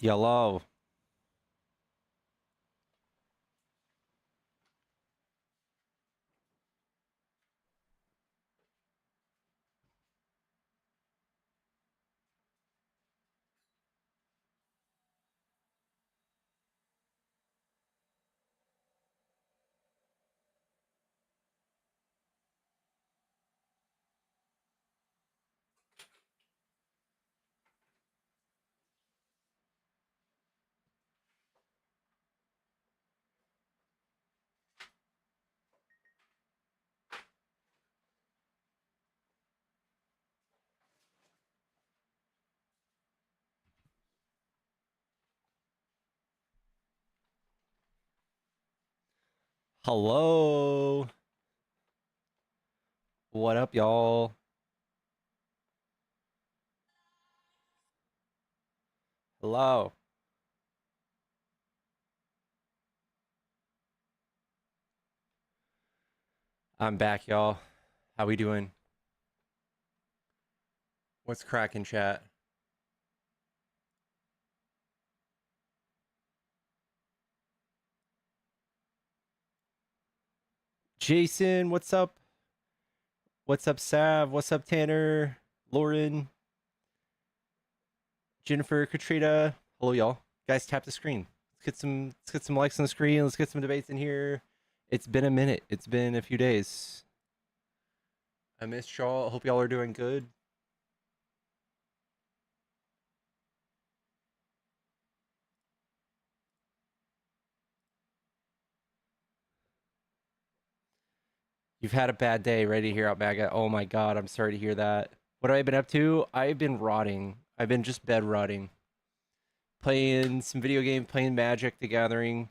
Yellow. Hello. What up, y'all? Hello. I'm back, y'all. How we doing? What's cracking, chat? Jason, what's up? What's up, Sav? What's up, Tanner? Lauren? Jennifer? Katrina? Hello, y'all. Guys, tap the screen. Let's get some likes on the screen. Let's get some debates in here. It's been a minute. It's been a few days. I missed y'all. Hope y'all are doing good. You've had a bad day. Ready to hear out, MAGA? Oh my god, I'm sorry to hear that. What have I been up to? I've been rotting. I've been just bed rotting. Playing some video game, playing Magic the Gathering,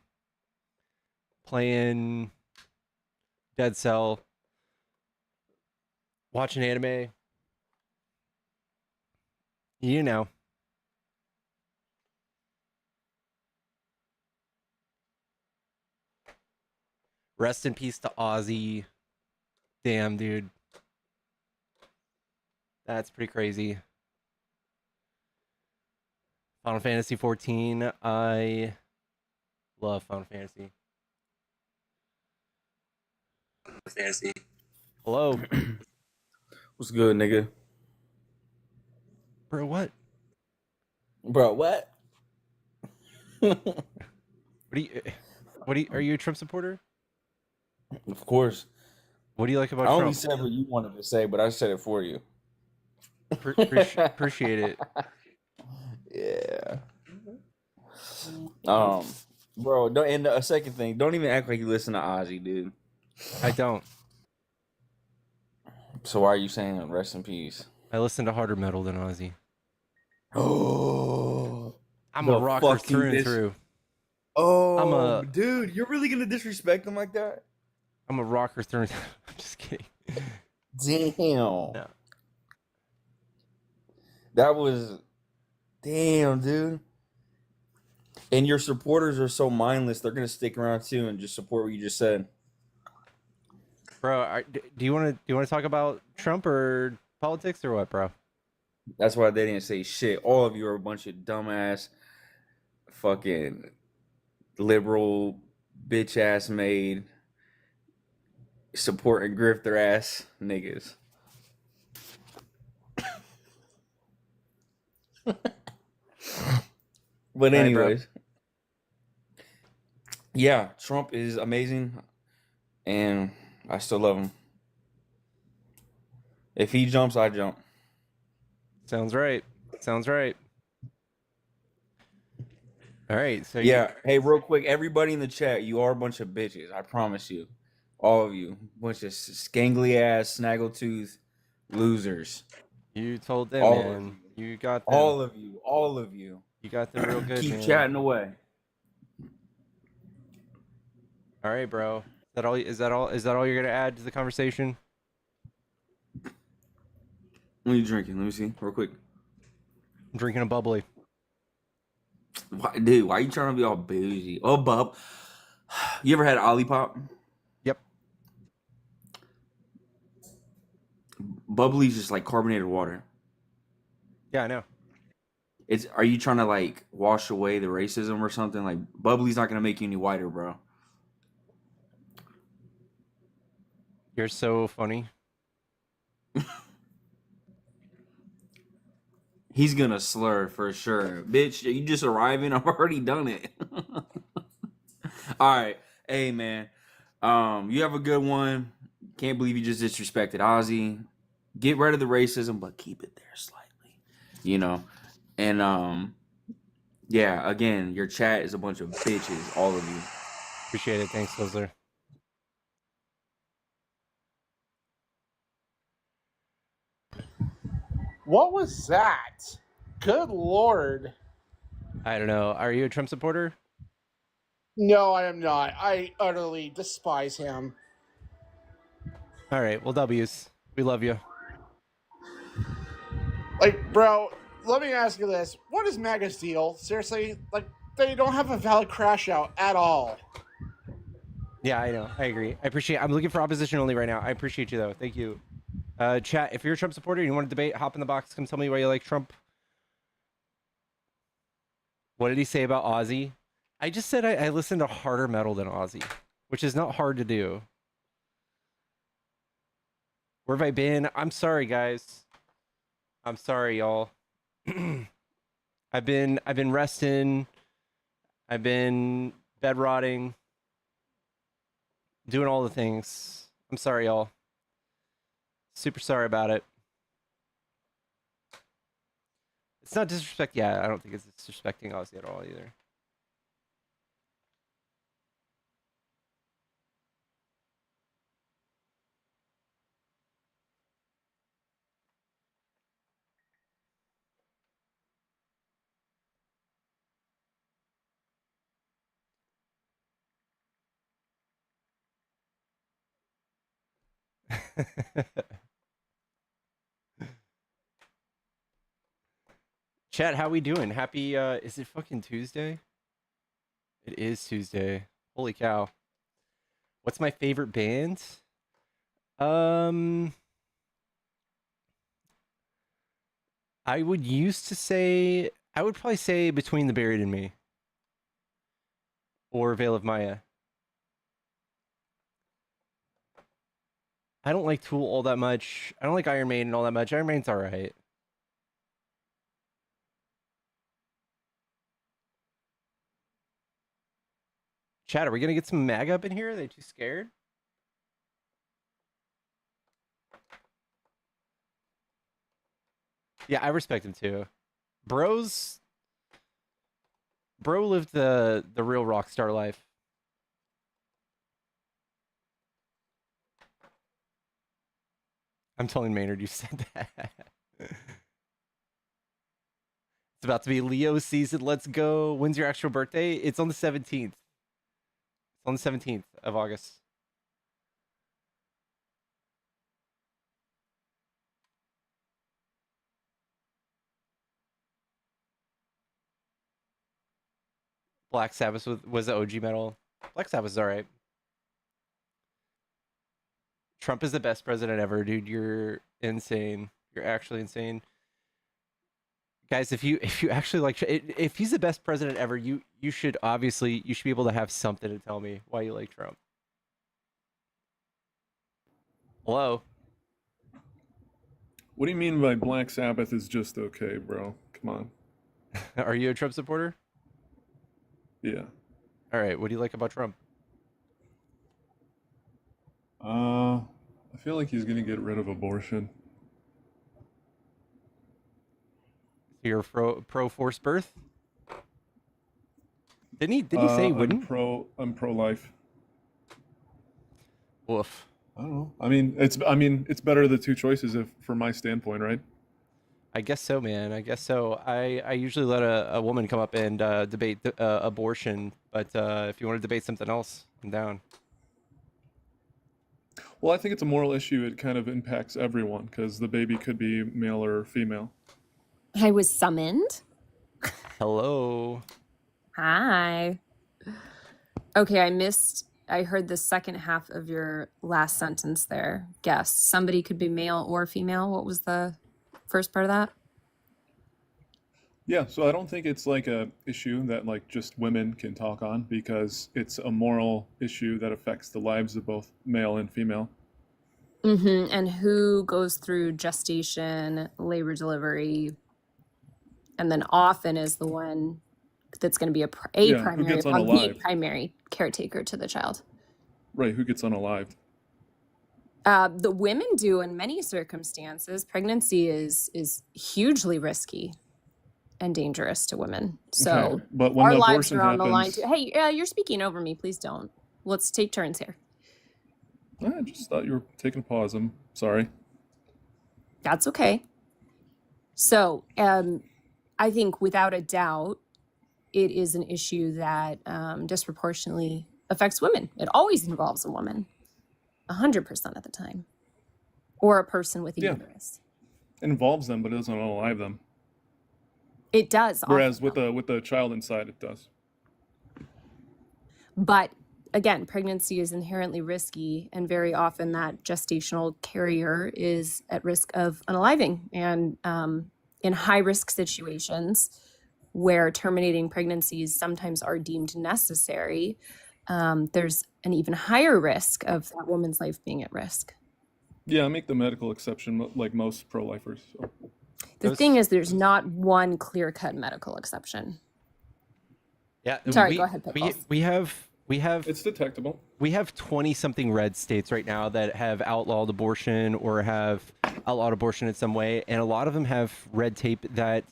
playing Dead Cell, watching anime. You know. Rest in peace to Ozzy. Damn, dude. That's pretty crazy. Final Fantasy 14. I love Final Fantasy. Fantasy. Hello. What's good, nigga? Bro, what? Bro, what? Are you a Trump supporter? Of course. What do you like I about only Trump? said what you wanted to say, but I said it for you. Appreciate it. Yeah. Um, Bro, don't. And a second thing, don't even act like you listen to Ozzy, dude. I don't. So why are you saying rest in peace? I listen to harder metal than Ozzy. Oh, I'm a the rocker through fucking and dis. through. I'm Oh, a dude, you're really gonna disrespect him like that? I'm a rocker through and through. I'm just kidding. Damn, No. that was damn, dude. And your supporters are so mindless; they're gonna stick around too and just support what you just said. Bro, do you want to talk about Trump or politics or what, bro? That's why they didn't say shit. All of you are a bunch of dumbass, fucking liberal, bitch ass made, supporting grifter ass niggas. But All right, bro. anyways, yeah, Trump is amazing, and I still love him. If he jumps, I jump. Sounds right. Sounds right. All right. So you Yeah. Hey, real quick, everybody in the chat, you are a bunch of bitches. I promise you, all of you, bunch of scangly ass, snaggletooth losers. you told them, All of man. you. You got them. All of you. All of you. You got them real good, Keep man. chatting away. All right, bro. Is that all? Is that all? Is that all you're gonna add to the conversation? What are you drinking? Let me see, real quick. I'm drinking a bubbly. Dude, why you trying to be all bougie? Oh, bub. You ever had Olipop? Yep. Bubbly's just like carbonated water. Yeah, I know. Are you trying to like wash away the racism or something? Like bubbly's not gonna make you any whiter, bro. You're so funny. He's gonna slur for sure. Bitch, you just arriving? I've already done it. All right. Hey man. You have a good one. Can't believe you just disrespected Ozzy. Get rid of the racism, but keep it there slightly. You know? And yeah, again, your chat is a bunch of bitches, all of you. Appreciate it. Thanks, Lizzler. What was that? Good Lord. I don't know. Are you a Trump supporter? No, I am not. I utterly despise him. All right. Well, W's. We love you. Like, bro, let me ask you this. What is MAGA's deal? Seriously? Like, they don't have a valid crash out at all. Yeah, I know. I agree. I appreciate. I'm looking for opposition only right now. I appreciate you though. Thank you. Chat. If you're a Trump supporter and you want to debate, hop in the box. Come tell me why you like Trump. What did he say about Ozzy? I just said I listen to harder metal than Ozzy, which is not hard to do. Where have I been? I'm sorry, guys. I'm sorry, y'all. I've been resting. I've been bed rotting. Doing all the things. I'm sorry, y'all. Super sorry about it. It's not disrespect. Yeah, I don't think it's disrespecting Ozzy at all either. Chat, how we doing? Happy is it fucking Tuesday? It is Tuesday. Holy cow. What's my favorite band? I would used to say I would probably say Between the Buried and Me or Veil of Maya. I don't like Tool all that much. I don't like Iron Maiden all that much. Iron Maiden's alright. Chat, are we gonna get some MAGA up in here? Are they too scared? Yeah, I respect him too. Bro lived the real rock star life. I'm telling Maynard you said that. It's about to be Leo season. Let's go. When's your actual birthday? It's on the 17th. It's on the 17th of August. Black Sabbath was the OG metal. Black Sabbath is alright. Trump is the best president ever, dude. You're insane. You're actually insane. Guys, if you actually like if he's the best president ever, you should obviously you should be able to have something to tell me why you like Trump. Hello. What do you mean by Black Sabbath is just okay, bro? Come on. Are you a Trump supporter? Yeah. All right. What do you like about Trump? I feel like he's gonna get rid of abortion. You're pro forced birth? Didn't he say he wouldn't? I'm pro life. Woof. I don't know. I mean, it's better the two choices if from my standpoint, right? I guess so, man. I guess so. I usually let a woman come up and debate abortion, but if you want to debate something else, I'm down. Well, I think it's a moral issue. It kind of impacts everyone because the baby could be male or female. I was summoned. Hello. Hi. Okay, I heard the second half of your last sentence there. Guess. Somebody could be male or female. What was the first part of that? Yeah, so I don't think it's like a issue that like just women can talk on because it's a moral issue that affects the lives of both male and female. And who goes through gestation, labor, delivery, and then often is the one that's going to be Yeah, who gets the unalived? primary caretaker to the child. Right, who gets unalived? The women do in many circumstances. Pregnancy is hugely risky and dangerous to women. So Okay, but when our the lives abortion are on the line happens, too. Hey, you're speaking over me. Please don't. Let's take turns here. I just thought you were taking a pause. I'm sorry. That's okay. So I think without a doubt, it is an issue that disproportionately affects women. It always involves a woman, 100% of the time, or a person with a Yeah. uterus. It involves them, but it doesn't unalive them. It does. Whereas often, with the child inside, it does. But again, pregnancy is inherently risky, and very often that gestational carrier is at risk of unaliving. And in high risk situations where terminating pregnancies sometimes are deemed necessary, there's an even higher risk of that woman's life being at risk. Yeah, I make the medical exception like most pro-lifers. So. The thing is, there's not one clear-cut medical exception. Yeah. Sorry, go ahead, Pickles. We have It's detectable. we have 20 something red states right now that have outlawed abortion or have outlawed abortion in some way, and a lot of them have red tape that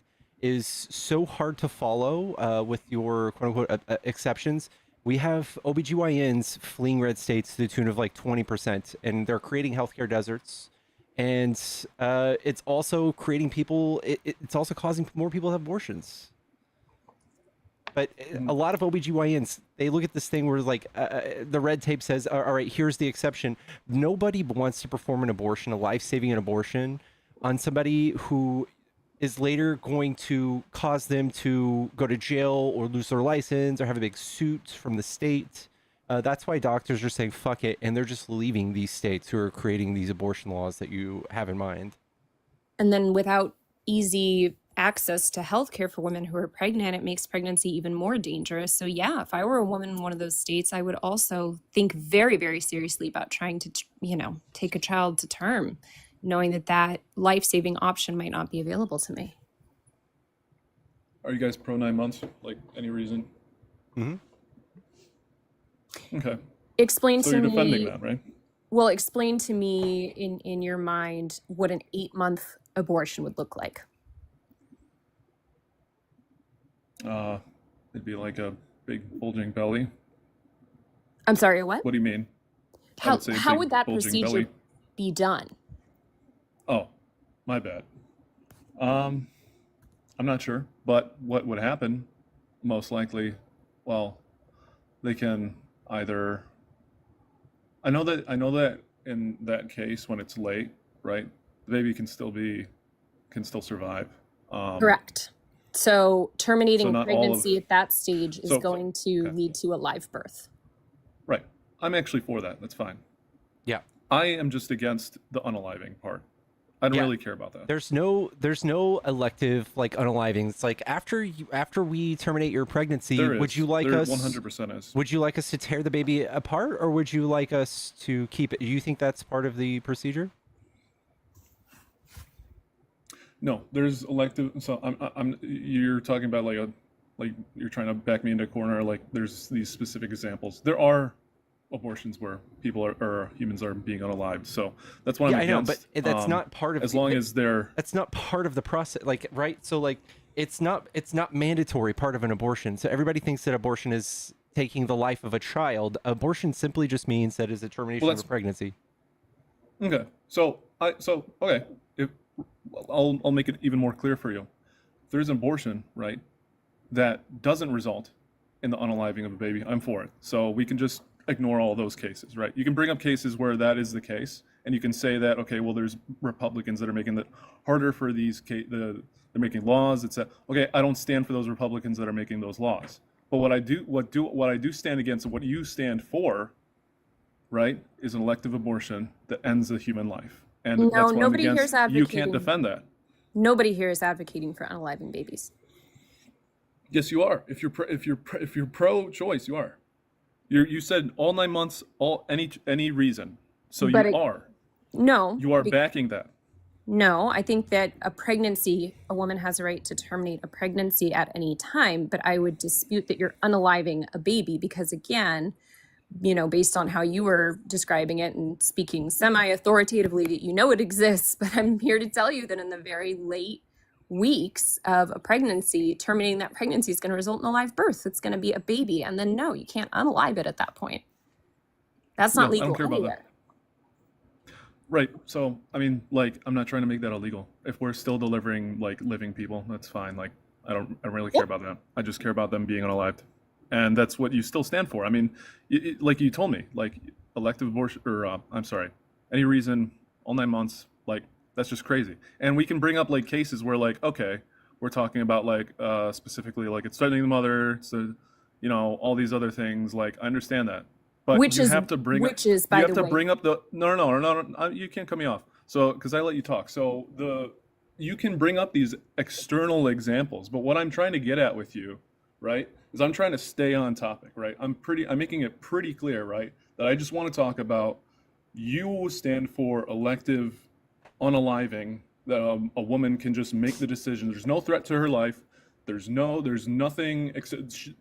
is so hard to follow with your quote unquote exceptions. We have OBGYNs fleeing red states to the tune of like 20%, and they're creating healthcare deserts. And it's also creating people, it's also causing more people to have abortions. But a lot of OBGYNs, they look at this thing where like the red tape says, all right, here's the exception. Nobody wants to perform an abortion, a life-saving abortion, on somebody who is later going to cause them to go to jail or lose their license or have a big suit from the state. That's why doctors are saying, fuck it, and they're just leaving these states who are creating these abortion laws that you have in mind. And then without easy access to healthcare for women who are pregnant, it makes pregnancy even more dangerous. So yeah, if I were a woman in one of those states, I would also think very, very seriously about trying to, take a child to term, knowing that life-saving option might not be available to me. Are you guys pro 9 months? Like any reason? Mm-hmm. Okay. Explain So to you're me. defending that, right? Well, explain to me in your mind what an 8-month abortion would look like. It'd be like a big bulging belly. I'm sorry, what? What do you mean? I How would say a how big would that bulging procedure belly. be done? Oh, my bad. I'm not sure, but what would happen? Most likely, well, they can either. I know that in that case, when it's late, right, the baby can still survive. Correct. So terminating not all of- pregnancy at that stage is So- going to okay. lead to a live birth. Right. I'm actually for that. That's fine. Yeah. I am just against the unaliving part. I don't Yeah. really care about that. There's no elective like unaliving. It's like after we terminate your pregnancy, There would is. you like There us 100% is. Would you like us to tear the baby apart, or would you like us to keep it? Do you think that's part of the procedure? No, there's elective. So I'm. You're talking about like you're trying to back me into a corner. Like there's these specific examples. There are abortions where people or humans are being unalived. So that's what I'm I know, against. but that's not part of. As long as they're. That's not part of the process, like right. So like it's not mandatory part of an abortion. So everybody thinks that abortion is taking the life of a child. Abortion simply just means that is a termination of a pregnancy. Okay. So okay. If I'll make it even more clear for you. If there's an abortion, right, that doesn't result in the unaliving of a baby, I'm for it. So we can just ignore all those cases, right? You can bring up cases where that is the case, and you can say that, okay, well, there's Republicans that are making it harder for these they're making laws. It's that, okay, I don't stand for those Republicans that are making those laws. But what I do stand against and what you stand for, right, is an elective abortion that ends a human life. And No, that's what nobody I'm here is against. You can't advocating. defend that. Nobody here is advocating for unaliving babies. Yes, you are. If you're pro-choice, you are. You said all 9 months, all any reason. So But you are. no, You are backing that. no, I think that a woman has a right to terminate a pregnancy at any time, but I would dispute that you're unaliving a baby because, again, based on how you were describing it and speaking semi-authoritatively, that it exists, but I'm here to tell you that in the very late weeks of a pregnancy, terminating that pregnancy is going to result in a live birth. It's going to be a baby. And then, no, you can't unalive it at that point. That's not No, I legal don't care about that. anywhere. Right. So, I mean, like, I'm not trying to make that illegal. If we're still delivering like living people, that's fine. Like, I don't really care about that. I just care about them being unalived, and that's what you still stand for. I mean, like you told me, like elective abortion, or I'm sorry, any reason, all 9 months, like that's just crazy. And we can bring up like cases where like, okay, we're talking about like specifically like it's threatening the mother, so all these other things. Like, I understand that. But Which you is, have to bring up, which is, you by have the to way, bring up the no, you can't cut me off. So because I let you talk. So you can bring up these external examples, but what I'm trying to get at with you, right, is I'm trying to stay on topic, right? I'm making it pretty clear, right, that I just want to talk about you stand for elective unaliving, that a woman can just make the decision. There's no threat to her life. There's nothing.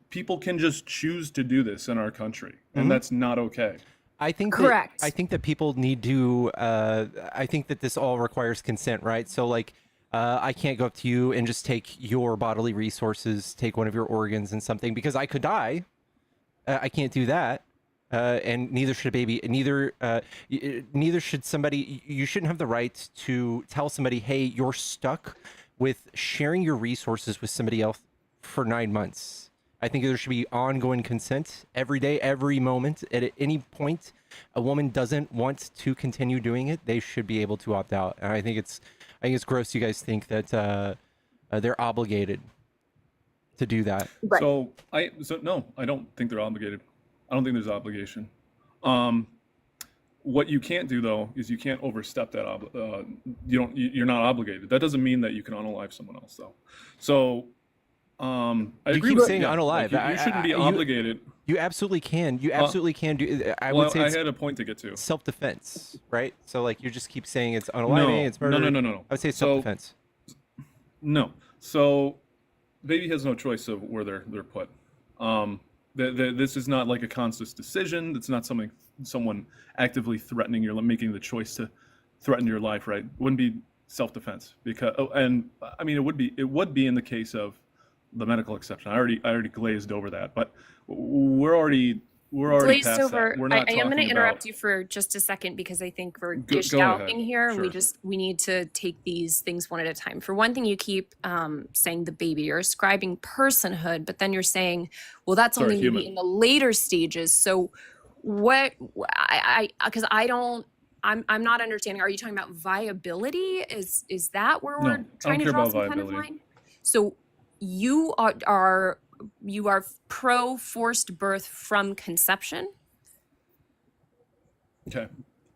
People can just choose to do this in our country, and that's not okay. I think correct. I think that people need to. I think that this all requires consent, right? So like, I can't go up to you and just take your bodily resources, take one of your organs and something, because I could die. I can't do that, and neither should a baby. Neither should somebody. You shouldn't have the right to tell somebody, "Hey, you're stuck with sharing your resources with somebody else for 9 months." I think there should be ongoing consent every day, every moment. At any point a woman doesn't want to continue doing it, they should be able to opt out. And I think it's gross you guys think that they're obligated to do that. Right. So no, I don't think they're obligated. I don't think there's obligation. What you can't do though is you can't overstep that. You're not obligated. That doesn't mean that you can unalive someone else though. So I You agree keep with saying you. Yeah, unalive. like, you shouldn't be obligated. You absolutely can. You absolutely can do. I Well, would say I it's had a point to get to. self-defense, right? So like you just keep saying it's unaliving, it's murder. No. I would say it's So- self-defense. No. So, baby has no choice of where they're put. This is not like a conscious decision. It's not someone actively threatening making the choice to threaten your life, right? It wouldn't be self-defense because, and I mean, it would be in the case of the medical exception. I already glazed over that, but we're already Glazed past over. that. We're not I am going to talking interrupt about. you for just a second because I think we're Go dished out ahead. in here, and Sure. we need to take these things one at a time. For one thing, you keep saying the baby. You're ascribing personhood, but then you're saying, well, that's Sorry, only maybe human. in the later stages. So what? Because I'm not understanding. Are you talking about viability? Is that where No, I we're don't trying to care draw about some kind of viability. line? So you are pro forced birth from conception? Okay.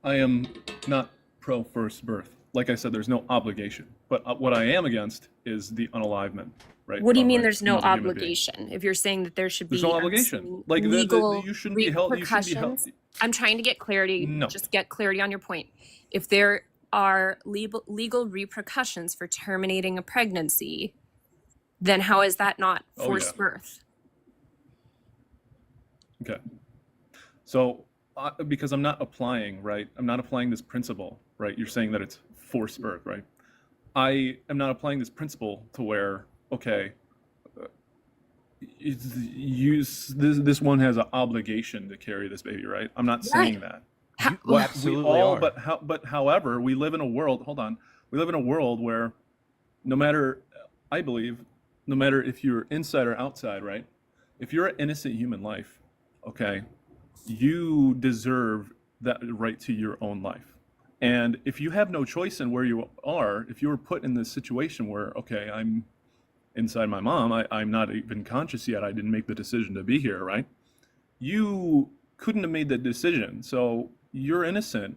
I am not pro first birth. Like I said, there's no obligation. But what I am against is the unalivement, right? What do you of mean there's no another human being. obligation? If you're saying that there should be There's no I'm obligation. assuming, Like legal you shouldn't be held. You shouldn't be held. repercussions? I'm trying to get clarity. No. Just get clarity on your point. If there are legal repercussions for terminating a pregnancy, then how is that not Oh, forced yeah. birth? Okay. So because I'm not applying, right? I'm not applying this principle, right? You're saying that it's forced birth, right? I am not applying this principle to where, okay, this one has an obligation to carry this baby, right? I'm not saying that. You absolutely we all, are. but however, we live in a world. Hold on, we live in a world where, no matter, I believe, no matter if you're inside or outside, right? If you're an innocent human life, okay, you deserve that right to your own life. And if you have no choice in where you are, if you were put in this situation where, okay, I'm inside my mom, I'm not even conscious yet, I didn't make the decision to be here, right? You couldn't have made that decision. So you're innocent,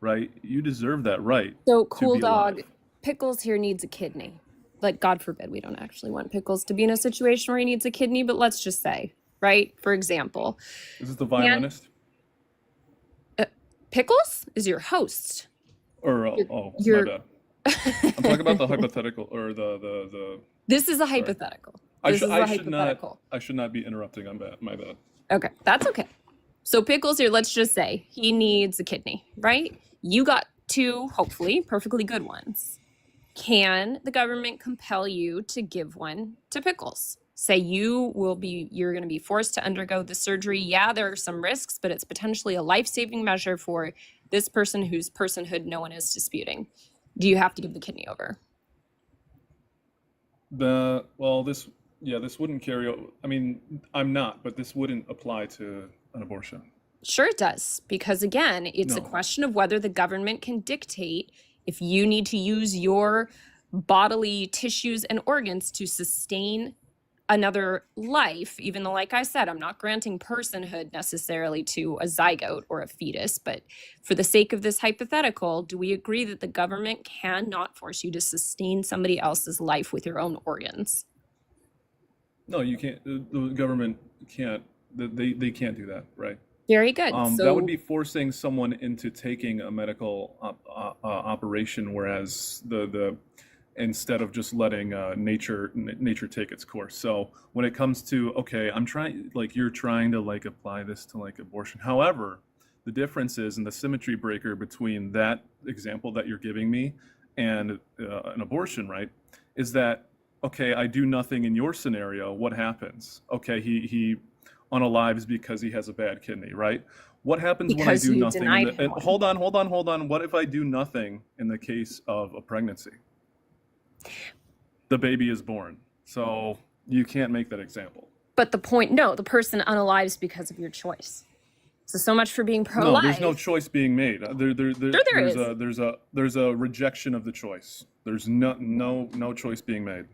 right? You deserve that right. So to cool be dog, alive. Pickles here needs a kidney. like, God forbid, we don't actually want Pickles to be in a situation where he needs a kidney, but let's just say, right? For example, Is this the violinist? Pickles is your host. Or You're- my bad. I'm talking about the hypothetical or the. This is a hypothetical. I should not be interrupting. My bad. Okay, that's okay. So Pickles here, let's just say he needs a kidney, right? You got 2, hopefully, perfectly good ones. Can the government compel you to give one to Pickles? Say you're going to be forced to undergo the surgery. Yeah, there are some risks, but it's potentially a life-saving measure for this person whose personhood no one is disputing. Do you have to give the kidney over? This wouldn't carry. I mean, I'm not, but this wouldn't apply to an abortion. Sure it does, because again, it's a No. question of whether the government can dictate if you need to use your bodily tissues and organs to sustain another life, even though, like I said, I'm not granting personhood necessarily to a zygote or a fetus, but for the sake of this hypothetical, do we agree that the government cannot force you to sustain somebody else's life with your own organs? No, you can't. The government can't. They can't do that, right? Very good. So That would be forcing someone into taking a medical operation, whereas the instead of just letting nature take its course. So when it comes to, okay, you're trying to like apply this to like abortion. However, the difference is in the symmetry breaker between that example that you're giving me and an abortion, right? Is that, okay, I do nothing in your scenario, what happens? Okay, he unalives because he has a bad kidney, right? What happens when I Because do you nothing? denied him one. Hold on. What if I do nothing in the case of a pregnancy? The baby is born. So you can't make that example. but the person unalives because of your choice. So much for being pro-life. No, there's no choice being made. There's a rejection of the choice. There's no choice being made.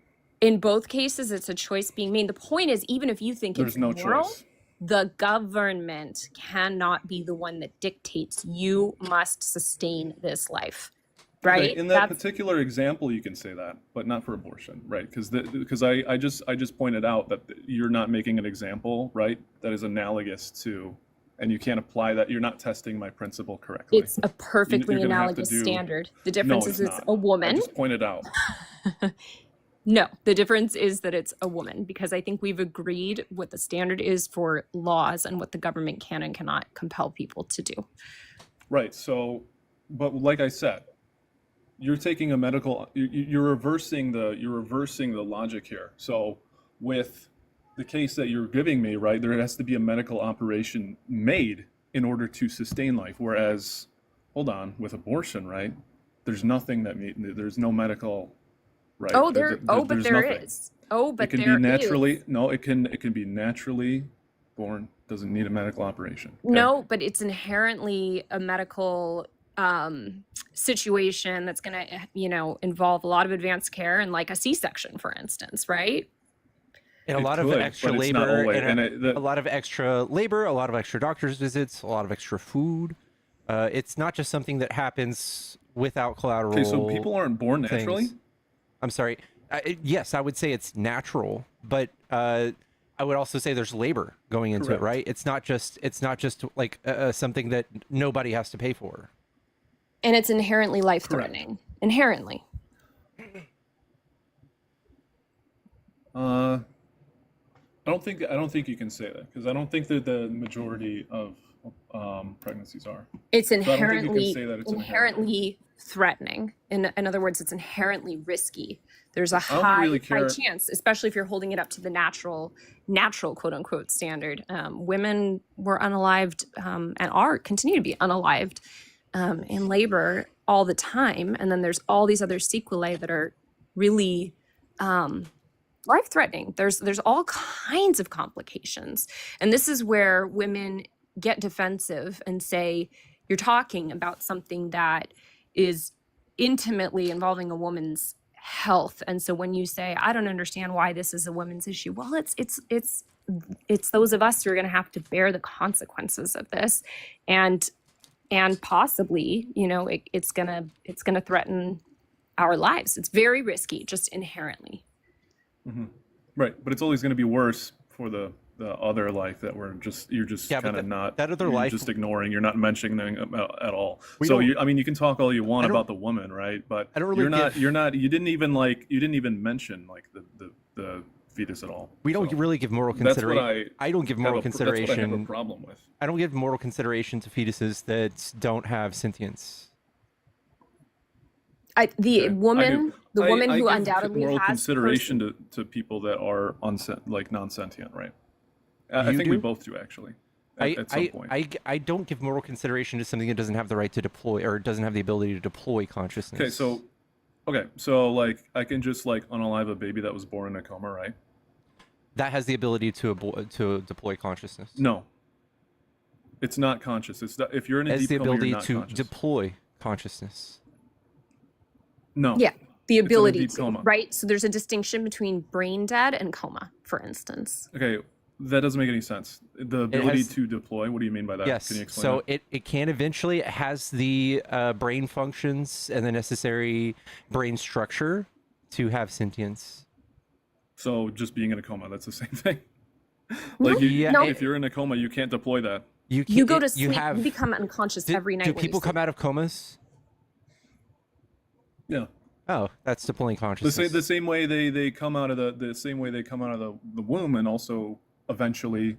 In both cases, it's a choice being made. The point is, even if you think There's it's no moral, choice. the government cannot be the one that dictates you must sustain this life, right? Okay, in that particular example, you can say that, but not for abortion, right? Because I just pointed out that you're not making an example, right? That is analogous to, and you can't apply that. You're not testing my principle correctly. It's a perfectly You're gonna have to analogous standard. The difference is it's not. a woman. I just pointed out. No, the difference is that it's a woman, because I think we've agreed what the standard is for laws and what the government can and cannot compel people to do. Right. So, but like I said, you're taking a medical. You're reversing the logic here. So, with the case that you're giving me, right, there has to be a medical operation made in order to sustain life. Whereas, hold on, with abortion, right, there's nothing there's no medical. Right. Oh, but there's there nothing. is. Oh, but it can there be naturally. is. No, it can be naturally born. Doesn't need a medical operation. Okay? No, but it's inherently a medical situation that's going to, involve a lot of advanced care and like a C-section, for instance, right? And a It lot of could, extra but it's not labor, always- and and a lot of extra labor, a lot of extra doctor's visits, a lot of extra food. It's not just something that happens without collateral. Okay, so people aren't born naturally. things. I'm sorry. Yes, I would say it's natural, but I would also say there's labor going into Correct. it, right? It's not just like something that nobody has to pay for. And it's inherently life-threatening. Inherently. I don't think you can say that, because I don't think that the majority of pregnancies are. It's So I don't think you can inherently say that it's inherently threatening. In other words, it's inherently risky. There's a don't high, really high care. chance, especially if you're holding it up to the natural quote unquote standard. Women were unalived and continue to be unalived in labor all the time. And then there's all these other sequelae that are really life-threatening. There's all kinds of complications. And this is where women get defensive and say, you're talking about something that is intimately involving a woman's health. And so when you say, I don't understand why this is a women's issue, well, it's those of us who are going to have to bear the consequences of this. And possibly, it's going to threaten our lives. It's very risky, just inherently. Hmm. Right, but it's always going to be worse for the other life that you're just Yeah, but kind of not, that other you're life, just ignoring, you're not mentioning about at all. we So don't. I mean, you can talk all you want I don't. about the woman, right? But I don't really give. you didn't even mention like the fetus at all. We don't So really give moral that's what consideration. I don't give moral that's what I have a consideration. problem with. I don't give moral consideration to fetuses that don't have sentience. The Okay, woman, the I woman who give undoubtedly moral has consideration to people that are like non-sentient, right? I You think we do? both do actually. At some point. I don't give moral consideration to something that doesn't have the right to deploy or doesn't have the ability to deploy consciousness. Okay, so like I can just like unalive a baby that was born in a coma, right? That has the ability to deploy consciousness. No, it's not conscious. It's not, if you're in a It has deep the coma, ability you're not to conscious. deploy consciousness. No. Yeah, the in a ability deep to, coma. right? So there's a distinction between brain dead and coma, for instance. Okay, that doesn't make any sense. The ability has- to deploy. What do you mean by that? Yes. Can you explain So that? it can eventually, it has the brain functions and the necessary brain structure to have sentience. So just being in a coma, that's the same thing. No, Like no. if you're in a coma, you can't deploy that. You You go it- to sleep, have, you become unconscious every night. Do when you people sleep. come out of comas? Yeah. Oh, that's deploying consciousness. The same way they come out of the same way they come out of the womb and also eventually,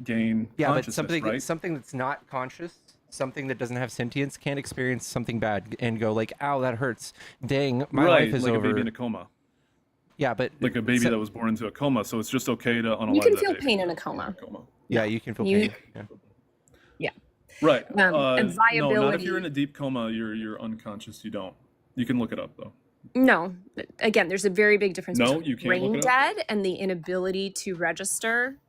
gain Yeah, but consciousness, right? something that's not conscious, something that doesn't have sentience, can experience something bad and go like, "Ow, that hurts. Dang, my right, life is like over." a baby in a coma, Yeah, but like a baby so- that was born into a coma. So it's just okay to unalive You can that feel baby pain in a if you're coma. yeah, you can feel You- pain. Yeah. Right. And No, not if viability. you're in a deep coma. You're unconscious. You don't. You can look it up though. No, again, there's a very big difference No, between you can't brain look it up? dead and the inability to register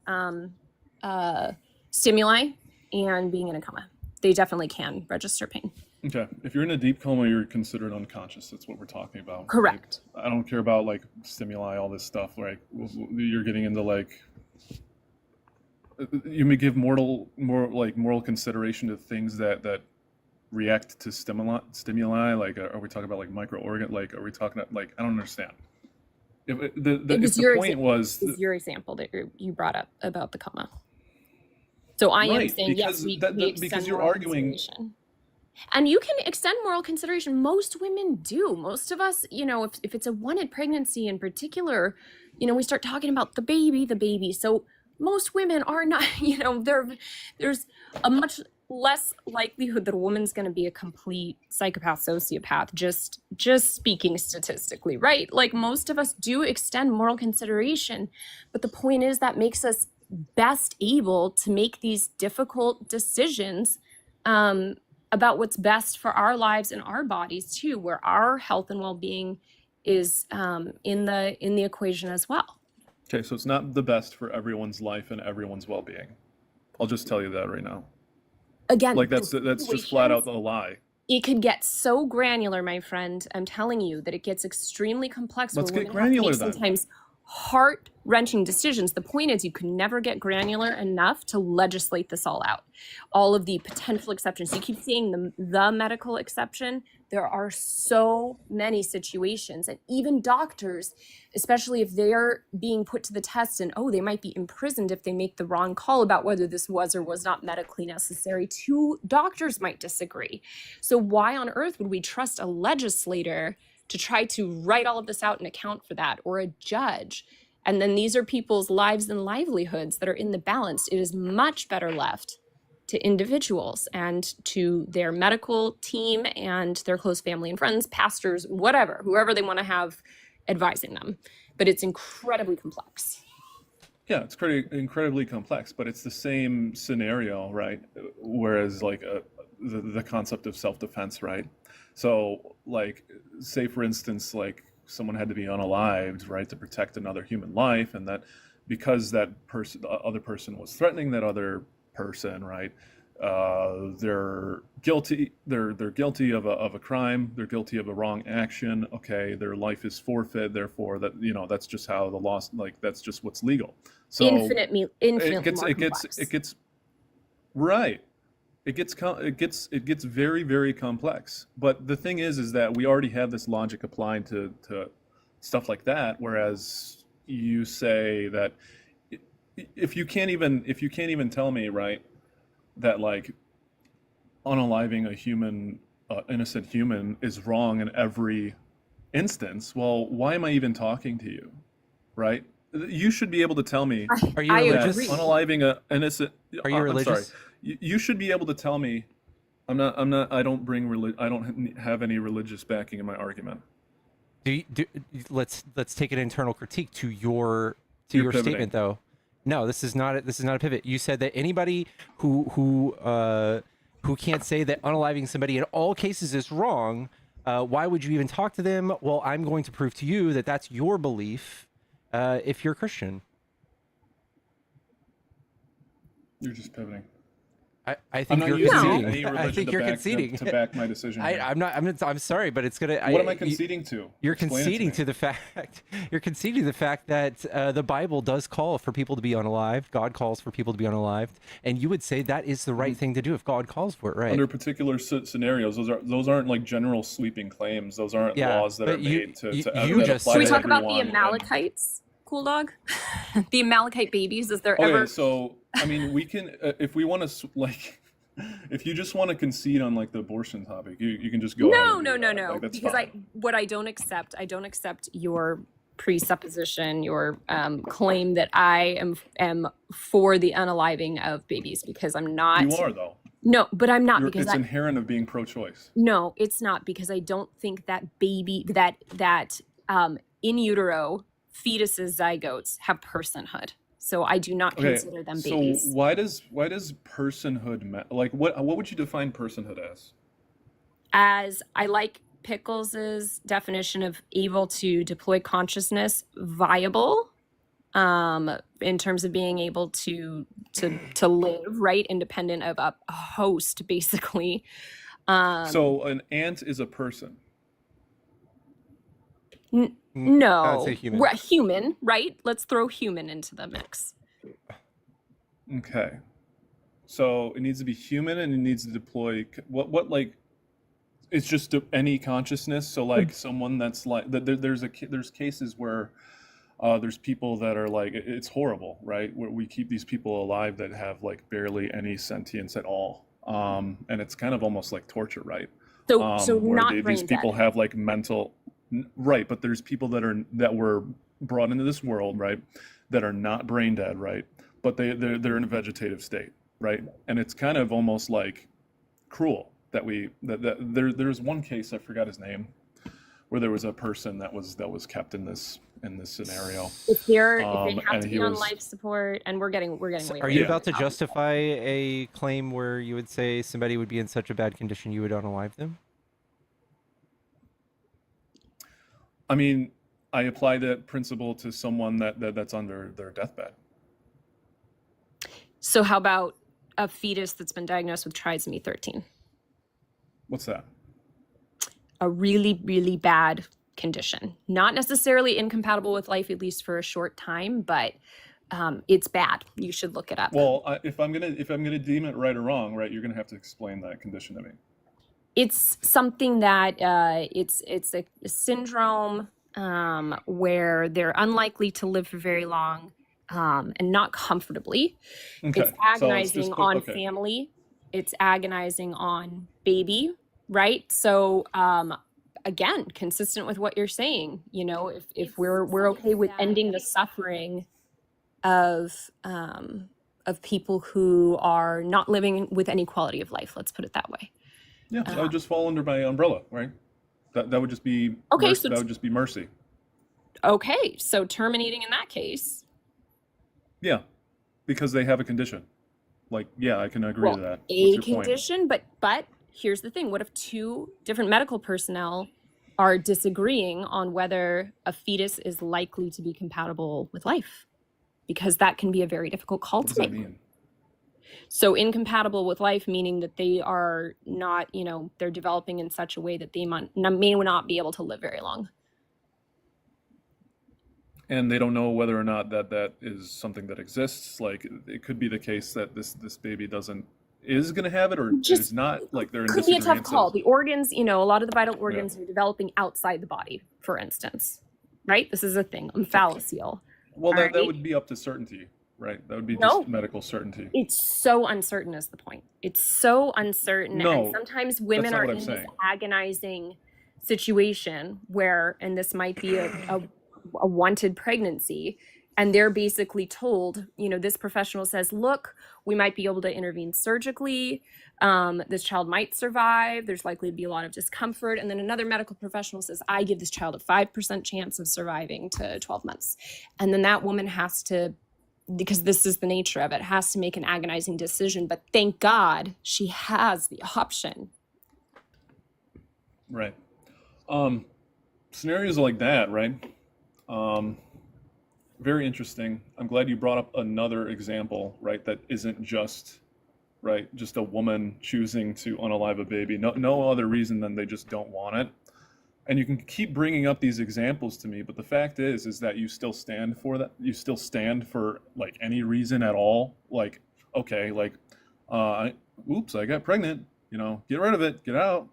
stimuli and being in a coma. They definitely can register pain. Okay. If you're in a deep coma, you're considered unconscious. That's what we're talking about. Correct. Like, I don't care about like stimuli, all this stuff. Like you're getting into like you may give moral consideration to things that react to stimuli. Like are we talking about like microorgan? Like are we talking about like I don't understand. If the point was Is your example that you brought up about the coma. So I am Right, saying yes, because we because extend you're moral arguing. consideration. And you can extend moral consideration. Most women do. Most of us, if it's a wanted pregnancy in particular, we start talking about the baby. So most women are not, there's a much less likelihood that a woman's going to be a complete psychopath, sociopath, just speaking statistically, right? Like most of us do extend moral consideration, but the point is that makes us best able to make these difficult decisions about what's best for our lives and our bodies too, where our health and well-being is in the equation as well. Okay, so it's not the best for everyone's life and everyone's well-being. I'll just tell you that right now. Again, Like that's just flat out a lie. It could get so granular, my friend. I'm telling you that it gets extremely complex. Let's where get women have to granular make then. sometimes heart-wrenching decisions. The point is you can never get granular enough to legislate this all out. All of the potential exceptions. You keep seeing the medical exception. There are so many situations, and even doctors, especially if they're being put to the test and, they might be imprisoned if they make the wrong call about whether this was or was not medically necessary. Two doctors might disagree. So why on earth would we trust a legislator to try to write all of this out and account for that, or a judge? And then these are people's lives and livelihoods that are in the balance. It is much better left to individuals and to their medical team and their close family and friends, pastors, whoever they want to have advising them. But it's incredibly complex. Yeah, it's pretty incredibly complex, but it's the same scenario, right? Whereas like the concept of self-defense, right? So like say for instance, like someone had to be unalived, right, to protect another human life, and that because that person, the other person was threatening that other person, right? They're guilty. They're guilty of a crime. They're guilty of a wrong action. Okay, their life is forfeit. Therefore, that's just how the law. Like that's just what's legal. So Infinitely more complex. it gets right. it gets very, very complex. But the thing is that we already have this logic applying to stuff like that. Whereas you say that if you can't even tell me, right, that like unaliving a human, innocent human, is wrong in every instance, well, why am I even talking to you, right? You should be able to tell me Are you I that religious? agree. unaliving a innocent. Are you I'm sorry. religious? You should be able to tell me. I'm not. I don't bring I don't have any religious backing in my argument. Let's take an internal critique to your You're pivoting. statement though. No, this is not a pivot. You said that anybody who can't say that unaliving somebody in all cases is wrong, why would you even talk to them? Well, I'm going to prove to you that that's your belief if you're Christian. You're just pivoting. I I'm think not you're using conceding. any I religion think to you're back, conceding. to back my decision. Here. I'm sorry, but it's gonna. What am I conceding to? You're Explain it to conceding me. to the fact. You're conceding the fact that the Bible does call for people to be unalived. God calls for people to be unalived, and you would say that is the right thing to do if God calls for it, right? Under particular scenarios, those aren't like general sweeping claims. Those aren't Yeah, laws that but are you- made to you that just apply Should we to talk about the everyone, and- Amalekites, Cool Dog? The Amalekite babies, is there Okay, ever... so I mean, we can if we want to like, if you just want to concede on like the abortion topic, you can just go. ahead No, and no, do no, that. no. Like, that's Because fine. I don't accept your presupposition, your claim that I am for the unaliving of babies, because I'm not. You are though. No, but I'm not, because It's inherent of being pro-choice. no, it's not, because I don't think that baby that in utero fetuses, zygotes have personhood. So I do not Okay, consider them so babies. why does personhood like what would you define personhood as? As I like Pickles's definition of able to deploy consciousness, viable, in terms of being able to live, right, independent of a host, basically. So an ant is a person. I would No, say human. we're human, right? Let's throw human into the mix. Okay. So it needs to be human, and it needs to deploy what like it's just any consciousness. So like someone that's like there's cases where there's people that are like it's horrible, right? Where we keep these people alive that have like barely any sentience at all, and it's kind of almost like torture, right? So Where not these brain people dead. have like mental, right? But there's people that were brought into this world, right, that are not brain dead, right? But they're in a vegetative state, right? And it's kind of almost like cruel that there's one case, I forgot his name, where there was a person that was kept in this scenario. If they and have to he be on was- life support, and we're getting way Are you Yeah. about to justify a claim where you would say somebody would be in such a bad condition you would unalive them? I mean, I apply that principle to someone that's on their deathbed. So how about a fetus that's been diagnosed with trisomy 13? What's that? A really, really bad condition. Not necessarily incompatible with life, at least for a short time, but it's bad. You should look it up. Well, if I'm gonna deem it right or wrong, right, you're gonna have to explain that condition to me. It's something that it's a syndrome where they're unlikely to live for very long, and not comfortably. Okay. It's agonizing just on okay. family. It's agonizing on baby, right? So again, consistent with what you're saying, you know, if we're okay with ending the suffering of people who are not living with any quality of life, let's put it that way. Yeah, that would just fall under my umbrella, right? That would just be Okay, mercy, so that would just be mercy. Okay, so terminating in that case. Yeah, because they have a condition. Like, yeah, I can agree to that. A What's your point? condition, but here's the thing. What if two different medical personnel are disagreeing on whether a fetus is likely to be compatible with life? Because that can be a very difficult call What does to that make. mean? So incompatible with life, meaning that they are not, they're developing in such a way that they may not be able to live very long. And they don't know whether or not that is something that exists. Like, it could be the case that this baby doesn't is going to have it or Just is not? Like they're in could be a tough disagreement call. as- The organs, a lot of the vital organs are developing outside the body, for instance, right? This is a thing. Omphalocele. Well, that Alright. would be up to certainty, right? That would be No. just medical certainty. It's so uncertain is the point. It's so uncertain. No, and sometimes women not are what in I'm this saying. agonizing situation where, and this might be a wanted pregnancy, and they're basically told, this professional says, look, we might be able to intervene surgically. This child might survive. There's likely to be a lot of discomfort. And then another medical professional says, I give this child a 5% chance of surviving to 12 months. And then that woman has to, because this is the nature of it, has to make an agonizing decision. But thank God she has the option. Right. Scenarios like that, right? Very interesting. I'm glad you brought up another example, right? That isn't just, right, just a woman choosing to unalive a baby. No other reason than they just don't want it. And you can keep bringing up these examples to me, but the fact is that you still stand for that. You still stand for like any reason at all. Like, okay, like, oops, I got pregnant. Get rid of it. Get out.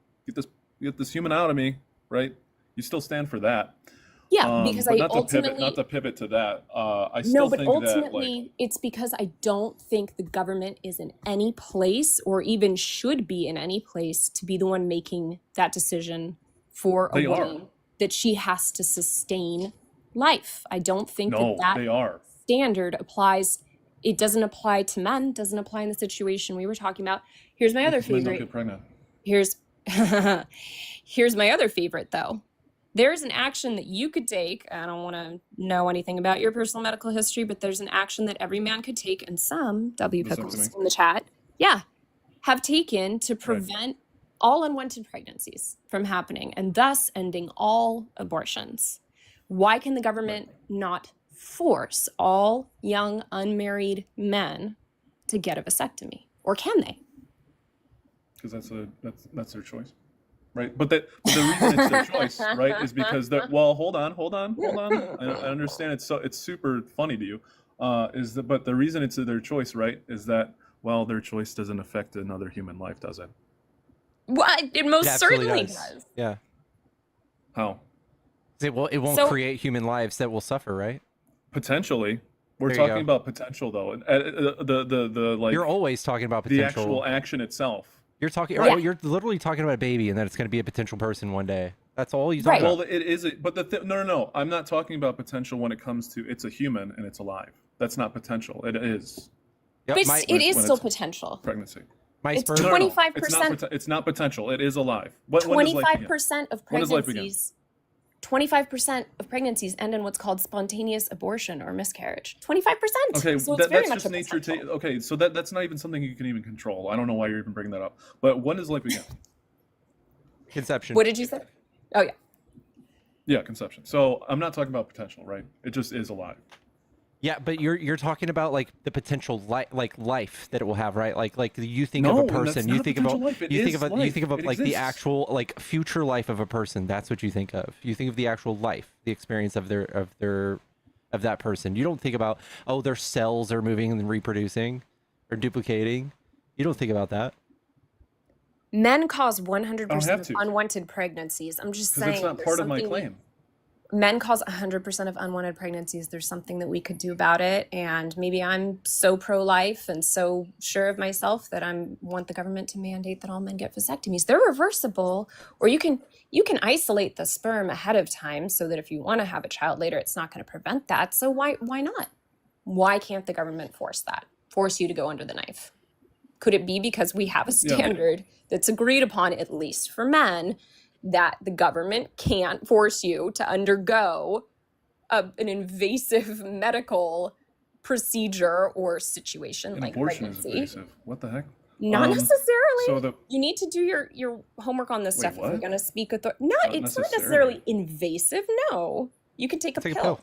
Get this human out of me. Right? You still stand for that. Yeah, because but I not ultimately to pivot to that. I still think ultimately that like, it's because I don't think the government is in any place or even should be in any place to be the one making that decision for a They are. woman that she has to sustain life. I don't think no, that they are. standard applies. It doesn't apply to men, doesn't apply in the situation we were talking about. Here's my other Because men don't favorite. get pregnant. Here's my other favorite though. There's an action that you could take. I don't want to know anything about your personal medical history, but there's an action that every man could take, and some Pickles Vasectomy. in the chat, have taken to prevent all unwanted pregnancies from happening and thus ending all abortions. Why can the government not force all young unmarried men to get a vasectomy, or can they? Because that's their choice, right? But the reason it's their choice, right, is because hold on. I understand it's super funny to you, but the reason it's their choice, right, is that their choice doesn't affect another human life, does it? What? It most absolutely certainly does. Yeah. How? It won't create human lives that will suffer, right? Potentially. We're There you talking go. about potential, though. The like You're always talking about the potential. actual action itself. You're talking. Right. You're literally talking about a baby, and that it's going to be a potential person one day. That's all you talk Right. about. Well, it is. But no. I'm not talking about potential when it comes to it's a human and it's alive. That's not potential. It is Yep, But it is when still it's potential. pregnancy. my It's sperm. 25%. It's not potential. It is alive. When does life begin? 25% of When does life begin? pregnancies. 25% of pregnancies end in what's called spontaneous abortion or miscarriage. 25%. Okay, So it's very that's much just a nature. potential. Okay, so that's not even something you can even control. I don't know why you're even bringing that up. But when does life begin? Conception. What did you say? Oh yeah. Yeah, conception. So I'm not talking about potential, right? It just is alive. Yeah, but you're talking about like the potential life that it will have, right? Like you think No, of a and that's person, not you a think potential about life. It you think is of life. you think of It like the exists. actual like future life of a person. That's what you think of. You think of the actual life, the experience of that person. You don't think about their cells are moving and reproducing or duplicating. You don't think about that. Men cause I don't 100% have of to. unwanted pregnancies. I'm just Because saying. it's not there's part of my something claim. Men cause 100% of unwanted pregnancies. There's something that we could do about it. And maybe I'm so pro-life and so sure of myself that I want the government to mandate that all men get vasectomies. They're reversible, or you can isolate the sperm ahead of time so that if you want to have a child later, it's not going to prevent that. So why not? Why can't the government force you to go under the knife? Could it be because we have a standard that's agreed upon, at least for men, that the government can't force you to undergo an invasive medical procedure or situation An like abortion is pregnancy? invasive. What the heck? Not necessarily. So You need to do your homework on this Wait, stuff if you're what? going to speak it's not necessarily. necessarily invasive. No, you can take a Take a pill.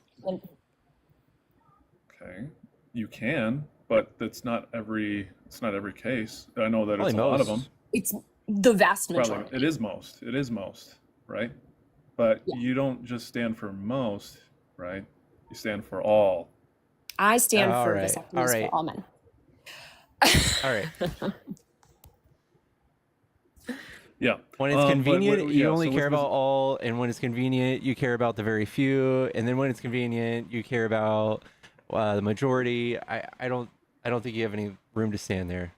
Okay, you can, but it's not every case. I know that Probably it's a lot of most. them. It's the vast Probably majority. it is most, right? But Yeah. you don't just stand for most, right? You stand for all. I stand All for right, vasectomies all right. for all men. All right. Yeah. When it's But convenient, you yeah, only so care with- about all, and when it's convenient, you care about the very few, and then when it's convenient, you care about the majority. I don't think you have any room to stand there.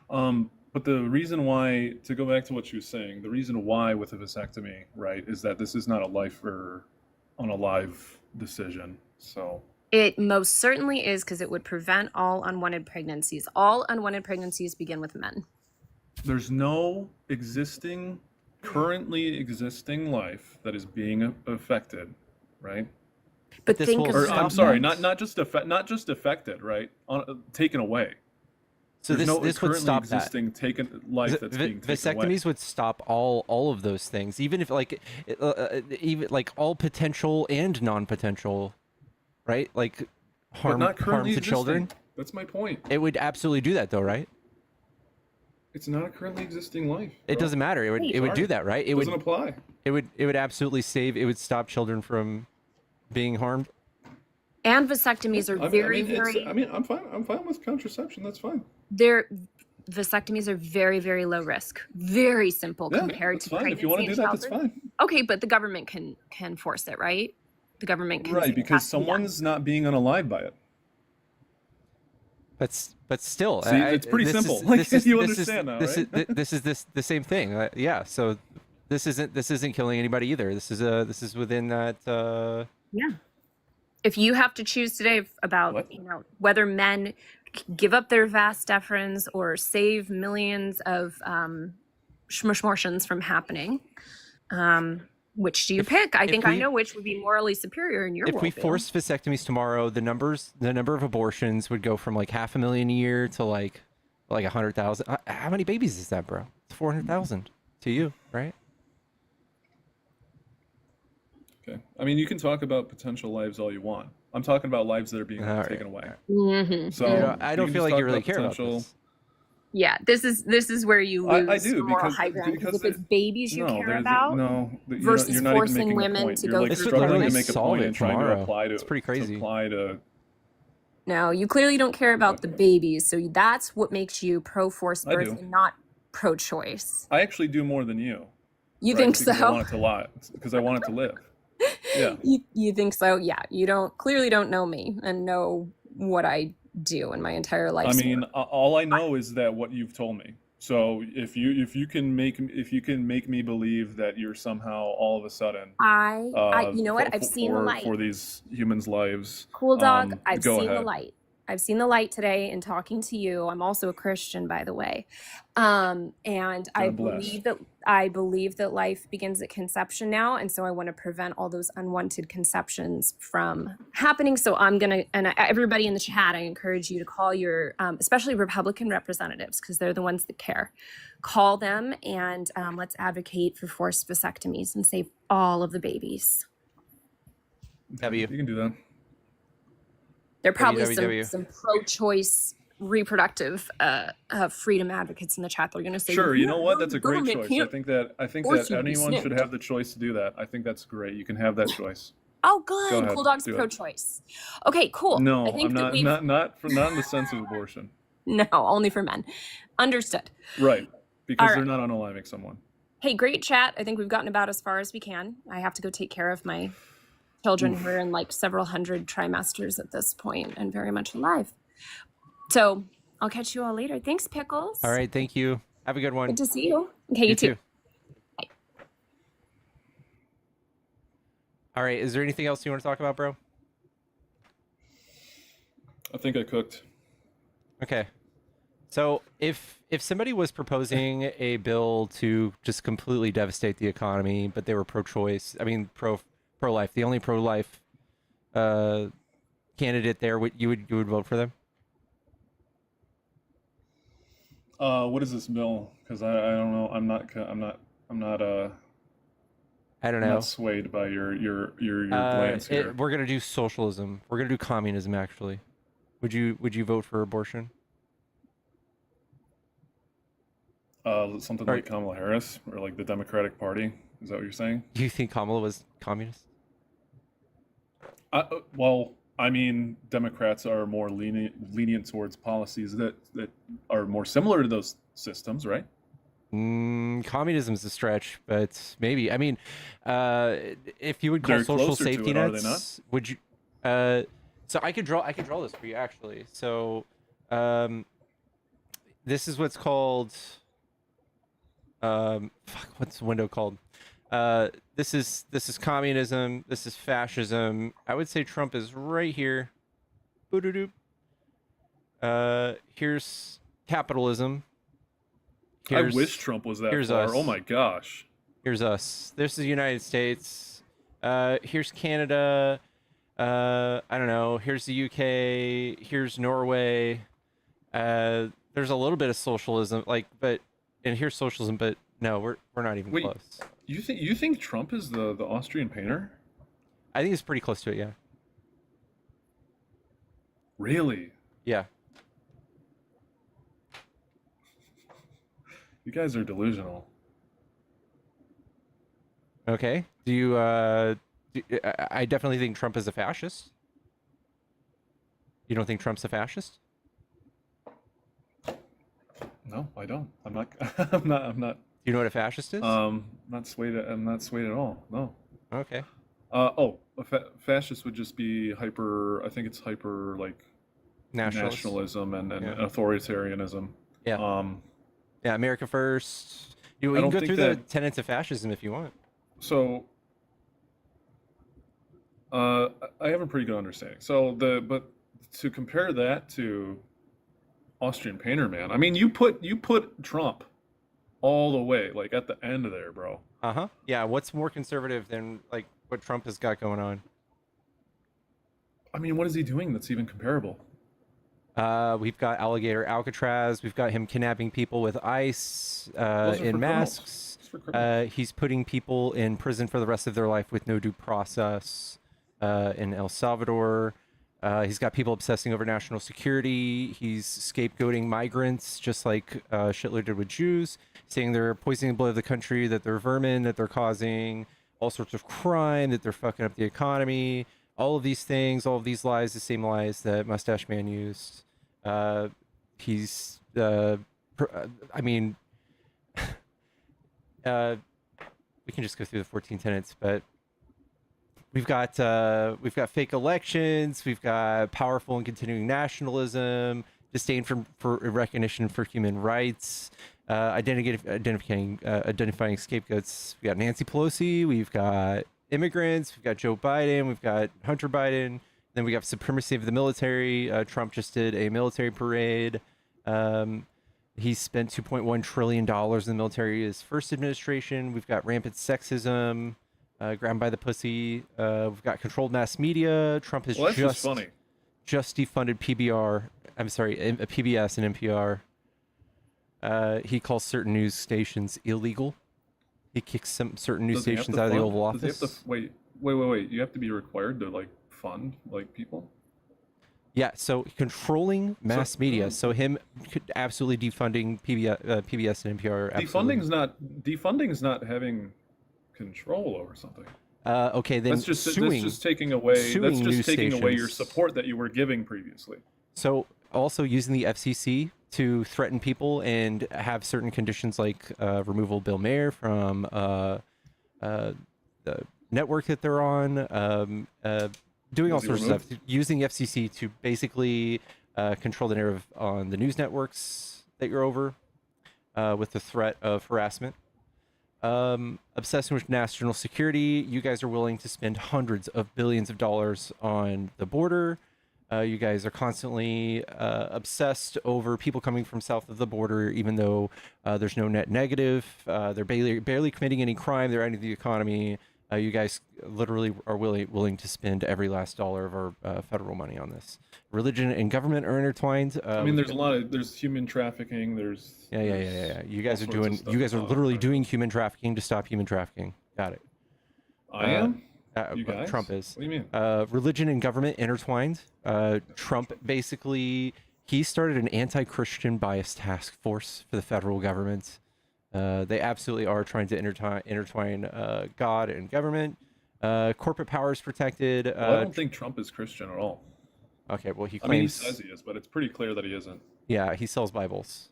But the reason why, to go back to what she was saying, the reason why with a vasectomy, right, is that this is not a life or unalive decision. So It most certainly is, because it would prevent all unwanted pregnancies. All unwanted pregnancies begin with men. there's no currently existing life that is being affected, right? But This think will Or about I'm stop sorry, that. not just affected, right? Taken away. So There's this no this would currently stop that. existing life that's being taken away. Vasectomies would stop all of those things, even if even like all potential and non-potential, right? Like But harm not currently to existing. children. That's my point. It would absolutely do that, though, right? It's not a currently existing life. It bro. doesn't matter. It would do Sorry. that, right? It Doesn't would apply. it would absolutely save. It would stop children from being harmed. and vasectomies are very, I'm fine. I'm fine with contraception. That's fine. vasectomies are very, very low risk, very simple Yeah, compared that's to fine. pregnancy If you want to do and that, that's childbirth. fine. Okay, but the government can force it, right? The government can say Right, it because has to be done. someone's not being unalive by it. But still, See, it's pretty simple. Like, you understand now, right? This is the same thing. Yeah. So this isn't killing anybody either. This is within that. Yeah. If you have to choose today about What? whether men give up their vas deferens or save millions of schmortions from happening, which do you pick? I think I know which would be morally superior in your If we worldview. forced vasectomies tomorrow, the number of abortions would go from like 500,000 a year to like 100,000. How many babies is that, bro? It's 400,000 to you, right? Okay. I mean, you can talk about potential lives all you want. I'm talking about lives that are being All right, taken away. Mhm. So I you don't can feel just like talk you really about care about potential- this. Yeah, this is where you lose I do, the moral because- high ground. because If it's babies you care there's about, versus you're not even forcing making a women point. to You're go like through This would struggling literally to make a solve point it and trying tomorrow. to apply to. It's pretty crazy. To apply to. no, you clearly don't care about the babies. So that's what makes you pro forced I birth do. and not pro choice. I actually do more than you. You right? think Because I so? want it to lie. Because I want it to live. Yeah. You think so? Yeah. You clearly don't know me and know what I do in my entire life. I mean, all I know is that what you've told me. So if you can make me believe that you're somehow all of a sudden, you know what? I've seen the light. for these humans' lives. Cool dog. I've go seen the ahead. light. I've seen the light today in talking to you. I'm also a Christian, by the way. And I God bless. believe that life begins at conception now. And so I want to prevent all those unwanted conceptions from happening. So everybody in the chat, I encourage you to call your, especially Republican representatives, because they're the ones that care. Call them and let's advocate for forced vasectomies and save all of the babies. W. You can do that. There are probably WWW. some pro-choice reproductive freedom advocates in the chat that are going to say, Sure, you know what? "No, That's a the great government choice. can't I think that force you to be anyone should snipped." have the choice to do that. I think that's great. You can have that choice. Oh, Go good. ahead, Cool Dog's do it. pro-choice. Okay, cool. No, I think I'm that not. we've... Not in the sense of abortion. No, only for men. Understood. Right, because All they're right. not unaliving someone. Hey, great chat. I think we've gotten about as far as we can. I have to go take care of my children who are in like several hundred trimesters at this point and very much alive. So I'll catch you all later. Thanks, Pickles. All right, thank you. Have a good one. Good to see you. Okay, you too. Bye. All right, is there anything else you want to talk about, bro? I think I cooked. Okay. So if somebody was proposing a bill to just completely devastate the economy, but they were pro-choice, I mean pro-life, the only pro-life candidate there, you would vote for them? What is this bill? Because I don't know. I'm not. I don't I'm know. not swayed by your glance here. We're gonna do socialism. We're gonna do communism. Actually, would you vote for abortion? Something Or- like Kamala Harris or like the Democratic Party. Is that what you're saying? Do you think Kamala was communist? Well, I mean, Democrats are more lenient towards policies that are more similar to those systems, right? Communism's a stretch, but maybe. I mean, if you would call They're social closer to safety it, are they nets, would you? So I could draw this for you actually. So, this is what's called. Fuck, what's the window called? This is communism. This is fascism. I would say Trump is right here. Boo-doo-doo. Here's capitalism. I wish Trump was that here's far. us. Oh my gosh. Here's us. This is the United States. Here's Canada. I don't know. Here's the UK. Here's Norway. There's a little bit of socialism, and here's socialism, but no, we're not even Wait. close. You think Trump is the Austrian painter? I think it's pretty close to it. Yeah. Really? Yeah. You guys are delusional. Okay. Do you? I definitely think Trump is a fascist. You don't think Trump's a fascist? No, I don't. I'm not. I'm not. Do you know what a fascist is? Not swayed. I'm not swayed at all. No. Okay. Fascist would just be hyper. I think it's hyper like Nationalist. nationalism and Yeah. authoritarianism. Yeah. Yeah. America first. You I can don't go think through the that- tenets of fascism if you want. So, I have a pretty good understanding. But to compare that to Austrian painter, man. I mean, you put Trump all the way, like at the end of there, bro. Yeah. What's more conservative than like what Trump has got going on? I mean, what is he doing that's even comparable? We've got alligator Alcatraz. We've got him kidnapping people with ice Those are for in criminals. masks. It's for criminals. He's putting people in prison for the rest of their life with no due process in El Salvador. He's got people obsessing over national security. He's scapegoating migrants, just like Hitler did with Jews, saying they're poisoning the blood of the country, that they're vermin, that they're causing all sorts of crime, that they're fucking up the economy. All of these things, all of these lies, the same lies that Mustache Man used. He's, I mean, we can just go through the 14 tenets, but we've got fake elections, we've got powerful and continuing nationalism, disdain for recognition for human rights, identifying scapegoats. We got Nancy Pelosi, we've got immigrants, we've got Joe Biden, we've got Hunter Biden, then we got supremacy of the military. Trump just did a military parade. He spent $2.1 trillion in the military his first administration. We've got rampant sexism, grabbed by the pussy. We've got controlled mass media. Trump has Well, that's just funny. just defunded PBS and NPR. He calls certain news stations illegal. He kicks some certain news Does he have stations to out of the fund- Oval does he have Office. to- wait. You have to be required to like fund like people. Yeah, so controlling mass media. So him absolutely defunding PBS and NPR. Absolutely. Defunding's not having control over something. Okay, then That's just suing. taking away. suing That's just news taking away your stations. support that you were giving previously. So also using the FCC to threaten people and have certain conditions like removal of Bill Mayer from the network that they're on, doing all Was he sorts of removed? stuff, using the FCC to basically control the narrative on the news networks that you're over with the threat of harassment. Obsessing with national security. You guys are willing to spend hundreds of billions of dollars on the border. You guys are constantly obsessed over people coming from south of the border, even though there's no net negative. They're barely committing any crime. They're out of the economy. You guys literally are willing to spend every last dollar of our federal money on this. Religion and government are intertwined. I mean, there's human trafficking. There's Yeah. You guys are all sorts of doing. stuff You guys are about literally it. doing human trafficking to stop human trafficking. Got it. I am. You But guys? Trump is. What do you mean? Religion and government intertwined. Trump basically he started an anti-Christian bias task force for the federal government. They absolutely are trying to intertwine God and government. Corporate power is protected. Well, I don't think Trump is Christian at all. Okay, well he I mean, he claims. says he is, but it's pretty clear that he isn't. Yeah, he sells Bibles.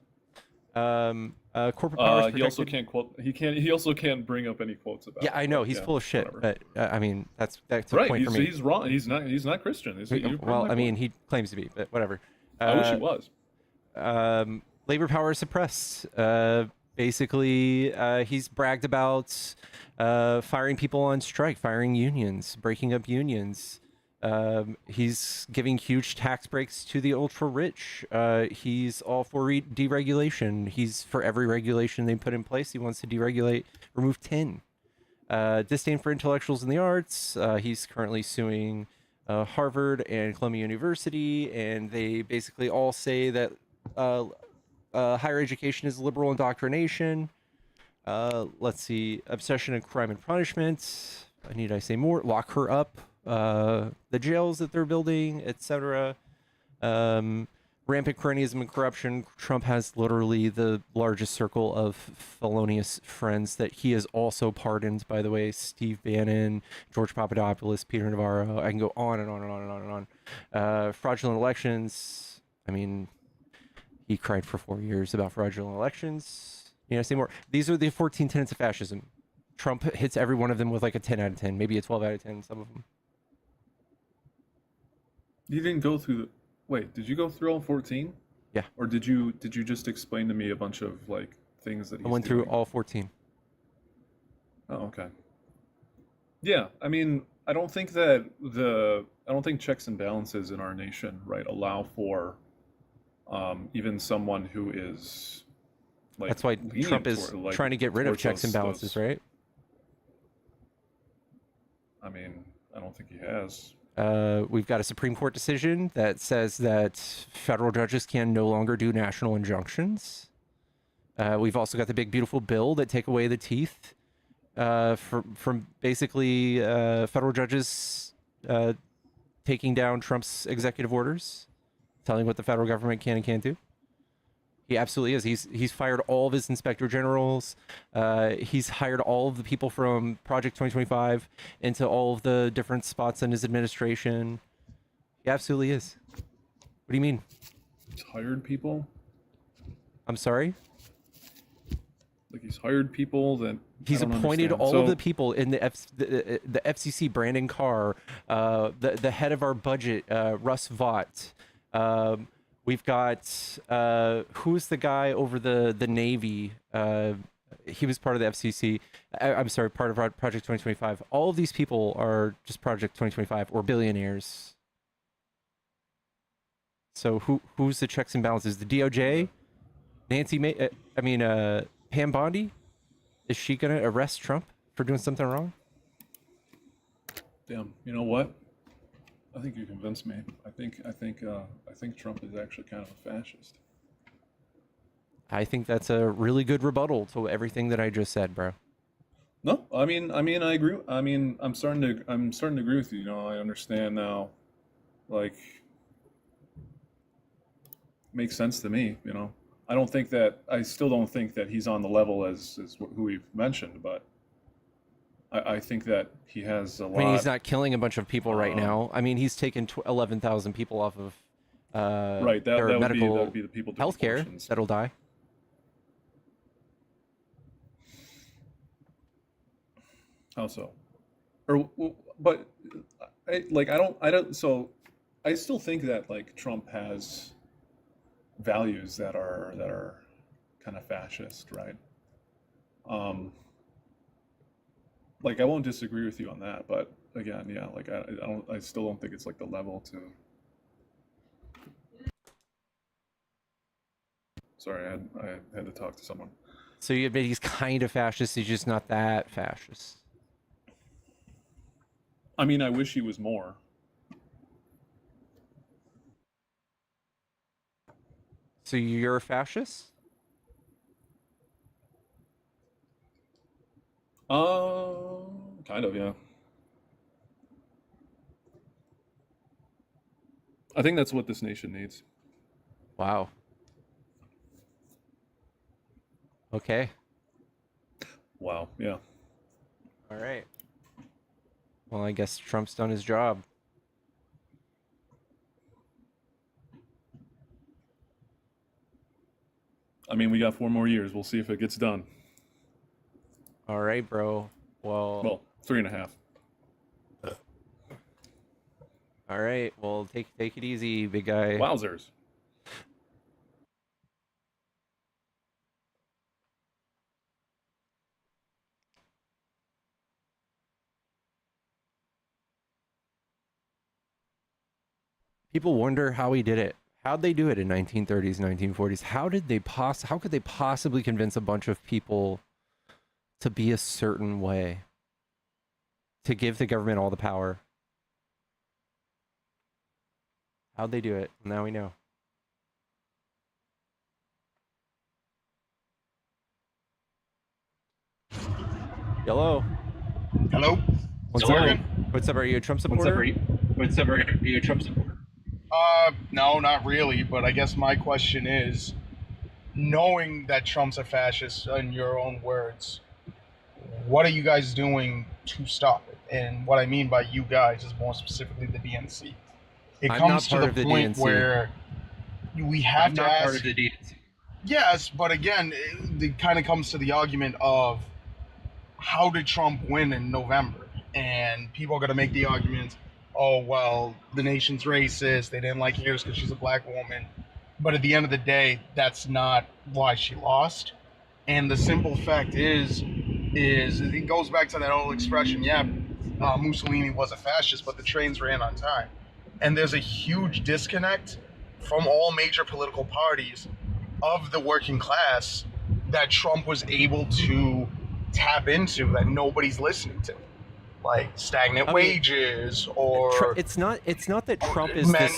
Corporate power is He also protected. can't quote. He also can't bring up any quotes about. Yeah, it, I know but he's yeah, full of shit, whatever. but I mean that's a Right, point for me. he's wrong. He's not Christian. You're proving Well, my I mean point. he claims to be, but whatever. I wish he Uh, was. Labor power is suppressed. Basically, he's bragged about firing people on strike, firing unions, breaking up unions. He's giving huge tax breaks to the ultra rich. He's all for deregulation. He's for every regulation they put in place. He wants to deregulate, remove 10. Disdain for intellectuals in the arts. He's currently suing Harvard and Columbia University, and they basically all say that higher education is liberal indoctrination. Let's see, obsession in crime and punishment. Need I say more? Lock her up. The jails that they're building, etc. Rampant cronyism and corruption. Trump has literally the largest circle of felonious friends that he has also pardoned, by the way. Steve Bannon, George Papadopoulos, Peter Navarro. I can go on and on and on and on and on. Fraudulent elections. I mean, he cried for 4 years about fraudulent elections. You know, say more. These are the 14 tenets of fascism. Trump hits every one of them with like a 10 out of 10, maybe a 12 out of 10, some of them. You didn't go through the. Wait, did you go through all 14? Yeah. Or did you just explain to me a bunch of like things that he's I went through doing? all 14. Oh, okay. Yeah, I mean, I don't think checks and balances in our nation, right, allow for even someone who is like That's why lenient Trump is toward, like, trying to get rid of towards checks and those- balances, those- right? I mean, I don't think he has. We've got a Supreme Court decision that says that federal judges can no longer do national injunctions. We've also got the big beautiful bill that take away the teeth from basically federal judges taking down Trump's executive orders, telling what the federal government can and can't do. He absolutely is. He's fired all of his inspector generals. He's hired all of the people from Project 2025 into all of the different spots in his administration. He absolutely is. What do you mean? He's hired people. I'm sorry? Like he's hired people that He's I don't appointed understand. all of So- the people in the FCC, Brandon Carr, the head of our budget, Russ Vought. We've got who's the guy over the Navy? He was part of the FCC. I'm sorry, part of Project 2025. All of these people are just Project 2025 or billionaires. So who's the checks and balances? The DOJ? Pam Bondi? Is she gonna arrest Trump for doing something wrong? Damn, you know what? I think you convinced me. I think Trump is actually kind of a fascist. I think that's a really good rebuttal to everything that I just said, bro. No, I mean, I agree. I mean, I'm starting to agree with you. You know, I understand now. Like, makes sense to me. You know, I still don't think that he's on the level as who we've mentioned, but I think that he has a lot. I mean, he's not killing a bunch of people right now. I mean, he's taken 11,000 people off of right. their That medical would be the people doing healthcare abortions. that'll die. How so? But I don't. So I still think that like Trump has values that are kind of fascist, right? Like I won't disagree with you on that, but again, yeah, like I still don't think it's like the level to. Sorry, I had to talk to someone. So you admit he's kind of fascist. He's just not that fascist. I mean, I wish he was more. So you're a fascist? Kind of, yeah. I think that's what this nation needs. Wow. Okay. Wow, yeah. All right. Well, I guess Trump's done his job. I mean, we got 4 more years. We'll see if it gets done. All right, bro. Well, 3.5. All right. Well, take it easy, big guy. Wowzers. People wonder how he did it. How'd they do it in 1930s, 1940s? How could they possibly convince a bunch of people to be a certain way? To give the government all the power? How'd they do it? Now we know. Hello. Hello? What's Hello? up? What's up? Are you a Trump supporter? Are you a Trump supporter? No, not really, but I guess my question is, knowing that Trump's a fascist in your own words, what are you guys doing to stop it? And what I mean by you guys is more specifically the DNC. It I'm comes not to part the of the point DNC. where we have to ask. Part of the DNC. Yes, but again, it kind of comes to the argument of how did Trump win in November? And people are going to make the argument, oh, well, the nation's racist. They didn't like Harris because she's a black woman. But at the end of the day, that's not why she lost. And the simple fact is it goes back to that old expression, Mussolini was a fascist, but the trains ran on time. And there's a huge disconnect from all major political parties of the working class that Trump was able to tap into that nobody's listening to, like stagnant wages or it's not that Trump is men,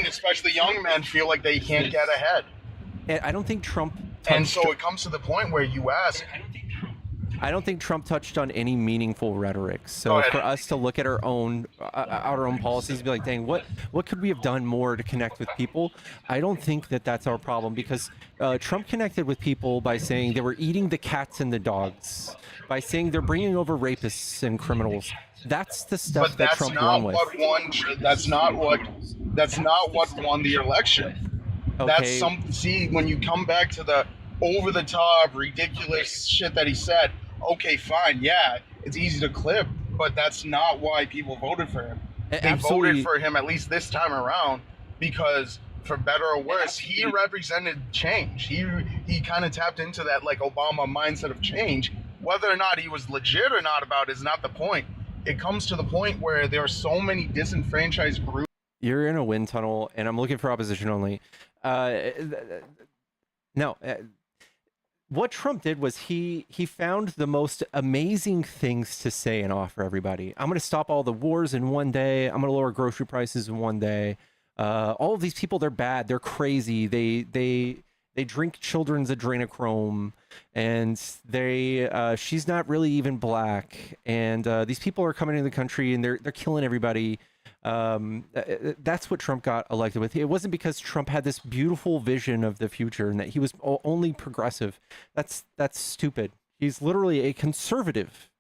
especially young men, feel like they can't get ahead. I don't think Trump and so it comes to the point where you ask, I don't think Trump touched on any meaningful rhetoric. So for us to look at our own policies and be like, dang, what could we have done more to connect with people? I don't think that that's our problem, because Trump connected with people by saying they were eating the cats and the dogs, by saying they're bringing over rapists and criminals. That's the stuff that Trump won with. That's not what won the election. Okay. See, when you come back to the over-the-top, ridiculous shit that he said, okay, fine, yeah, it's easy to clip, but that's not why people voted for him. They voted for him, at least this time around, because for better or worse, he represented change. He kind of tapped into that like Obama mindset of change. Whether or not he was legit or not about it is not the point. It comes to the point where there are so many disenfranchised groups. You're in a wind tunnel, and I'm looking for opposition only. What Trump did was he found the most amazing things to say and offer everybody. I'm going to stop all the wars in one day. I'm going to lower grocery prices in one day. All of these people, they're bad. They're crazy. They drink children's adrenochrome, and she's not really even black. And these people are coming into the country and they're killing everybody. That's what Trump got elected with. It wasn't because Trump had this beautiful vision of the future and that he was only progressive. That's stupid. He's literally a conservative.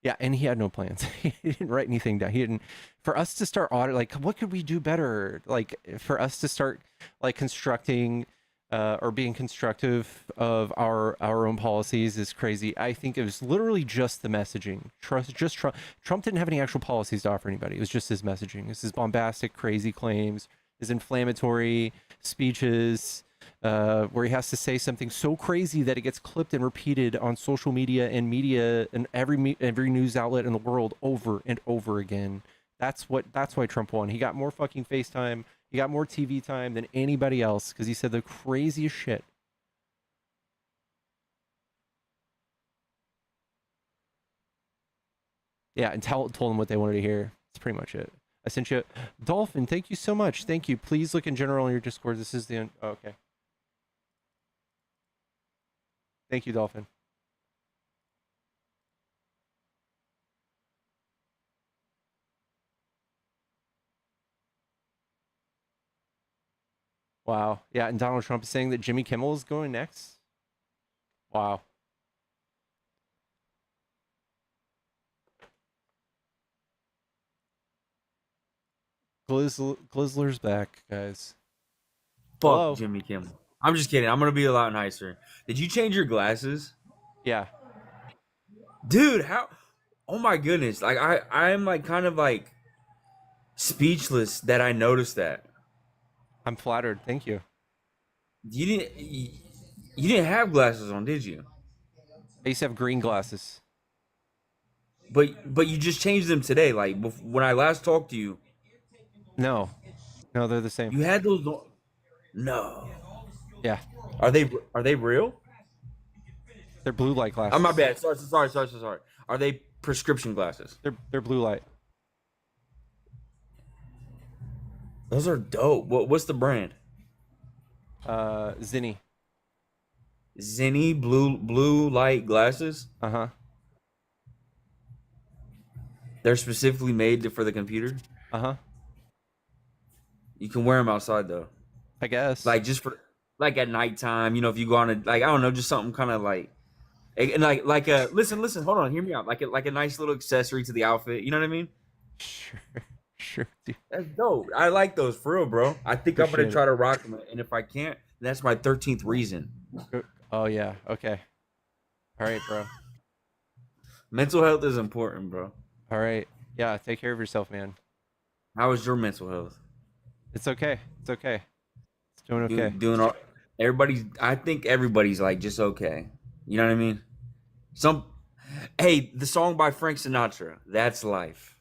Yeah, and he had no plans. He didn't write anything down. He didn't. For us to start like, what could we do better? Like, for us to start like constructing or being constructive of our own policies is crazy. I think it was literally just the messaging. Trump didn't have any actual policies to offer anybody. It was just his messaging. This is bombastic, crazy claims, his inflammatory speeches, where he has to say something so crazy that it gets clipped and repeated on social media and every news outlet in the world over and over again. That's why Trump won. He got more fucking FaceTime. He got more TV time than anybody else because he said the craziest shit. Yeah, and told them what they wanted to hear. That's pretty much it. I sent you Dolphin. Thank you so much. Thank you. Please look in general on your Discord. This is the end. Oh, okay. Thank you, Dolphin. Wow. Yeah, and Donald Trump is saying that Jimmy Kimmel is going next. Wow. Glizzler's back, guys. Fuck Hello? Jimmy Kimmel. I'm just kidding. I'm gonna be a lot nicer. Did you change your glasses, Yeah. dude? How? Oh my goodness! Like I'm like kind of like speechless that I noticed that. I'm flattered. Thank you. You didn't have glasses on, did you? I used to have green glasses. But you just changed them today. Like when I last talked to you, No. No, they're the same. you had those. No. Yeah. Are they real? They're blue light glasses. Oh my bad. Sorry. Are they prescription glasses? They're blue light. Those are dope. What's the brand? Zinni. Zinni blue light glasses. Uh-huh. They're specifically made for the computer. Uh-huh. You can wear them outside though. I guess. Like just for like at nighttime, you know, if you go on a like I don't know, just something kind of like and like a listen, hold on, hear me out. Like a nice little accessory to the outfit. You know what I mean? Sure. Dude. That's dope. I like those for real, bro. I think I'm gonna Appreciate try to rock them, and if I can't, that's my 13th reason. Oh yeah. Okay. All right, bro. Mental health is important, bro. All right. Yeah, take care of yourself, man. How is your mental health? It's okay. It's okay. It's doing okay. Doing all. I think everybody's like just okay. You know what I mean? Hey, the song by Frank Sinatra, "That's Life."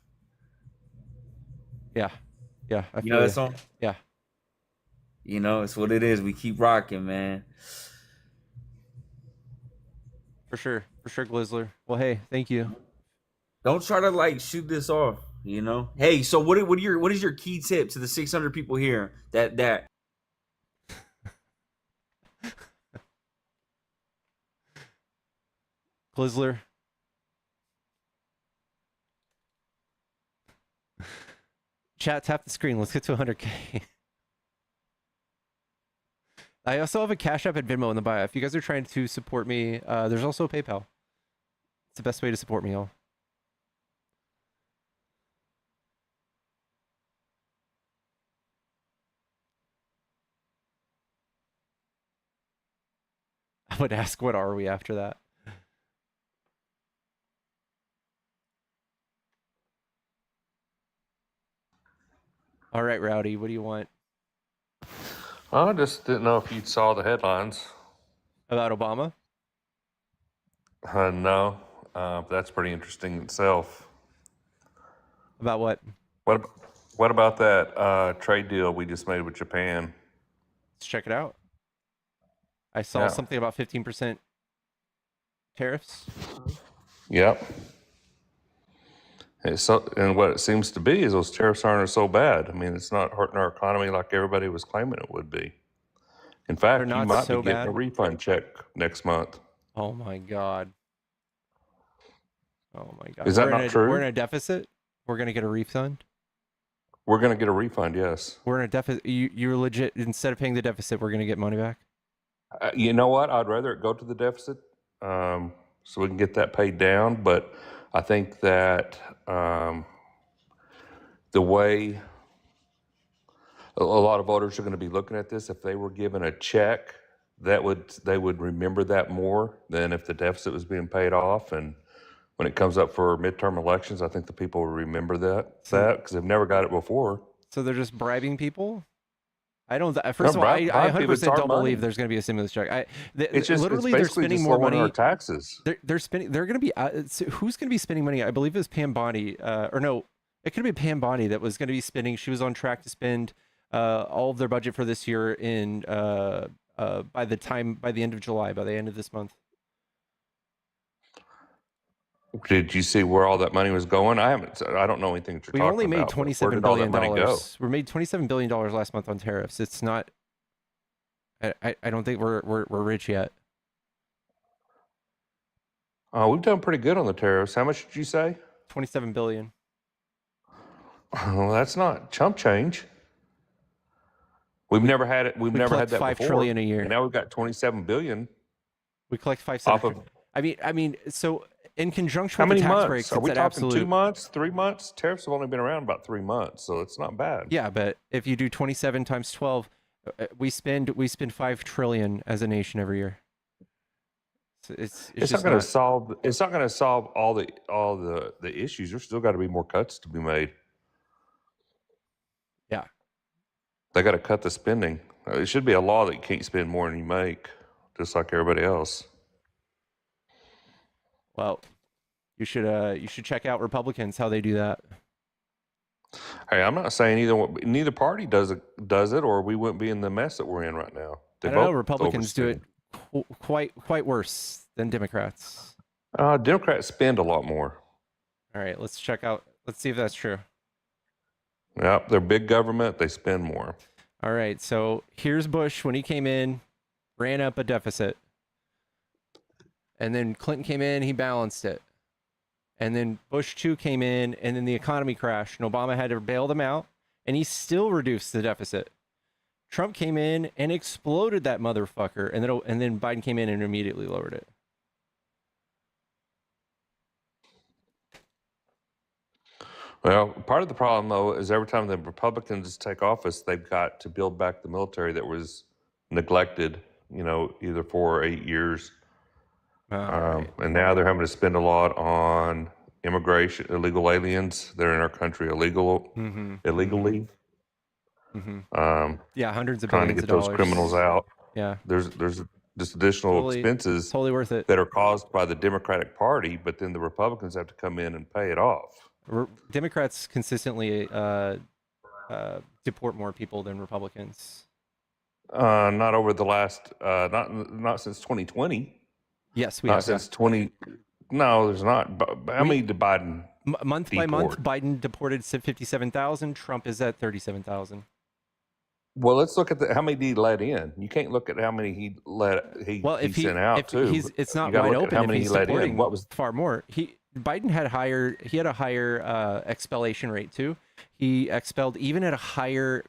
Yeah. You know that song? Yeah. You know, it's what it is. We keep rocking, man. For sure, Glizzler. Well, hey, thank you. Don't try to like shoot this off. You know. Hey, so what is your key tip to the 600 people here that Glizzler. Chat, tap the screen. Let's get to 100K. I also have a Cash App and Venmo in the bio. If you guys are trying to support me, there's also a PayPal. It's the best way to support me, y'all. I would ask, what are we after that? All right, Rowdy, what do you want? I just didn't know if you saw the headlines. About Obama? No, that's pretty interesting itself. About what? What about that trade deal we just made with Japan? Let's check it out. I saw Yeah. something about 15% tariffs. Yep. And what it seems to be is those tariffs aren't so bad. I mean, it's not hurting our economy like everybody was claiming it would be. In fact, They're you not might so be getting bad. a refund check next month. Oh my God. Oh my God. Is that not true? We're in a deficit. We're gonna get a refund. We're going to get a refund, yes. We're in a deficit. You're legit. Instead of paying the deficit, we're gonna get money back. You know what? I'd rather it go to the deficit so we can get that paid down. But I think that the way a lot of voters are going to be looking at this, if they were given a check, they would remember that more than if the deficit was being paid off. And when it comes up for midterm elections, I think the people will remember that because they've never got it before. So they're just bribing people. I don't. First No, of all, bribe I people, it's 100% our don't money. believe there's going to be a stimulus check. It's just literally it's they're basically spending just more lowering money. our taxes. They're spending. They're going to be. Who's going to be spending money? I believe it was Pam Bondi. Or no, it could be Pam Bondi that was going to be spending. She was on track to spend all of their budget for this year in by the end of July, by the end of this month. Did you see where all that money was going? I don't know anything that you're We talking only made about. Where $27 did all that billion. money go? We made $27 billion last month on tariffs. It's not. I don't think we're rich yet. We've done pretty good on the tariffs. How much did you say? 27 billion. Well, that's not chump change. We've never had it. We've never had collect that 5 before. trillion a year. And now we've got 27 billion. We collect 5 Off cents. of- I mean, so in conjunction How with the many tax months? breaks, Are it's we at talking 2 absolute. months, 3 months? Tariffs have only been around about 3 months, so it's not bad. Yeah, but if you do 27 times 12, we spend 5 trillion as a nation every year. So it's It's not just going to not. solve. It's not going to solve all the issues. There's still got to be more cuts to be made. Yeah. They got to cut the spending. It should be a law that you can't spend more than you make, just like everybody else. Well, you should check out Republicans how they do that. Hey, I'm not saying neither party does it, or we wouldn't be in the mess that we're in right now. I don't know. Republicans do it quite worse than Democrats. Democrats spend a lot more. All right, let's check out. Let's see if that's true. Yep, they're big government. They spend more. All right, so here's Bush when he came in, ran up a deficit. And then Clinton came in, he balanced it. And then Bush 2 came in, and then the economy crashed, and Obama had to bail them out, and he still reduced the deficit. Trump came in and exploded that motherfucker, and then Biden came in and immediately lowered it. Well, part of the problem, though, is every time the Republicans take office, they've got to build back the military that was neglected, either 4 or 8 years. Right. And now they're having to spend a lot on immigration, illegal aliens. They're in our country illegally. Yeah, hundreds of Trying to billions get of those dollars. criminals out. Yeah. There's just additional expenses totally worth it. that are caused by the Democratic Party, but then the Republicans have to come in and pay it off. Democrats consistently deport more people than Republicans. Not over the last, not since 2020. Yes, we Not have. since 20. No, there's not. How many did Biden? Month by month, Biden deported 57,000. Trump is at 37,000. Well, let's look at how many did he let in. You can't look at how many he sent out too. It's not You gotta wide look at open. how If many he's he let in. deporting What was far more? Biden had a higher expellation rate too. He expelled even at a higher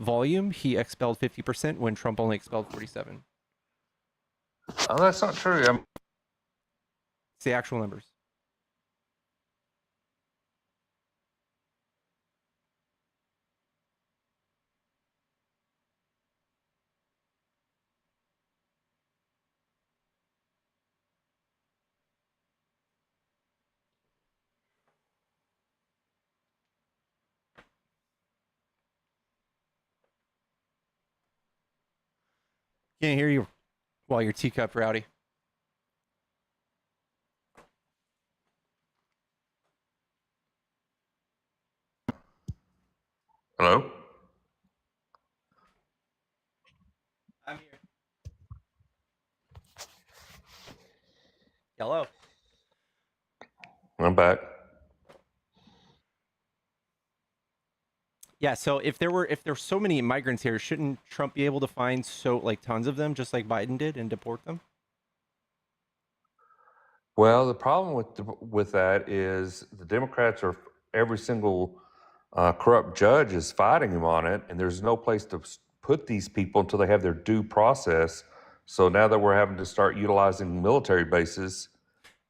volume. He expelled 50% when Trump only expelled 47. Oh, that's not true. It's the actual numbers. Can't hear you while your teacup rowdy. Hello? I'm here. Hello. I'm back. Yeah, so if there's so many migrants here, shouldn't Trump be able to find tons of them, just like Biden did, and deport them? Well, the problem with that is the Democrats are every single corrupt judge is fighting him on it, and there's no place to put these people until they have their due process. So now that we're having to start utilizing military bases,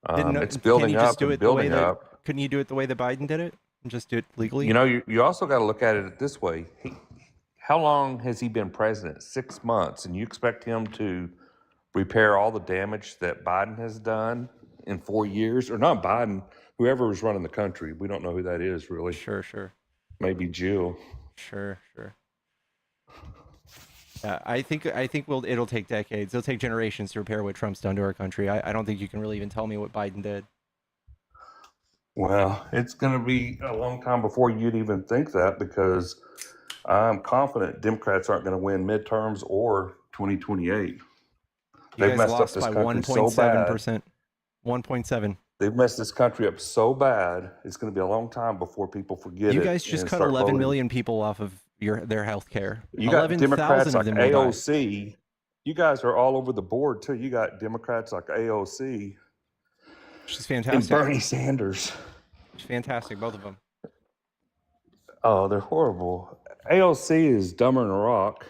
it's building up and building up. Couldn't you do it the way that Biden did it? And just do it legally? You also got to look at it this way. How long has he been president? 6 months, and you expect him to repair all the damage that Biden has done in 4 years? Or not Biden, whoever was running the country. We don't know who that is, really. Sure. Maybe Jill. Sure. Yeah, I think it'll take decades. It'll take generations to repair what Trump's done to our country. I don't think you can really even tell me what Biden did. Well, it's going to be a long time before you'd even think that, because I'm confident Democrats aren't going to win midterms or 2028. They've messed up this country so bad. 1.7. They've messed this country up so bad. It's going to be a long time before people forget it. You guys just cut 11 million people off of their health care. You got Democrats like AOC. You guys are all over the board too. You got Democrats like AOC. She's fantastic. And Bernie Sanders. She's fantastic, both of them. Oh, they're horrible. AOC is dumber than a rock.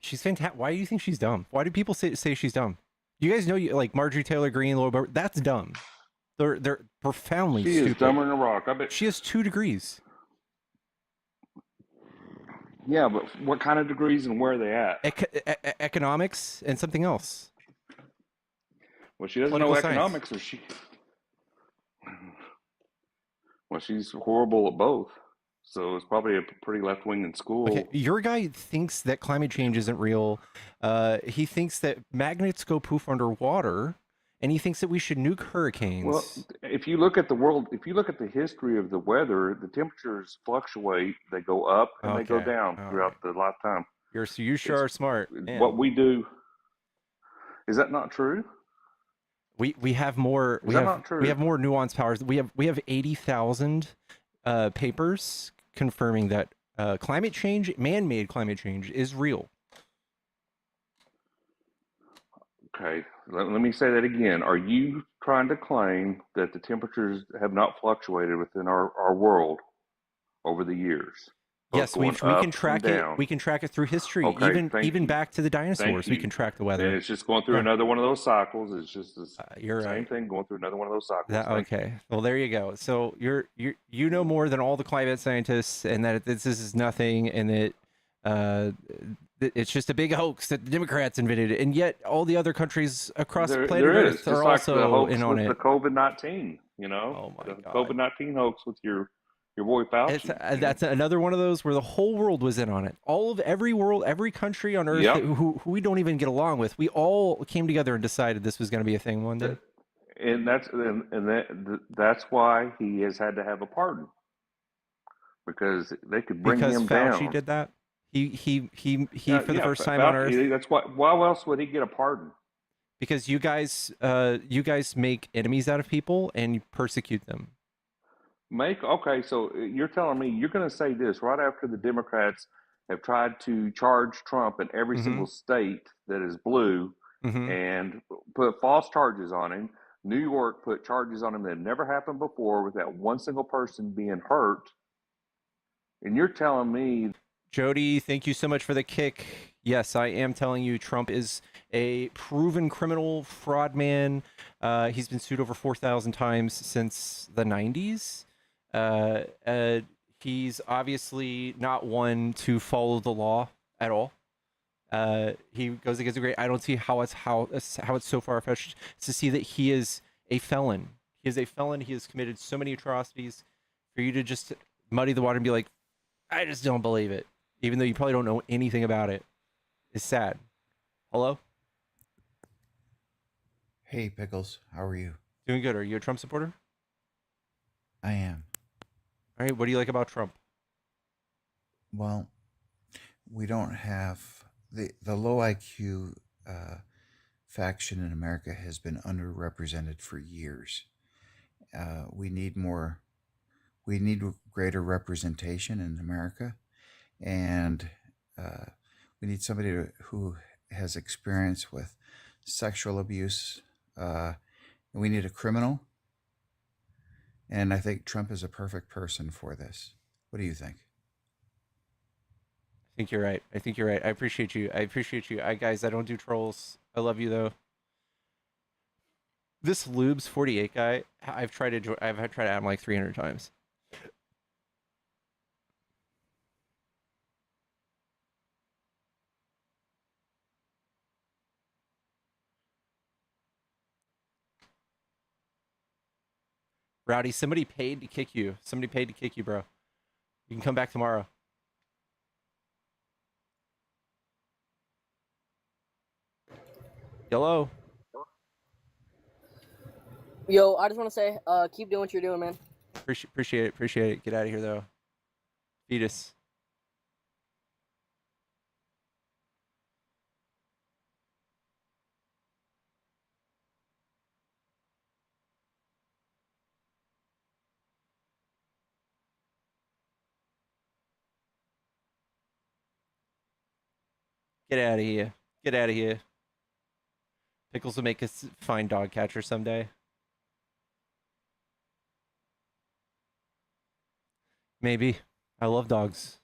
She's fantastic. Why do you think she's dumb? Why do people say she's dumb? You guys know, like Marjorie Taylor Greene, that's dumb. They're profoundly She is stupid. dumber than a rock. I bet. She has 2 degrees. Yeah, but what kind of degrees and where are they at? Economics and something else. Well, she doesn't Political know science. economics, or she. Well, she's horrible at both. So it's probably a pretty left wing in school. Okay, your guy thinks that climate change isn't real. He thinks that magnets go poof underwater, and he thinks that we should nuke hurricanes. Well, if you look at the world, if you look at the history of the weather, the temperatures fluctuate. They go up and they go Okay, down all throughout the lifetime. you sure are smart. Man. What we do, is that not true? We have more. Is that not true? We have more nuanced powers. We have 80,000 papers confirming that climate change, man-made climate change, is real. Okay, let me say that again. Are you trying to claim that the temperatures have not fluctuated within our world over the years? Yes, we can track it. We can track it through history, Okay, even back to the dinosaurs. We you. can track the weather. And it's just going through another one of those cycles. It's just the You're same right. thing going through another one of those cycles. Okay. Well, there you go. So you know more than all the climate scientists, and that this is nothing, and that it's just a big hoax that the Democrats invented, and yet all the other countries across planet Earth are also in on it. The COVID-19, you know, Oh my God. COVID-19 hoax with your boy Fauci. That's another one of those where the whole world was in on it. Every country on Earth Yep. who we don't even get along with, we all came together and decided this was going to be a thing one day. And that's why he has had to have a pardon, because they could bring him Fauci down. did that. He for the first time on Earth. That's why else would he get a pardon? Because you guys make enemies out of people and you persecute them. Okay, so you're telling me you're going to say this right after the Democrats have tried to charge Trump in every single state that is blue and put false charges on him. New York put charges on him that had never happened before without one single person being hurt. And you're telling me... Jody, thank you so much for the kick. Yes, I am telling you, Trump is a proven criminal, fraud man. He's been sued over 4,000 times since the 90s. He's obviously not one to follow the law at all. He goes against the grain. I don't see how it's so far-fetched to see that he is a felon. He is a felon. He has committed so many atrocities. For you to just muddy the water and be like, I just don't believe it, even though you probably don't know anything about it, is sad. Hello? Hey, Pickles. How are you? Doing good. Are you a Trump supporter? I am. All right. What do you like about Trump? Well, we don't have the low IQ faction in America has been underrepresented for years. We need greater representation in America, and we need somebody who has experience with sexual abuse. We need a criminal, and I think Trump is a perfect person for this. What do you think? I think you're right. I appreciate you. Guys, I don't do trolls. I love you though. This Lubes 48 guy, I've tried to add him like 300 times. Rowdy, somebody paid to kick you. Somebody paid to kick you, bro. You can come back tomorrow. Hello. Yo, I just want to say, keep doing what you're doing, man. Appreciate it. Get out of here, though. Fetus. Get out of here. Get out of here. Pickles will make us fine dog catcher someday. Maybe. I love dogs.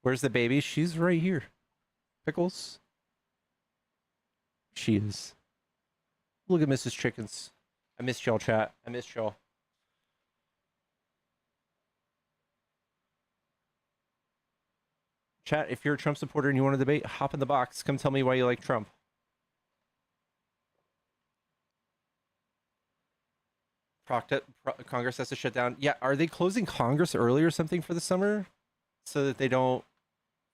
Where's the baby? She's right here. Pickles. She is. Look at Mrs. Chickens. I missed y'all, chat. I missed y'all. Chat, if you're a Trump supporter and you want to debate, hop in the box. Come tell me why you like Trump. Congress has to shut down. Yeah, are they closing Congress early or something for the summer so that they don't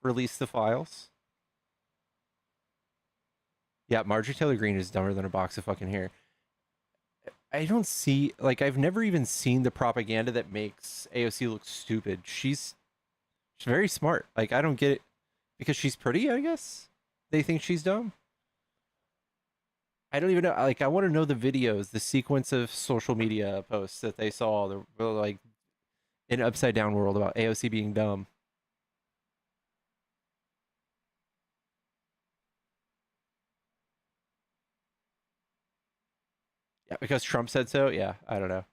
release the files? Yeah, Marjorie Taylor Greene is dumber than a box of fucking hair. I don't see, like, I've never even seen the propaganda that makes AOC look stupid. She's very smart. Like, I don't get it. Because she's pretty, I guess? They think she's dumb? I don't even know. Like, I want to know the videos, the sequence of social media posts that they saw. The like, in Upside Down world about AOC being dumb. Yeah, because Trump said so? Yeah, I don't know.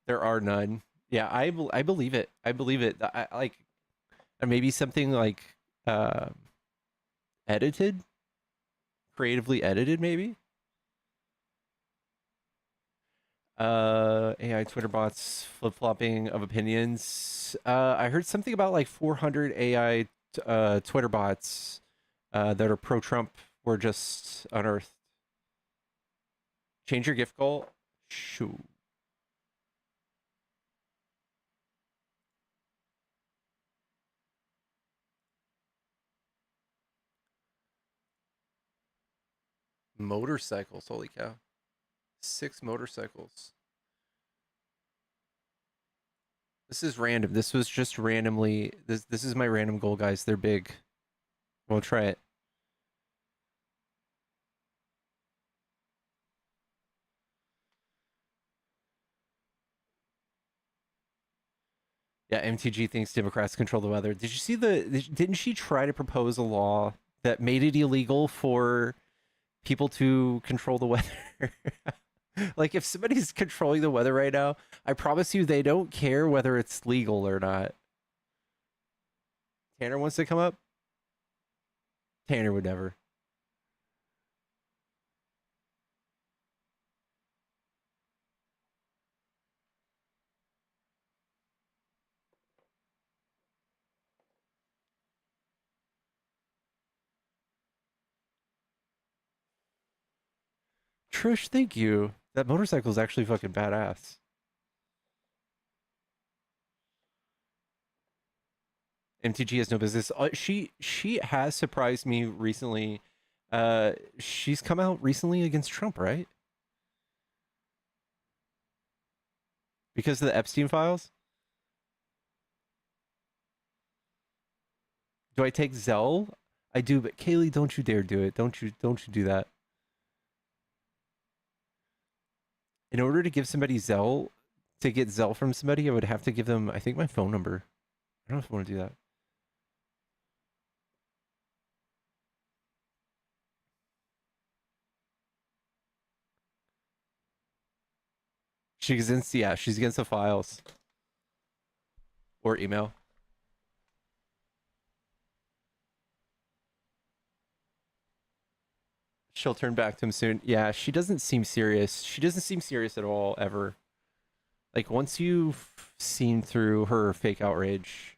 There are none. Yeah, I believe it. I believe it. I like, maybe something like edited, creatively edited, maybe. AI Twitter bots flip-flopping of opinions. I heard something about like 400 AI Twitter bots that are pro-Trump were just unearthed. Change your gift goal. Shoo. Motorcycles. Holy cow. 6 motorcycles. This is random. This was just randomly. This is my random goal, guys. They're big. We'll try it. Yeah, MTG thinks Democrats control the weather. Did you see didn't she try to propose a law that made it illegal for people to control the weather? Like, if somebody's controlling the weather right now, I promise you they don't care whether it's legal or not. Tanner wants to come up? Tanner would never. Trish, thank you. That motorcycle is actually fucking badass. MTG has no business. She has surprised me recently. She's come out recently against Trump, right? Because of the Epstein files? Do I take Zell? I do, but Kaylee, don't you dare do it. Don't you do that. In order to give somebody Zell, to get Zell from somebody, I would have to give them, I think, my phone number. I don't know if I want to do that. She's against, yeah, she's against the files. Or email. She'll turn back to him soon. Yeah, she doesn't seem serious. She doesn't seem serious at all, ever. Like, once you've seen through her fake outrage.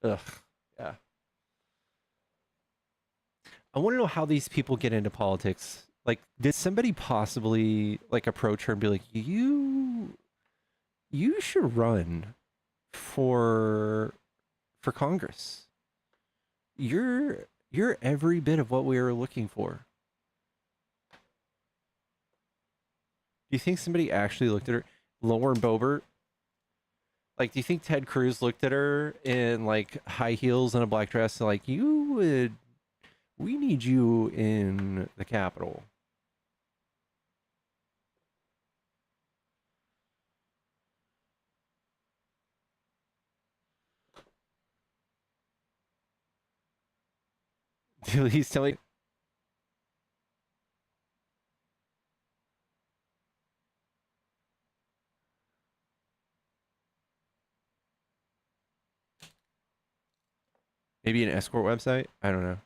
Ugh, yeah. I want to know how these people get into politics. Like, did somebody possibly, like, approach her and be like, you should run for Congress. You're every bit of what we were looking for. Do you think somebody actually looked at her? Lauren Boebert? Like, do you think Ted Cruz looked at her in like high heels and a black dress and like, we need you in the Capitol? He's telling. Maybe an escort website? I don't know.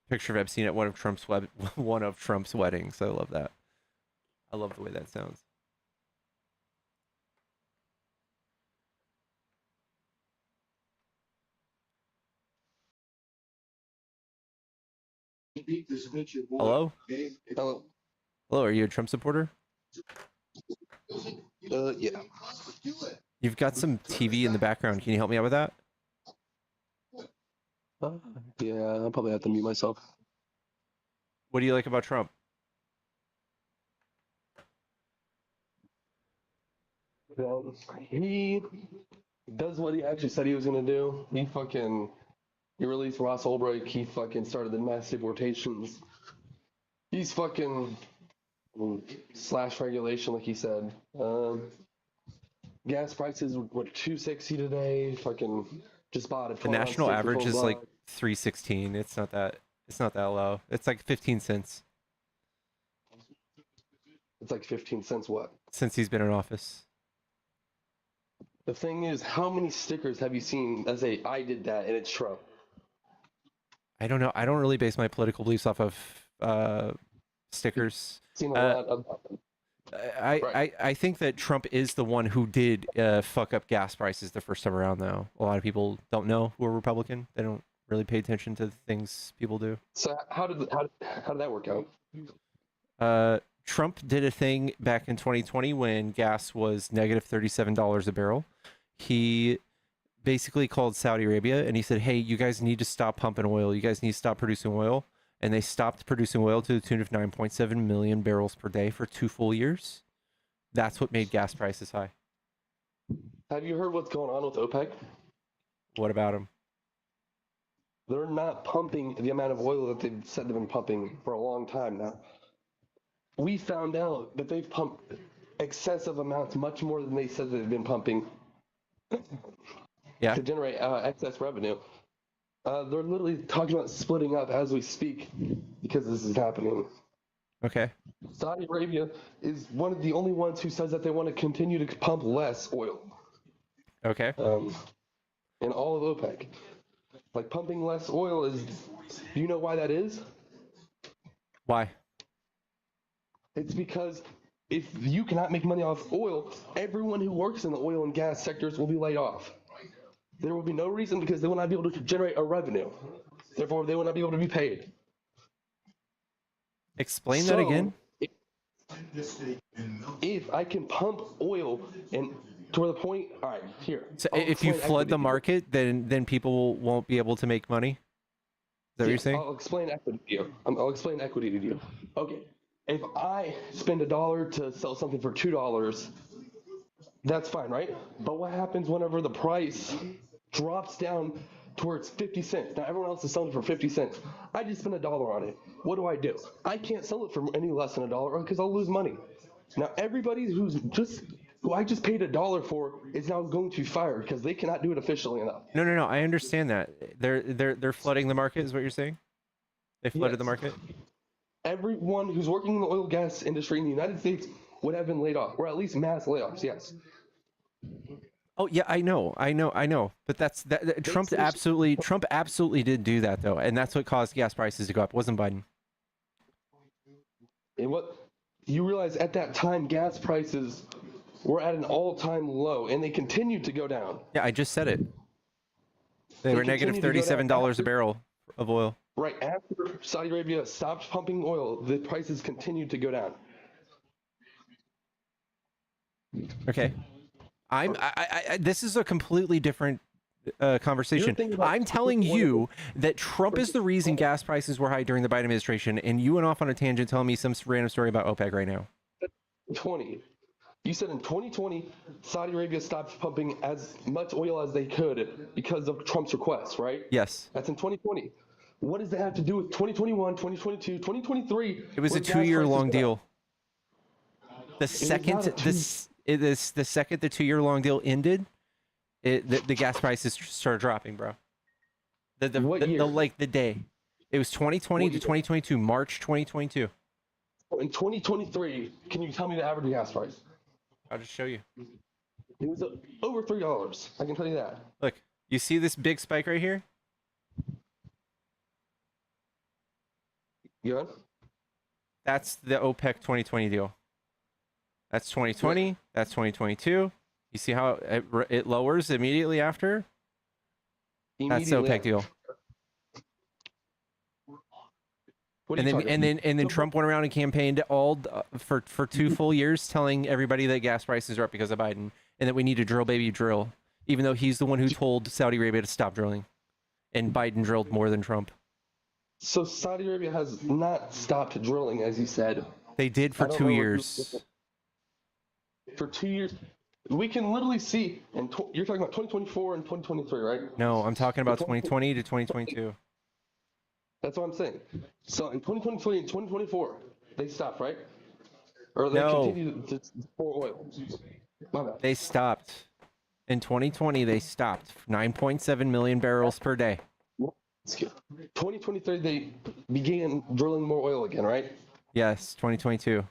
Picture of Epstein at one of Trump's weddings. I love that. I love the way that sounds. Hello? Hello. Hello, are you a Trump supporter? Yeah. You've got some TV in the background. Can you help me out with that? Yeah, I'll probably have to mute myself. What do you like about Trump? Well, he does what he actually said he was gonna do. He released Ross Ulbricht. He fucking started the mass deportations. He's fucking slash regulation, like he said. Gas prices were $2.60 today. Fucking just bought it. The national average is like $3.16. It's not that low. It's like 15 cents It's like 15 cents. What? since he's been in office. The thing is, how many stickers have you seen that say "I did that" and it's Trump? I don't know. I don't really base my political beliefs off of stickers. Seen a lot of. I think that Trump is the one who did fuck up gas prices the first time around, though. A lot of people don't know who are Republican. They don't really pay attention to the things people do. So how did that work out? Trump did a thing back in 2020 when gas was negative $37 a barrel. He basically called Saudi Arabia and he said, hey, you guys need to stop pumping oil. You guys need to stop producing oil. And they stopped producing oil to the tune of 9.7 million barrels per day for 2 full years. That's what made gas prices high. Have you heard what's going on with OPEC? What about them? They're not pumping the amount of oil that they've said they've been pumping for a long time now. We found out that they've pumped excessive amounts, much more than they said they've been pumping, to generate excess revenue. They're literally talking about splitting up as we speak because this is happening. Okay. Saudi Arabia is one of the only ones who says that they want to continue to pump less oil. Okay. In all of OPEC. Like pumping less oil is, do you know why that is? Why? It's because if you cannot make money off oil, everyone who works in the oil and gas sectors will be laid off. There will be no reason because they will not be able to generate a revenue. Therefore, they will not be able to be paid. Explain that again. If I can pump oil and to the point, all right, here. So if you flood the market, then people won't be able to make money? Is that what you're saying? I'll explain equity to you. I'll explain equity to you. Okay. If I spend $1 to sell something for $2, that's fine, right? But what happens whenever the price drops down towards 50 cents? Now everyone else is selling for 50 cents. I just spent $1 on it. What do? I can't sell it for any less than $1 because I'll lose money. Now everybody who I just paid $1 for is now going to be fired because they cannot do it efficiently enough. No. I understand that. They're flooding the market, is what you're saying? They flooded the market? Everyone who's working in the oil gas industry in the United States would have been laid off, or at least mass layoffs, yes. Oh yeah, I know. But Trump absolutely did do that though, and that's what caused gas prices to go up. It wasn't Biden. And what you realize at that time, gas prices were at an all-time low, and they continued to go down. Yeah, I just said it. They were negative $37 a barrel of oil. Right after Saudi Arabia stopped pumping oil, the prices continued to go down. Okay. This is a completely different conversation. thinking about I'm telling one of you that Trump is the reason gas prices were high during the Biden administration, and you went off on a tangent telling me some random story about OPEC right now. 20. You said in 2020, Saudi Arabia stopped pumping as much oil as they could because of Trump's request, right? Yes. That's in 2020. What does that have to do with 2021, 2022, 2023? It was a where gas 2-year-long prices went deal. up? The second not a two- the second the 2-year-long deal ended, the gas prices started dropping, bro. What year? Like the day. It was 2020 What to year? 2022, March 2022. In 2023, can you tell me the average gas price? I'll just show you. It was over $3. I can tell you that. Look, you see this big spike right here? Yeah. That's the OPEC 2020 deal. That's 2020. That's 2022. You see how it lowers immediately after? That's the OPEC deal. What are And you then talking and then Trump went around and campaigned for 2 full years, telling everybody that gas prices are up because of Biden, and that we need to drill, baby, drill. Even though he's the one who told Saudi Arabia to stop drilling, and Biden drilled more than Trump. So Saudi Arabia has not stopped drilling, as you said. They did for I don't 2 know what years. For 2 years, we can literally see. And you're talking about 2024 and 2023, right? No, I'm talking about 2020 to 2022. That's what I'm saying. So in 2023 and 2024, they stopped, right? Or they No. continue to pour oil. My bad. They stopped. In 2020, they stopped 9.7 million barrels per day. 2023, they began drilling more oil again, right? Yes, 2022.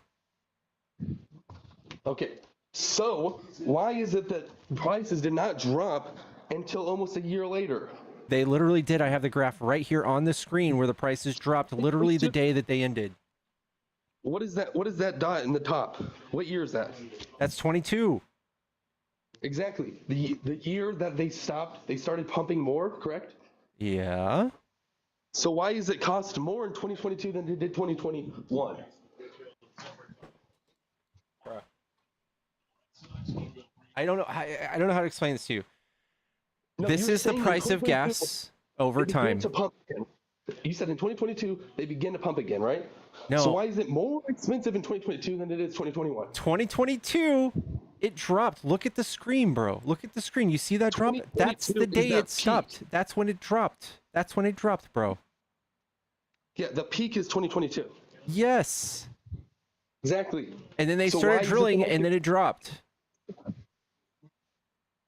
Okay. So why is it that prices did not drop until almost a year later? They literally did. I have the graph right here on the screen where the prices dropped literally the day that they ended. What is that? What is that dot in the top? What year is that? That's 22. Exactly. The year that they stopped, they started pumping more, correct? Yeah. So why does it cost more in 2022 than it did 2021? I don't know. I don't know how to explain this to you. No, This you were is the saying in price of 2022 gas over they began time. to pump again. You said in 2022 they began to pump again, right? No. So why is it more expensive in 2022 than it is 2021? 2022, it dropped. Look at the screen, bro. Look at the screen. You see that drop? That's the 2022 day is that it stopped. peak. That's when it dropped. That's when it dropped, bro. Yeah, the peak is 2022. Yes. Exactly. And then they So why started is it drilling, more- and then it dropped.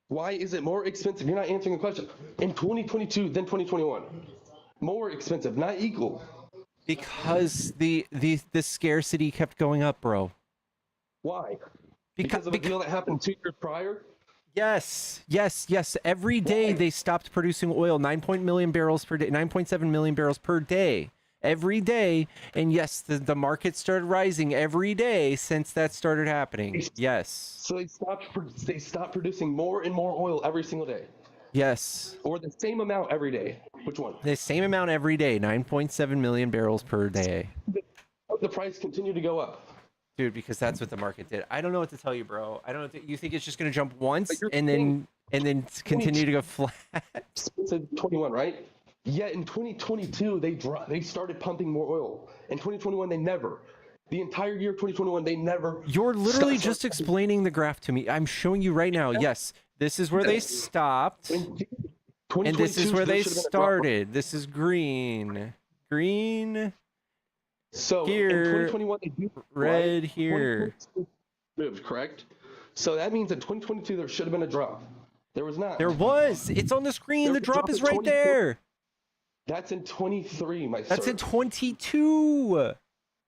Why is it more expensive? You're not answering the question. In 2022 than 2021. More expensive, not equal. Because the scarcity kept going up, bro. Why? Because of a deal that happened 2 years prior? Yes. Every day they stopped producing oil, 9.7 million barrels per day. Every day. And yes, the market started rising every day since that started happening. Yes. So they stopped producing more and more oil every single day. Yes. Or the same amount every day. Which one? The same amount every day, 9.7 million barrels per day. The price continued to go up. Dude, because that's what the market did. I don't know what to tell you, bro. I don't know. You think it's just going to jump once But you're and then continue to go flat? Said 21, right? Yet in 2022 they started pumping more oil. In 2021 they never. The entire year of 2021 they never. You're literally stopped- just explaining the graph to me. I'm showing you right now. Yes, this is where they stopped, and this is 2022 where they there should've been a drop. started. This is green. Green, So here, in 2021 they do red right? here. 2022 moved, correct? So that means in 2022 there should have been a drop. There was not. There was. It's on the screen. There The was a drop drop is in right 24. there. That's in 23, my That's sir. in 22.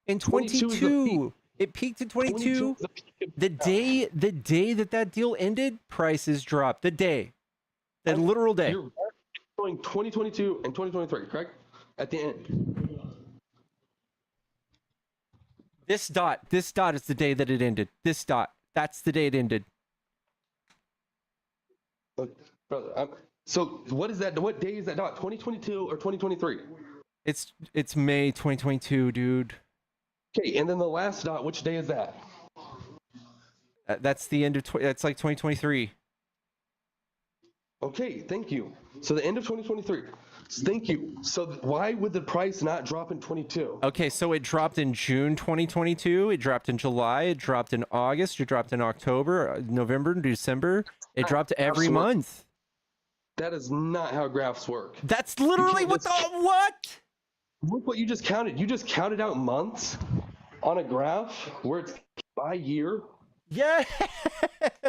In 22 is the 22. It peaked at 22. is the peak of- The day that deal ended, prices dropped. The day. The literal day. You're showing 2022 and 2023, correct? At the end. This dot is the day that it ended. This dot. That's the day it ended. Look, brother, so what is that? What day is that dot? 2022 or 2023? It's May 2022, dude. Okay, and then the last dot, which day is that? That's the end of that's like 2023. Okay, thank you. So the end of 2023. Thank you. So why would the price not drop in 22? Okay, so it dropped in June 2022. It dropped in July. It dropped in August. It dropped in October, November, December. It dropped every Graphs work. month. That is not how graphs work. That's literally what the what? Look what you just counted. You just counted out months on a graph where it's by year. Yes.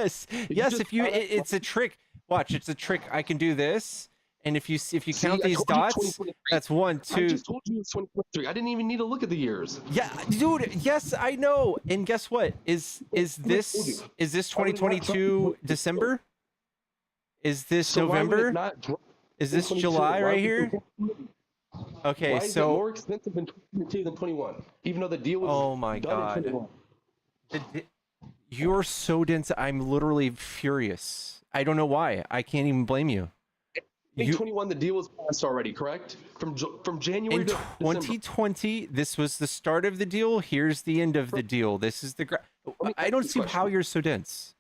Yes, just if you count it- it's a trick. Watch, it's a trick. I can do this. And if you See, count I these told you dots, 2023. that's 1, I 2. just told you it's 2023. I didn't even need to look at the years. Yeah, dude. Yes, I know. And guess what? Is this I would not 2022 drop- December? Is this So why would it November? not drop Is in this 22? July Why right would here? it- Okay, Why is it so more expensive in 2022 than 21? Even though the deal was oh my done god. in 21. You're so dense. I'm literally furious. I don't know why. I can't even blame you. In You 21, the deal was passed already, correct? From January in to December. 2020, this was the start of the deal. Here's the end of the deal. This is the me I ask don't you a see how question. you're so dense.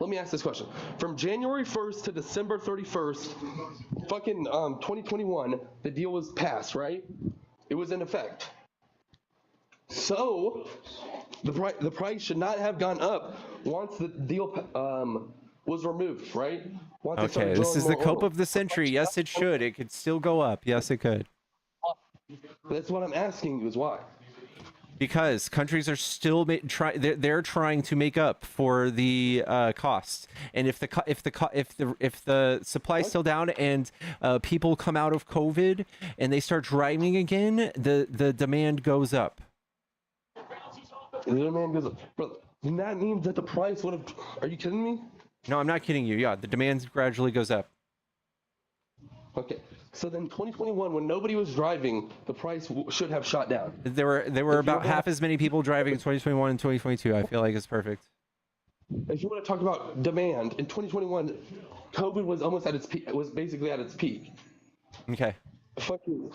Let me ask this question. From January 1st to December 31st, fucking 2021, the deal was passed, right? It was in effect. So the price should not have gone up once the deal was removed, right? Once they Okay, started this drilling is the more cope oil. of the century. Yes, it should. It could still go up. Yes, it could. That's what I'm asking you is why. Because countries are still they're trying to make up for the costs, and if the supply's still down and people come out of COVID and they start driving again, the demand goes up. The demand goes up. Bro, then that means that the price would have. Are you kidding me? No, I'm not kidding you. Yeah, the demand gradually goes up. Okay. So then 2021, when nobody was driving, the price should have shot down. There were If you about wanna- half as many people driving in 2021 and 2022. I feel like it's perfect. If you want to talk about demand, in 2021, COVID was almost at its peak. It was basically at its peak. Okay. Fucking.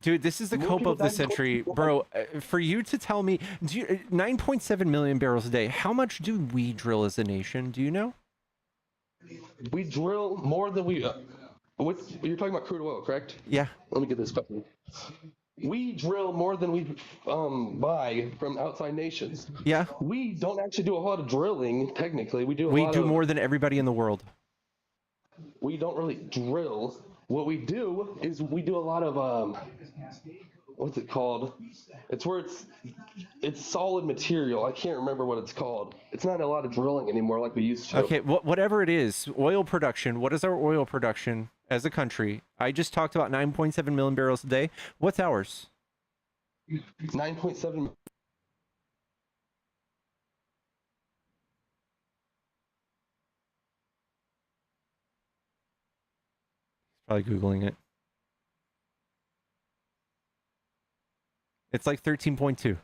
Dude, this is the More cope people of the died in century, COVID. bro. For you to tell me, 9.7 million barrels a day. How much do we drill as a nation? Do you know? We drill more than we. You're talking about crude oil, correct? Yeah. Let me get this question. We drill more than we buy from outside nations. Yeah. We don't actually do a lot of drilling. Technically, we do. We do more than everybody in the world. We don't really drill. What we do is we do a lot of what's it called? It's where it's solid material. I can't remember what it's called. It's not a lot of drilling anymore like we used to. Okay, whatever it is, oil production. What is our oil production as a country? I just talked about 9.7 million barrels a day. What's ours? 9.7. Probably Googling it. It's like 13.2.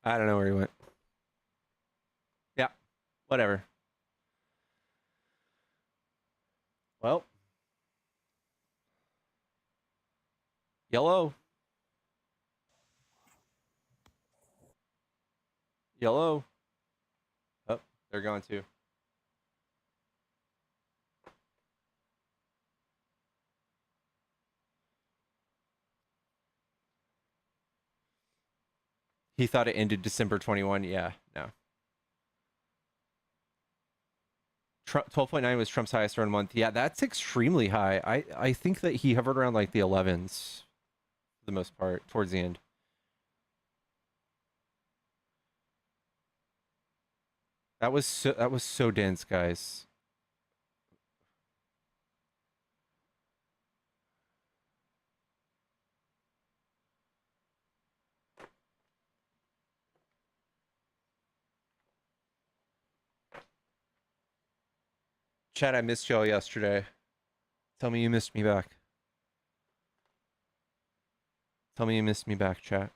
I don't know where he went. Yeah, whatever. Well, yellow. Yellow. Oh, they're gone too. He thought it ended December 21. Yeah, no. 12.9 was Trump's highest run month. Yeah, that's extremely high. I think that he hovered around like the 11s for the most part towards the end. That was so dense, guys. Chat, I missed y'all yesterday. Tell me you missed me back. Tell me you missed me back, chat.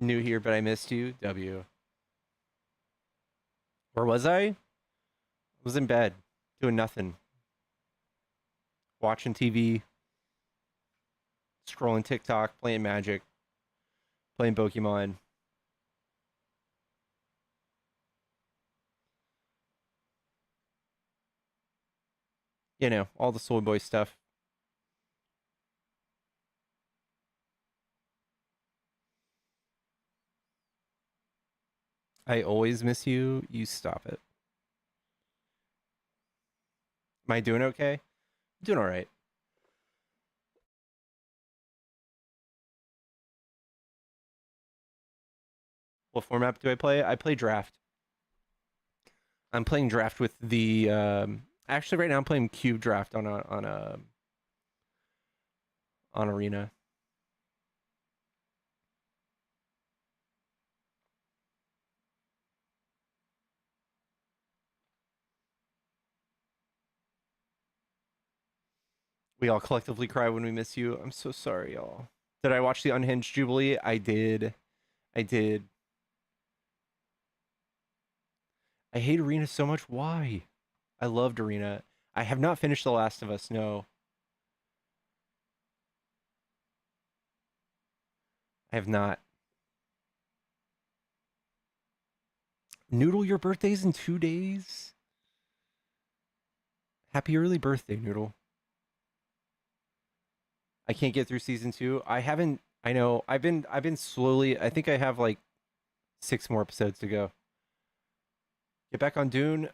New here, but I missed you. W. Where was I? I was in bed, doing nothing. Watching TV, scrolling TikTok, playing Magic, playing Pokemon. You know, all the Soy Boy stuff. I always miss you. You stop it. Am I doing okay? Doing all right. What format do I play? I play draft. I'm playing draft with the actually right now I'm playing cube draft on arena. We all collectively cry when we miss you. I'm so sorry, y'all. Did I watch the Unhinged Jubilee? I did. I did. I hate Arena so much. Why? I loved Arena. I have not finished The Last of Us, no. I have not. Noodle, your birthday's in 2 days? Happy early birthday, Noodle. I can't get through season 2. I haven't. I know. I've been slowly. I think I have like 6 more episodes to go. Get back on Dune.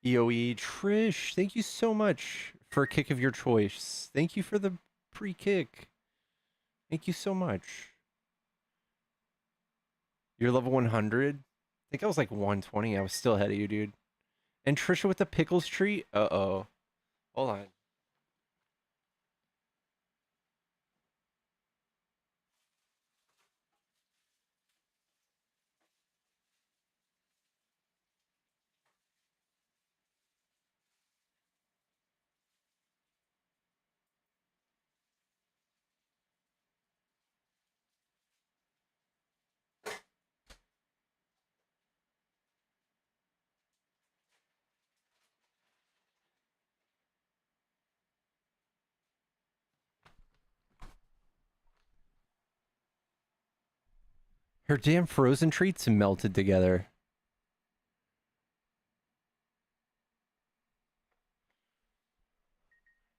EOE Trish, thank you so much for a kick of your choice. Thank you for the pre-kick. Thank you so much. You're level 100? I think I was like 120. I was still ahead of you, dude. And Trisha with the pickles tree? Uh-oh. Hold on. Her damn frozen treats melted together.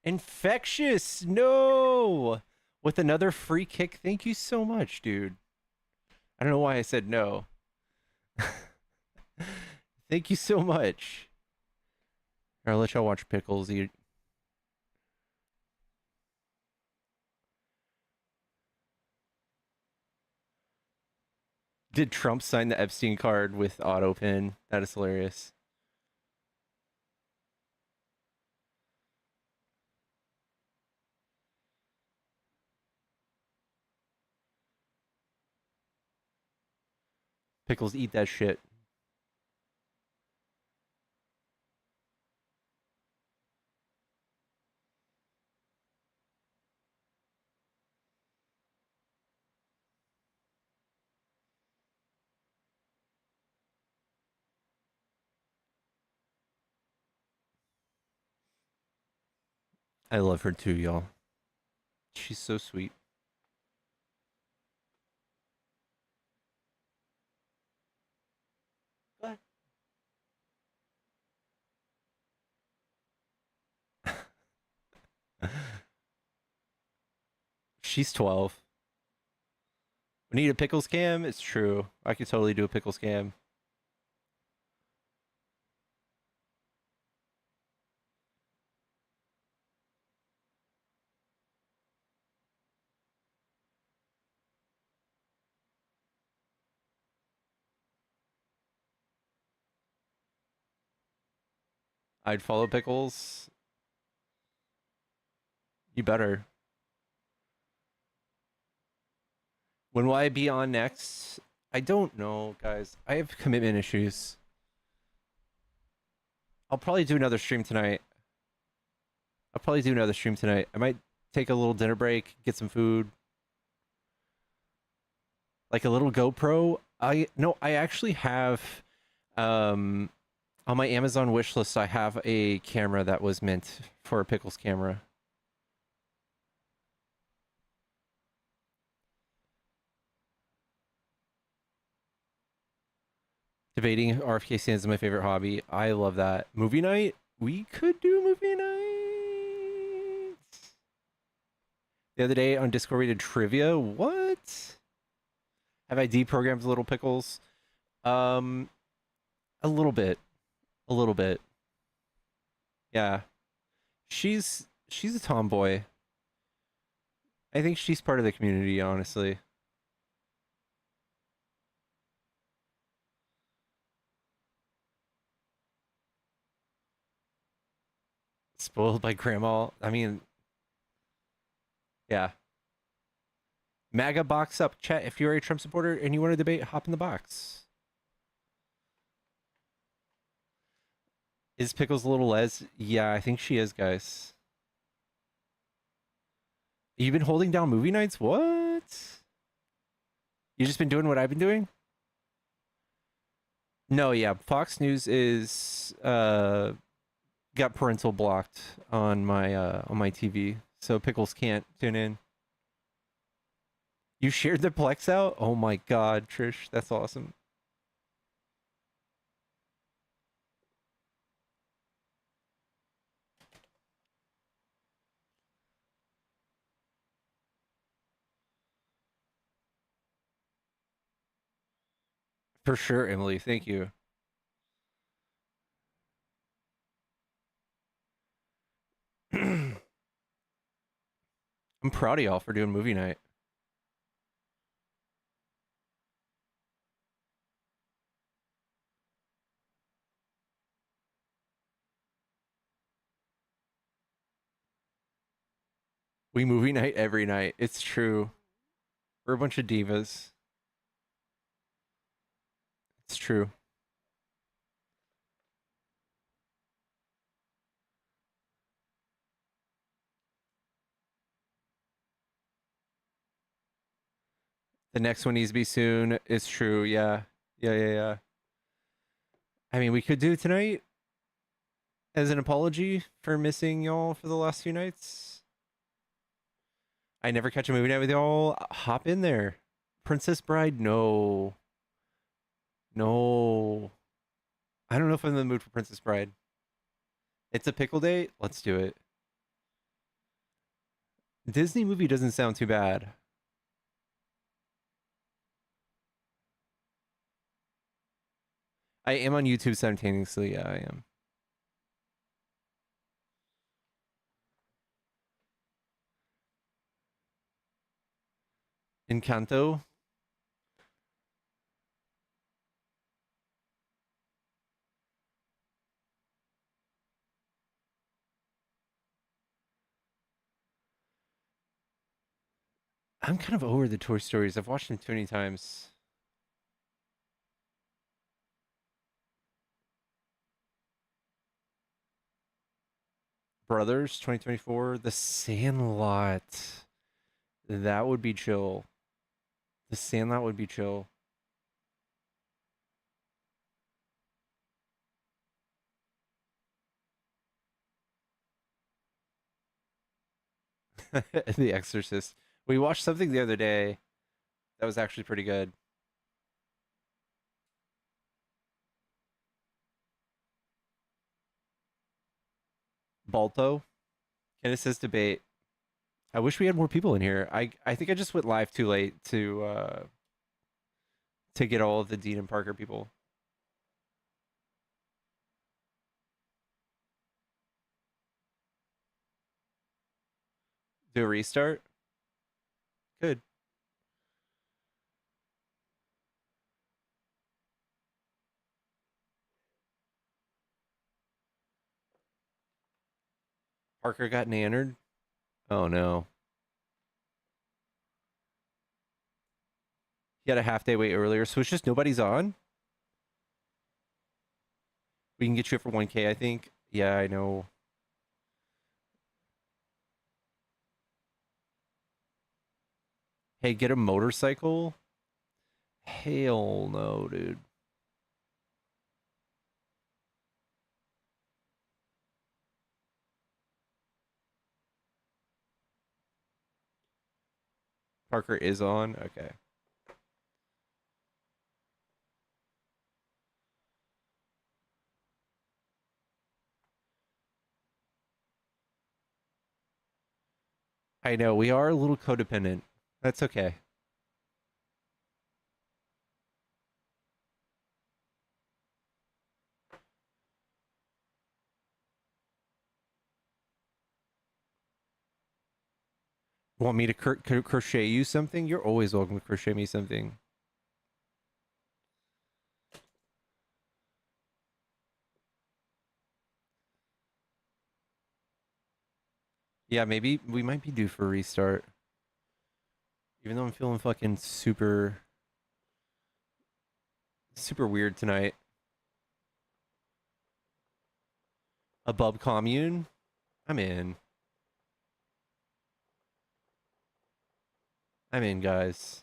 Infectious! No! With another free kick. Thank you so much, dude. I don't know why I said no. Thank you so much. I'll let y'all watch Pickles eat. Did Trump sign the Epstein card with autopin? That is hilarious. Pickles, eat that shit. I love her too, y'all. She's so sweet. What? She's 12. We need a pickles cam? It's true. I could totally do a pickles cam. I'd follow pickles. You better. When will I be on next? I don't know, guys. I have commitment issues. I'll probably do another stream tonight. I might take a little dinner break, get some food. Like a little GoPro. I actually have on my Amazon wish list I have a camera that was meant for a pickles camera. Debating RFK stands is my favorite hobby. I love that. Movie night? We could do movie night. The other day on Discord we did trivia. What? Have I deprogrammed Little Pickles? A little bit. A little bit. Yeah. She's a tomboy. I think she's part of the community, honestly. Spoiled by grandma. I mean, yeah. MAGA box up. Chat, if you're a Trump supporter and you want to debate, hop in the box. Is Pickles a little les? Yeah, I think she is, guys. You've been holding down movie nights? What? You just been doing what I've been doing? No, yeah. Fox News is got parental blocked on my TV, so Pickles can't tune in. You shared the Plex out? Oh my god, Trish, that's awesome. For sure, Emily. Thank you. I'm proud of y'all for doing movie night. We movie night every night. It's true. We're a bunch of divas. It's true. The next one needs to be soon. It's true. Yeah. Yeah. I mean, we could do tonight as an apology for missing y'all for the last few nights. I never catch a movie night with y'all. Hop in there. Princess Bride? No. No. I don't know if I'm in the mood for Princess Bride. It's a pickle date? Let's do it. Disney movie doesn't sound too bad. I am on YouTube simultaneously. Yeah, I am. Encanto? I'm kind of over the Toy Stories. I've watched them too many times. Brothers 2024. The Sandlot. That would be chill. The Sandlot would be chill. The Exorcist. We watched something the other day that was actually pretty good. Balto. Kenneth says debate. I wish we had more people in here. I think I just went live too late to get all of the Dean and Parker people. Do a restart? Good. Parker got nannered. Oh no. He had a half day wait earlier, so it's just nobody's on. We can get you it for 1K, I think. Yeah, I know. Hey, get a motorcycle? Hell no, dude. Parker is on? Okay. I know, we are a little codependent. That's okay. Want me to crochet you something? You're always welcome to crochet me something. Yeah, maybe we might be due for a restart. Even though I'm feeling fucking super weird tonight. A bub commune? I'm in. I'm in, guys.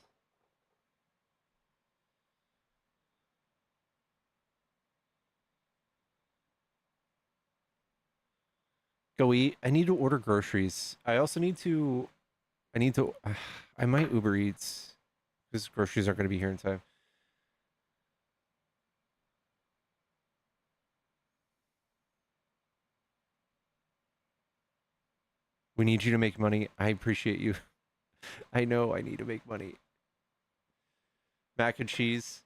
Go eat. I need to order groceries. I also need to... I might Uber Eats. Because groceries aren't going to be here in time. We need you to make money. I appreciate you. I know I need to make money. Mac and cheese.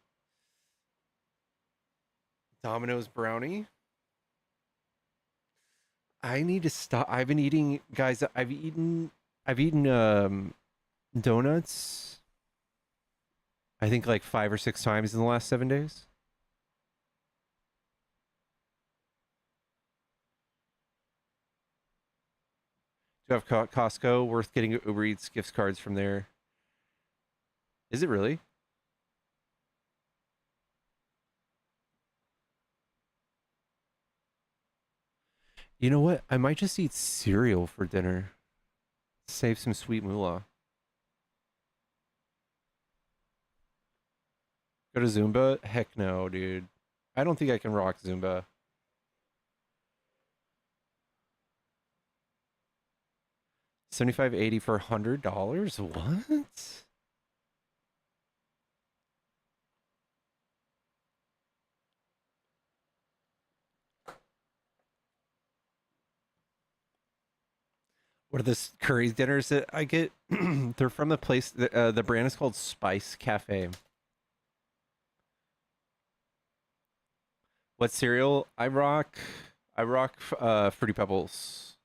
Domino's brownie. I need to stop. I've been eating, guys. I've eaten donuts. I think like 5 or 6 times in the last 7 days. Do you have Costco? Worth getting Uber Eats gift cards from there. Is it really? You know what? I might just eat cereal for dinner. Save some sweet moolah. Go to Zumba? Heck no, dude. I don't think I can rock Zumba. $75.80 for $100? What? What are the curry dinners that I get? They're from the place. The brand is called Spice Cafe. What cereal? I rock Fruity Pebbles.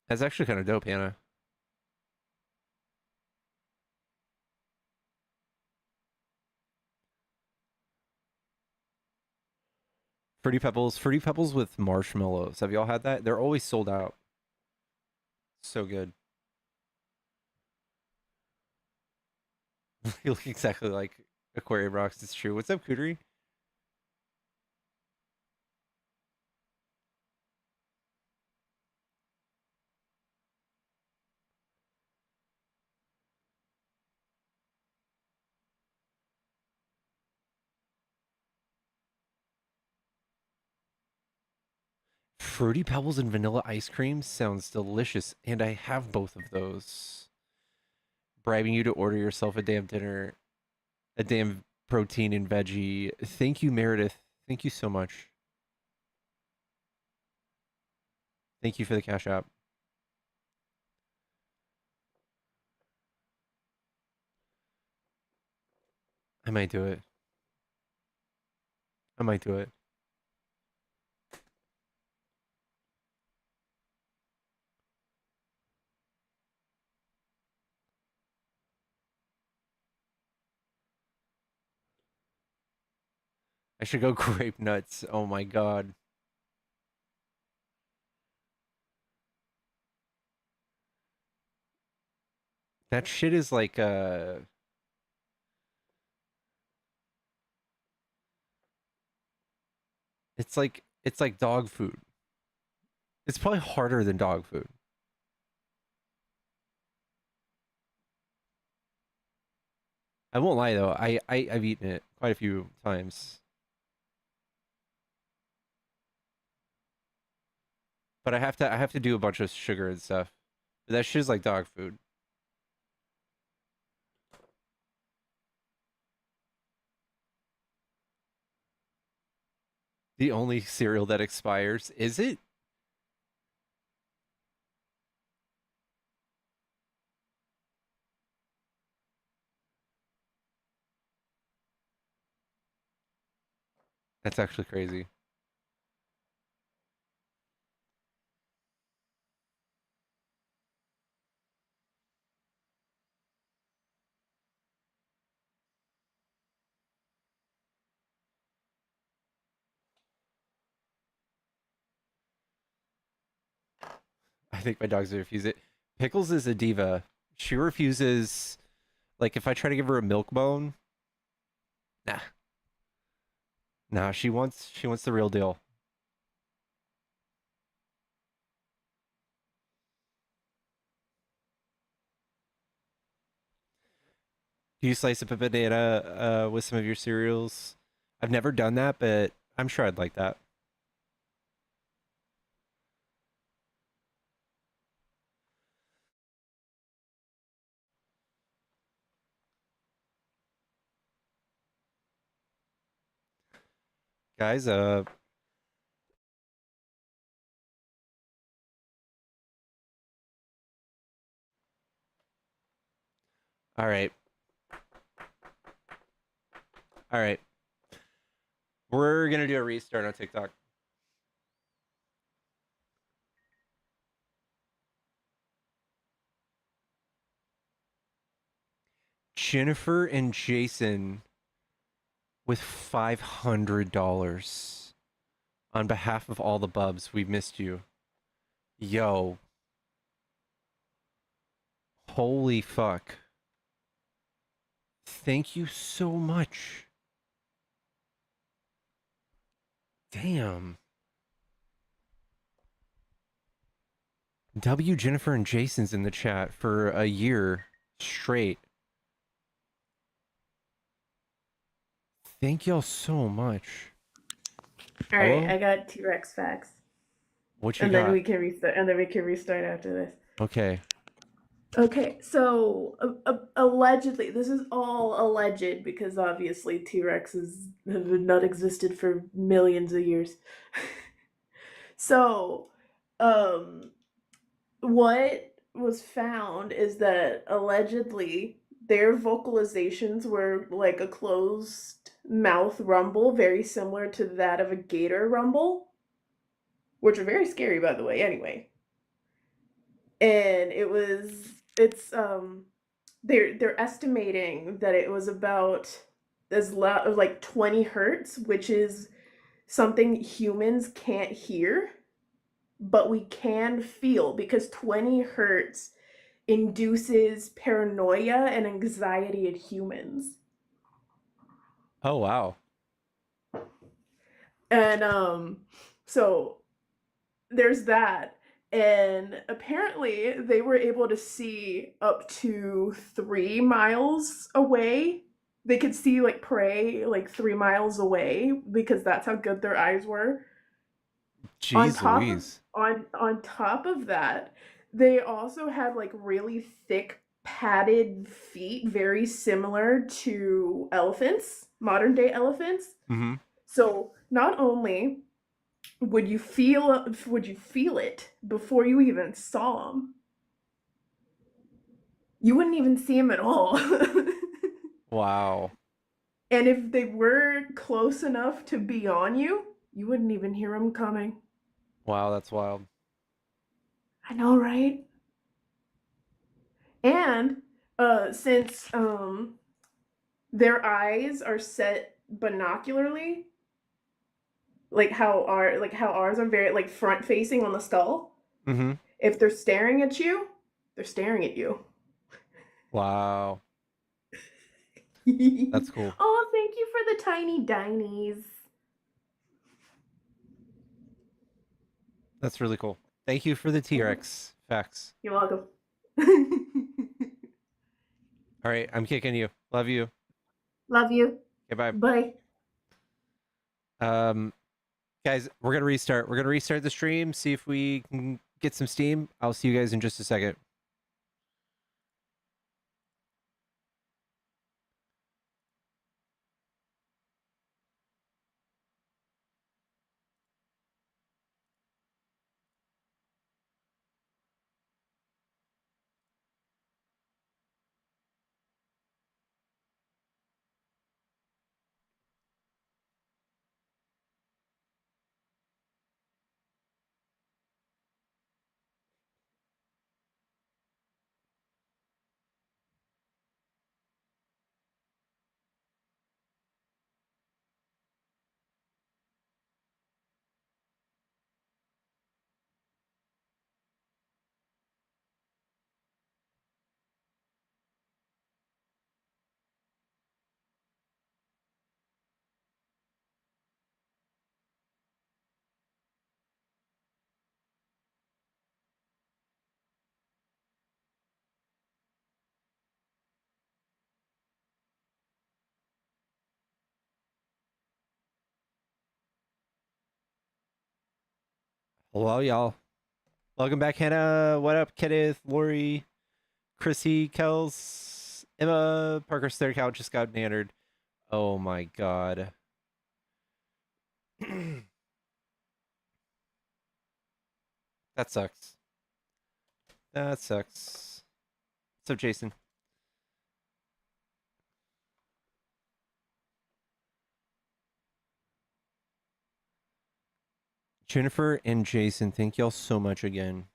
That's actually kind of dope, Hannah. Fruity Pebbles with marshmallows. Have y'all had that? They're always sold out. So good. You look exactly like Aquarium Rocks. It's true. What's up, Cootery? Fruity Pebbles and vanilla ice cream sounds delicious, and I have both of those. Bribing you to order yourself a damn dinner, a damn protein and veggie. Thank you, Meredith. Thank you so much. Thank you for the cash app. I might do it. I might do it. I should go grape nuts. Oh my god. That shit is like it's like dog food. It's probably harder than dog food. I won't lie though. I've eaten it quite a few times. But I have to do a bunch of sugar and stuff. But that shit is like dog food. The only cereal that expires, is it? That's actually crazy. I think my dog's gonna refuse it. Pickles is a diva. She refuses, like, if I try to give her a milk bone, nah. Nah, she wants the real deal. Do you slice up a banana with some of your cereals? I've never done that, but I'm sure I'd like that. Guys, all right. All right. We're gonna do a restart on TikTok. Jennifer and Jason with $500. On behalf of all the bubs, we missed you. Yo. Holy fuck. Thank you so much. Damn. W, Jennifer, and Jason's in the chat for a year straight. Thank y'all so much. All right, Hello? I got T-Rex facts, What you and then got? we can restart. And then we can restart after this. Okay. Okay, so allegedly, this is all alleged because obviously T-Rexes have not existed for millions of years. So, um, what was found is that allegedly their vocalizations were like a closed mouth rumble, very similar to that of a gator rumble, which are very scary, by the way, anyway. And they're estimating that it was about as loud of like 20 hertz, which is something humans can't hear, but we can feel, because 20 hertz induces paranoia and anxiety in humans. Oh, wow. And so there's that. And apparently they were able to see up to 3 miles away. They could see like prey like 3 miles away because that's how good their eyes were. Jeez Louise. On top of that, they also had like really thick padded feet, very similar to elephants, modern day elephants. Mm-hmm. So not only would you feel it before you even saw them, you wouldn't even see them at all. Wow. And if they were close enough to be on you, you wouldn't even hear them coming. Wow, that's wild. I know, right? And since their eyes are set binocularly, like how ours are very like front facing on the skull. Mm-hmm. If they're staring at you, they're staring at you. Wow. That's cool. Oh, thank you for the tiny dinies. That's really cool. Thank you for the T-Rex facts. You're welcome. All right, I'm kicking you. Love you. Love you. Okay, bye. Bye. Guys, we're gonna restart. We're gonna restart the stream. See if we can get some steam. I'll see you guys in just a second. Hello, y'all. Welcome back, Hannah. What up, Kenneth, Lori, Chrissy, Kels, Emma, Parker's third couch just got bannered. Oh my god. That sucks. That sucks. What's up, Jason? Jennifer and Jason, thank y'all so much again.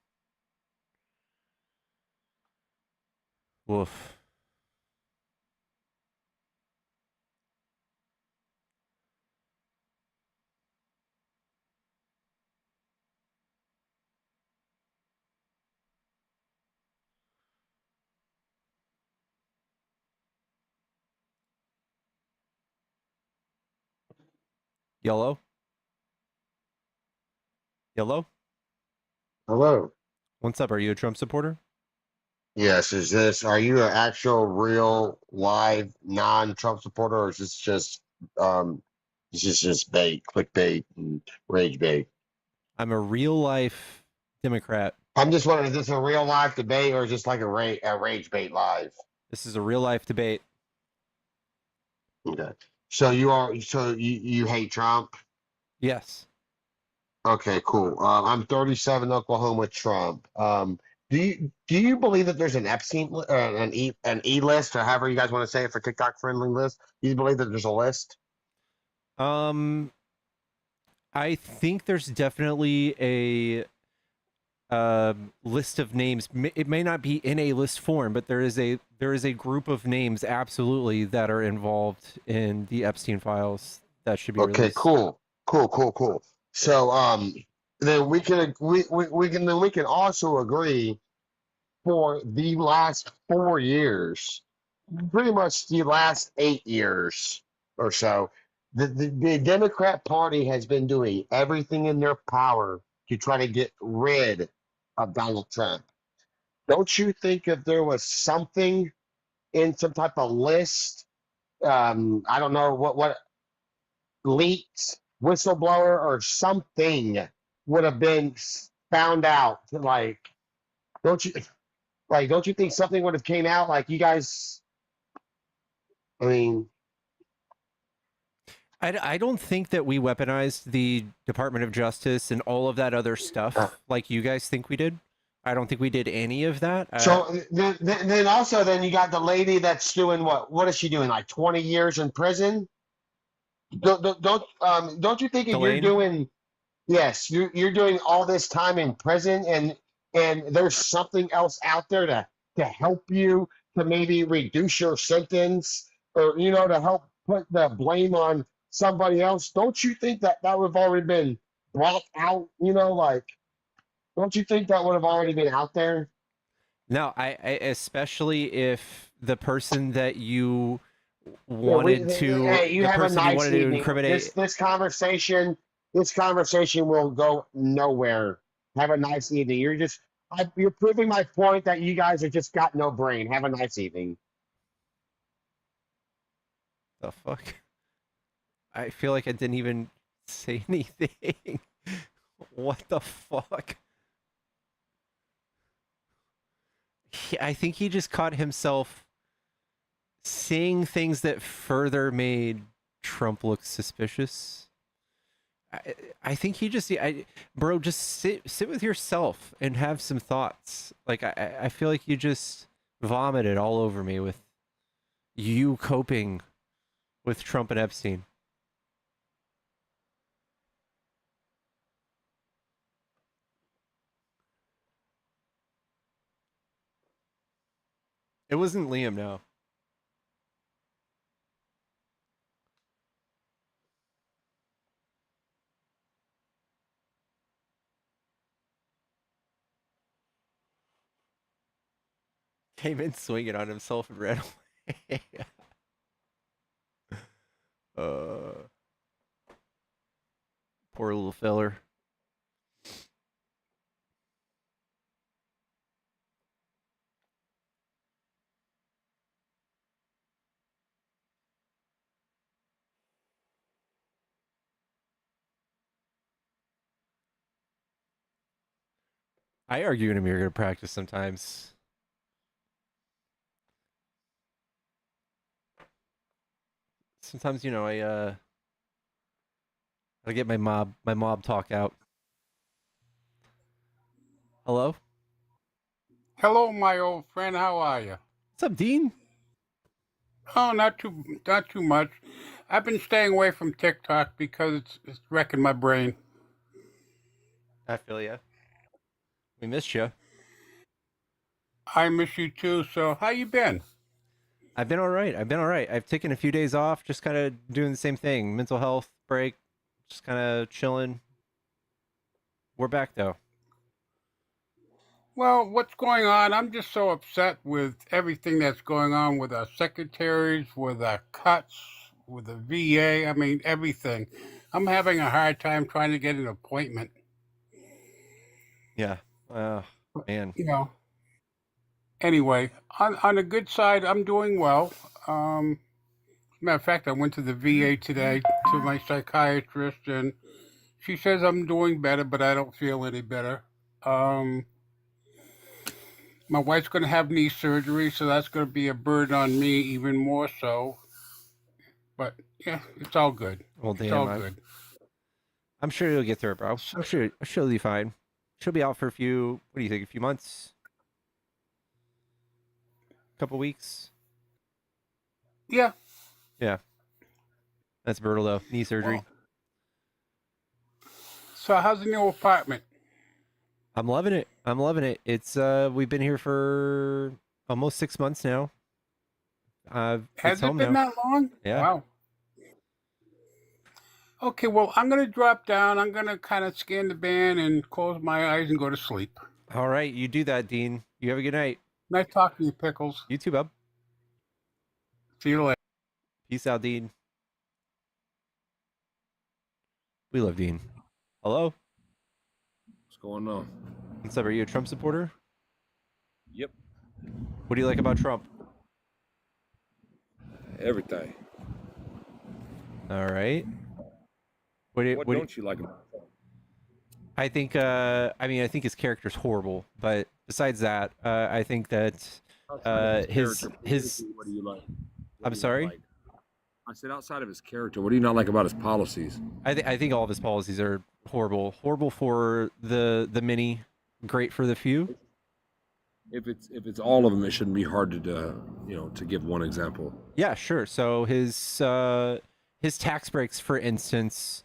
Woof. Yellow? Yellow? Hello. What's up? Are you a Trump supporter? Yes, are you an actual, real, live, non-Trump supporter, or is this just bait, clickbait, and rage bait? I'm a real life Democrat. I'm just wondering, is this a real live debate, or is this like a rage bait live? This is a real life debate. Okay. So you hate Trump? Yes. Okay, cool. I'm 37, Oklahoma, Trump. Do you believe that there's an Epstein an E list, or however you guys want to say it, for TikTok friendly list? Do you believe that there's a list? I think there's definitely a list of names. It may not be in a list form, but there is a group of names absolutely that are involved in the Epstein files that should be Okay, released. cool. So then we can also agree for the last 4 years, pretty much the last 8 years or so, the Democrat Party has been doing everything in their power to try to get rid of Donald Trump. Don't you think if there was something in some type of list, I don't know what leaks, whistleblower, or something would have been found out? Don't you don't you think something would have came out? Like, you guys, I mean, I don't think that we weaponized the Department of Justice and all of that other stuff like you guys think we did. I don't think we did any of that. so then also, then you got the lady that's doing what is she doing, like 20 years in prison? Don't you think if you're Delane? doing, yes, you're doing all this time in prison, and there's something else out there to help you, to maybe reduce your sentence, or to help put the blame on somebody else? Don't you think that would have already been brought out? Don't you think that would have already been out there? No, I especially if the person that you Yeah, wanted to, hey, you the have a person you nice wanted to evening. incriminate. This conversation will go nowhere. Have a nice evening. You're proving my point that you guys have just got no brain. Have a nice evening. The fuck? I feel like I didn't even say anything. What the fuck? I think he just caught himself saying things that further made Trump look suspicious. I think he just, bro, just sit with yourself and have some thoughts. Like I feel like you just vomited all over me with you coping with Trump and Epstein. It wasn't Liam, no. Came in swinging on himself and ran away. Poor little feller. I argue in a mirror to practice sometimes. Sometimes, you know, I get my mob talk out. Hello? Hello, my old friend. How are you? What's up, Dean? Oh, not too much. I've been staying away from TikTok because it's wrecking my brain. I feel ya. We missed you. I miss you too. So, how you been? I've been all right. I've taken a few days off, just kind of doing the same thing. Mental health break, just kind of chilling. We're back though. Well, what's going on? I'm just so upset with everything that's going on with our secretaries, with our cuts, with the VA. I mean, everything. I'm having a hard time trying to get an appointment. Yeah. Man. You know. Anyway, on the good side, I'm doing well. Matter of fact, I went to the VA today to my psychiatrist, and she says I'm doing better, but I don't feel any better. My wife's going to have knee surgery, so that's going to be a burden on me even more so. But yeah, it's all good. Well, It's damn. all good. I'm sure you'll get through it, bro. I'm sure she'll be fine. She'll be out for a few. What do you think? A few months? Couple weeks? Yeah. Yeah. That's brutal though. Knee surgery. Well, so how's the new apartment? I'm loving it. It's we've been here for almost 6 months now. Has it's it home been now. that long? Yeah. Wow. Okay, well, I'm going to drop down. I'm going to kind of scan the band and close my eyes and go to sleep. All right, you do that, Dean. You have a good night. Nice talking to you, Pickles. You too, bub. See you later. Peace out, Dean. We love Dean. Hello? What's going on? What's up? Are you a Trump supporter? Yep. What do you like about Trump? Everything. All right. What don't you like about Trump? I think I think his character's horrible, but besides that, I think that his What do you like? I'm sorry? Like? I said outside of his character, what do you not like about his policies? I think all of his policies are horrible. Horrible for the many, great for the few. If it's all of them, it shouldn't be hard to give one example. Yeah, sure. So his tax breaks, for instance,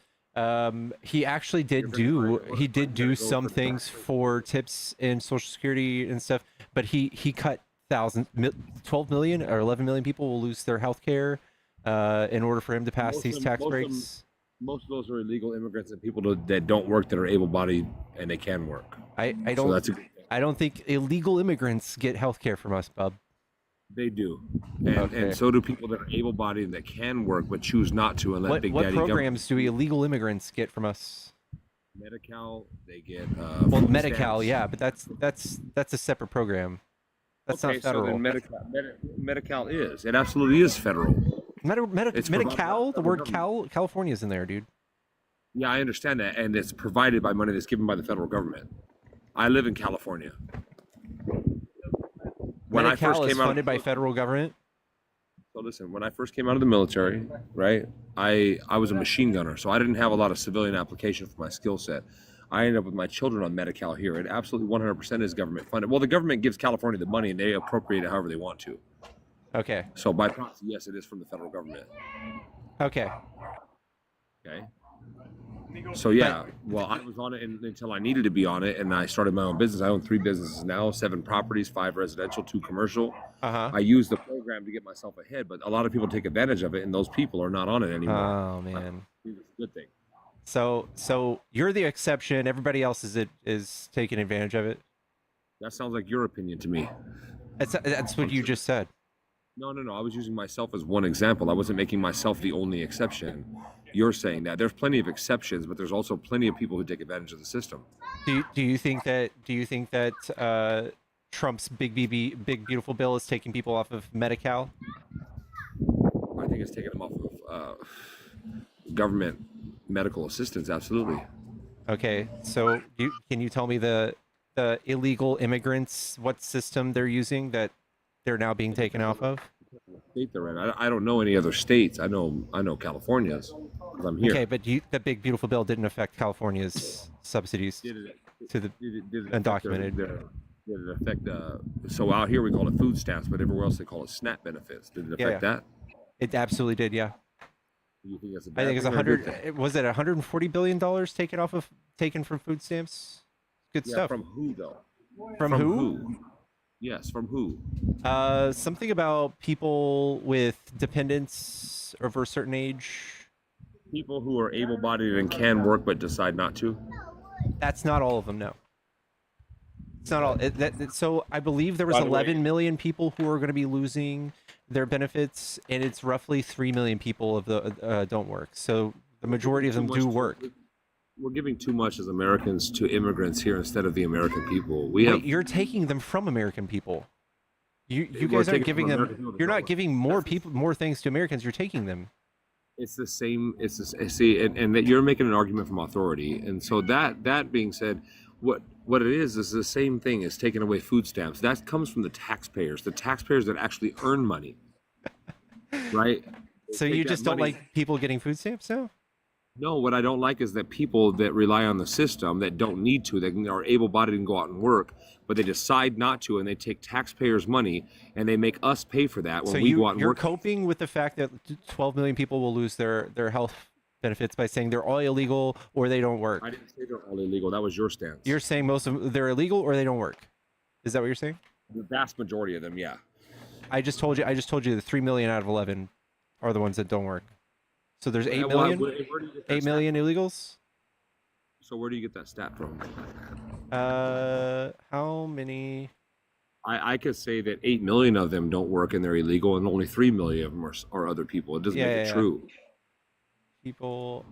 he actually did do some things for tips in Social Security and stuff, but he cut 12 million or 11 million people will lose their health care in order for him to pass these tax breaks. Most of those are illegal immigrants and people that don't work, that are able-bodied and they can work. I don't think illegal immigrants get health care from us, bub. They do, and Okay. so do people that are able-bodied that can work but choose not to and let Big What Daddy government. programs do illegal immigrants get from us? Medi-Cal, they get Well, food Medi-Cal, stamps. yeah, but that's a separate program. That's Okay, not so federal. then Medi-Cal is. It absolutely is federal. It's provided Medi-Cal, by the word government. California's in there, dude. Yeah, I understand that, and it's provided by money that's given by the federal government. I live in California. When I Medi-Cal first is came out, funded by federal government. so listen, when I first came out of the military, right, I was a machine gunner, so I didn't have a lot of civilian application for my skill set. I ended up with my children on Medi-Cal here. It absolutely 100% is government funded. Well, the government gives California the money, and they appropriate it however they want to. Okay. So by proxy, yes, it is from the federal government. Okay. Okay. So yeah, well, I was on it until I needed to be on it, and I started my own business. I own 3 businesses now, 7 properties, 5 residential, 2 commercial. I use the program to get myself ahead, but a lot of people take advantage of it, and those people are not on it anymore. Oh man. It's a good thing. So you're the exception. Everybody else is taking advantage of it. That sounds like your opinion to me. That's what you just said. No. I was using myself as one example. I wasn't making myself the only exception. You're saying that there's plenty of exceptions, but there's also plenty of people who take advantage of the system. Do you think that Trump's big beautiful bill is taking people off of Medi-Cal? I think it's taking them off of government medical assistance. Absolutely. Okay, so can you tell me the illegal immigrants, what system they're using that they're now being taken off of? State they're in. I don't know any other states. I know California's. 'Cause I'm here. Okay, but that big beautiful bill didn't affect California's subsidies to the Did it undocumented. Did it affect? So out here we call it food stamps, but everywhere else they call it SNAP benefits. Did it affect that? It absolutely did, yeah. You think that's a I bad think it's thing or a good thing? Was it $140 billion taken from food stamps? Good Yeah, stuff. from who though? From who? Yes, from who? Something about people with dependents over a certain age. People who are able-bodied and can work but decide not to. That's not all of them, no. It's not all. So I believe there was By the way- 11 million people who are going to be losing their benefits, and it's roughly 3 million people of the don't work. So the majority of them do work. We're giving too much as Americans to immigrants here instead of the American people. Wait, you're taking them from American people. You We're guys aren't taking giving from them. American people. You're not giving more things to Americans. You're taking them. It's the same. And that you're making an argument from authority. And so that being said, what it is the same thing as taking away food stamps. That comes from the taxpayers that actually earn money, right? So you just don't like people getting food stamps now? No, what I don't like is that people that rely on the system that don't need to, that are able-bodied and go out and work, but they decide not to, and they take taxpayers' money and they make us pay for that when So we go out and you're work. coping with the fact that 12 million people will lose their health benefits by saying they're all illegal or they don't work. I didn't say they're all illegal. That was your stance. You're saying most of them, they're illegal or they don't work. Is that what you're saying? The vast majority of them, yeah. I just told you the 3 million out of 11 are the ones that don't work. So there's 8 Well, million, where do you get that 8 million illegals. So where do you get that stat from? How many? I could say that 8 million of them don't work and they're illegal, and only 3 million of them are other people. It doesn't make it true. People.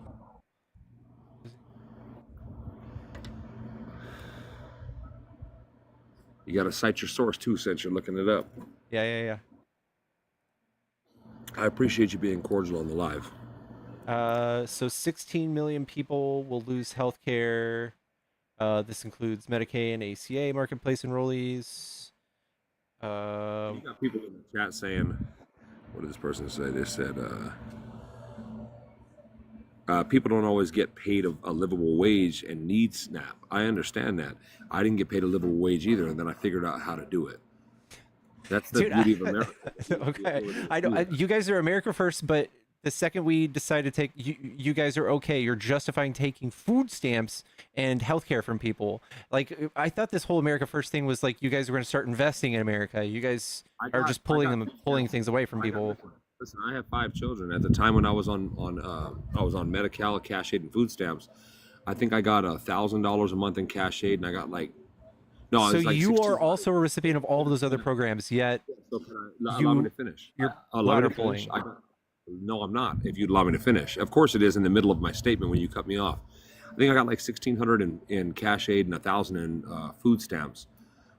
You got to cite your source too, since you're looking it up. Yeah. I appreciate you being cordial on the live. So 16 million people will lose health care. This includes Medicaid and ACA marketplace enrollees. You got people in the chat saying, what did this person say? They said, people don't always get paid a livable wage and need SNAP. I understand that. I didn't get paid a livable wage either, and then I figured out how to do it. That's the beauty of America. Okay, I know you guys are America first, but the second we decide to take, you guys are okay. You're justifying taking food stamps and healthcare from people. Like, I thought this whole America first thing was like you guys were going to start investing in America. You guys are just pulling things away from people. Listen, I have 5 children. At the time when I was on Medi-Cal, cash aid, and food stamps, I think I got $1,000 a month in cash aid, and I got No, So it's like you are 16. also a recipient of all of those other programs, yet So allow me to finish. you're Allow me bladder to finish. pulling. No, I'm not. If you'd allow me to finish, of course it is in the middle of my statement when you cut me off. I think I got like 1,600 in cash aid and 1,000 in food stamps,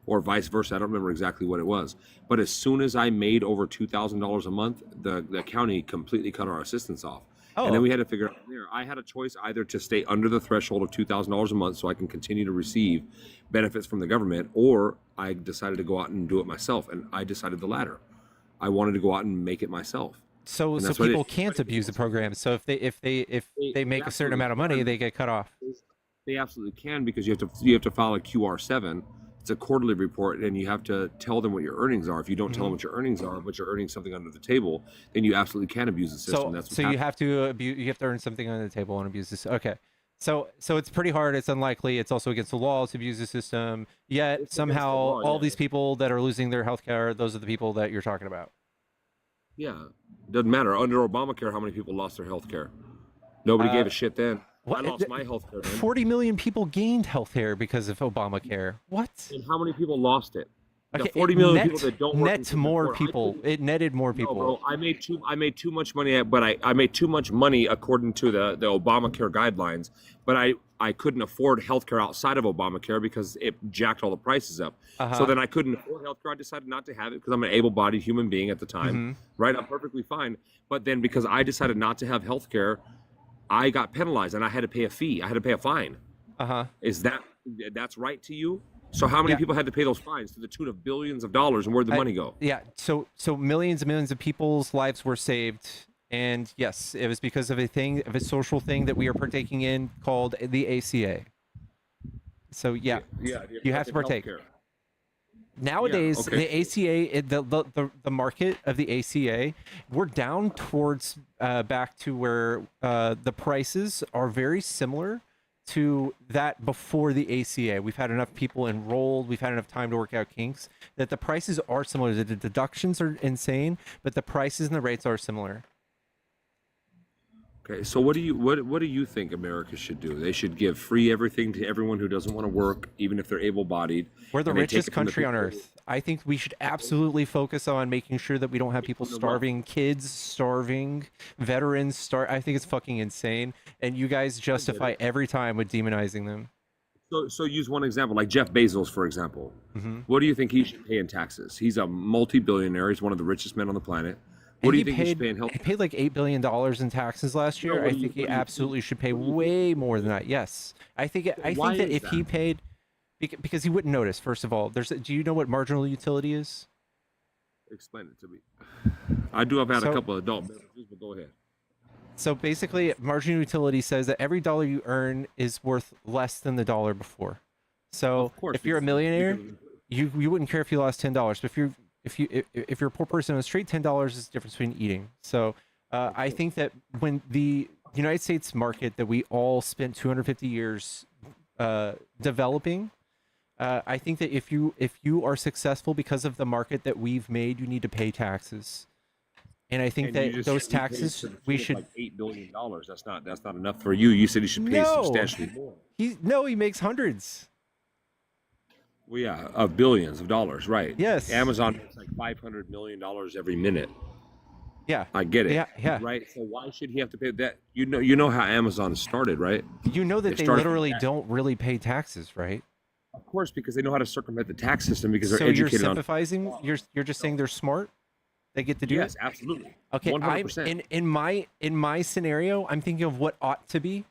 or vice versa. I don't remember exactly what it was. But as soon as I made over $2,000 a month, the county completely cut our assistance off. Oh. And then we had to figure out from there. I had a choice either to stay under the threshold of $2,000 a month so I can continue to receive benefits from the government, or I decided to go out and do it myself. And I decided the latter. I wanted to go out and make it myself. So And that's what people can't abuse the program. So if they make a certain amount of money, they get cut off. They absolutely can, because you have to file a QR7. It's a quarterly report, and you have to tell them what your earnings are. If you don't tell them what your earnings are, but you're earning something under the table, then you absolutely can abuse the system. That's what's So you happening. you have to earn something under the table and abuse this. Okay. So it's pretty hard. It's unlikely. It's also against the law to abuse the system. Yet somehow all these people that are losing their health care, those are the people that you're talking about. Yeah, doesn't matter. Under Obamacare, how many people lost their health care? Nobody gave a shit then. I lost my health care then. 40 million people gained health care because of Obamacare. What? And how many people lost it? The Okay, 40 it million people that don't work in net more support. people. It netted more people. No, bro, I made too much money, but I made too much money according to the Obamacare guidelines. But I couldn't afford healthcare outside of Obamacare because it jacked all the prices up. So then I couldn't afford healthcare. I decided not to have it because I'm an able-bodied human being at the time, right? I'm perfectly fine. But then because I decided not to have healthcare, I got penalized and I had to pay a fee. I had to pay a fine. Is that's right to you? So how many people had to pay those fines to the tune of billions of dollars, and where'd the money go? Yeah. So millions and millions of people's lives were saved, and yes, it was because of a social thing that we are partaking in called the ACA. So you have to partake. Healthcare. Nowadays, okay. the ACA, the market of the ACA, we're down towards back to where the prices are very similar to that before the ACA. We've had enough people enrolled, we've had enough time to work out kinks, that the prices are similar. The deductions are insane, but the prices and the rates are similar. Okay, so what do you think America should do? They should give free everything to everyone who doesn't want to work, even if they're able-bodied. We're the and they take richest it from the country on people- earth. I think we should absolutely focus on making sure that we don't have people starving, kids starving, veterans I think it's fucking insane. And you guys justify every time with demonizing them. So use one example, like Jeff Bezos, for example. What do you think he should pay in taxes? He's a multi-billionaire. He's one of the richest men on the planet. What do you think he should pay in health? He paid like $8 billion in taxes last year. what I do you- think he what do you- absolutely should pay way more than that. Yes. I think Why that is if he that? paid, because he wouldn't notice, first of all. Do you know what marginal utility is? Explain it to me. I do have had So- a couple of adult beverages, but go ahead. So basically, marginal utility says that every dollar you earn is worth less than the dollar before. So course, if you're a because- millionaire, you wouldn't care if you lost $10. But if you're a poor person on the street, $10 is the difference between eating. So I think that when the United States market that we all spent 250 years developing, I think that if you are successful because of the market that we've made, you need to pay taxes. And I think And you that just those said he pays taxes to the we tune of should. like $8 billion. That's not enough for you. You said he should pay No. substantially more. He makes hundreds. Well, yeah, of billions of dollars, right? Yes. Amazon makes like $500 million every minute. Yeah. I get it. Yeah. Right. So why should he have to pay that? You know how Amazon started, right? You know that they started literally from that. don't really pay taxes, right? Of course, because they know how to circumvent the tax system because they're So you're educated on. sympathizing? You're just saying they're smart? They get to do Yes, it? absolutely. Okay, 100%. in my scenario, I'm thinking of what ought to be.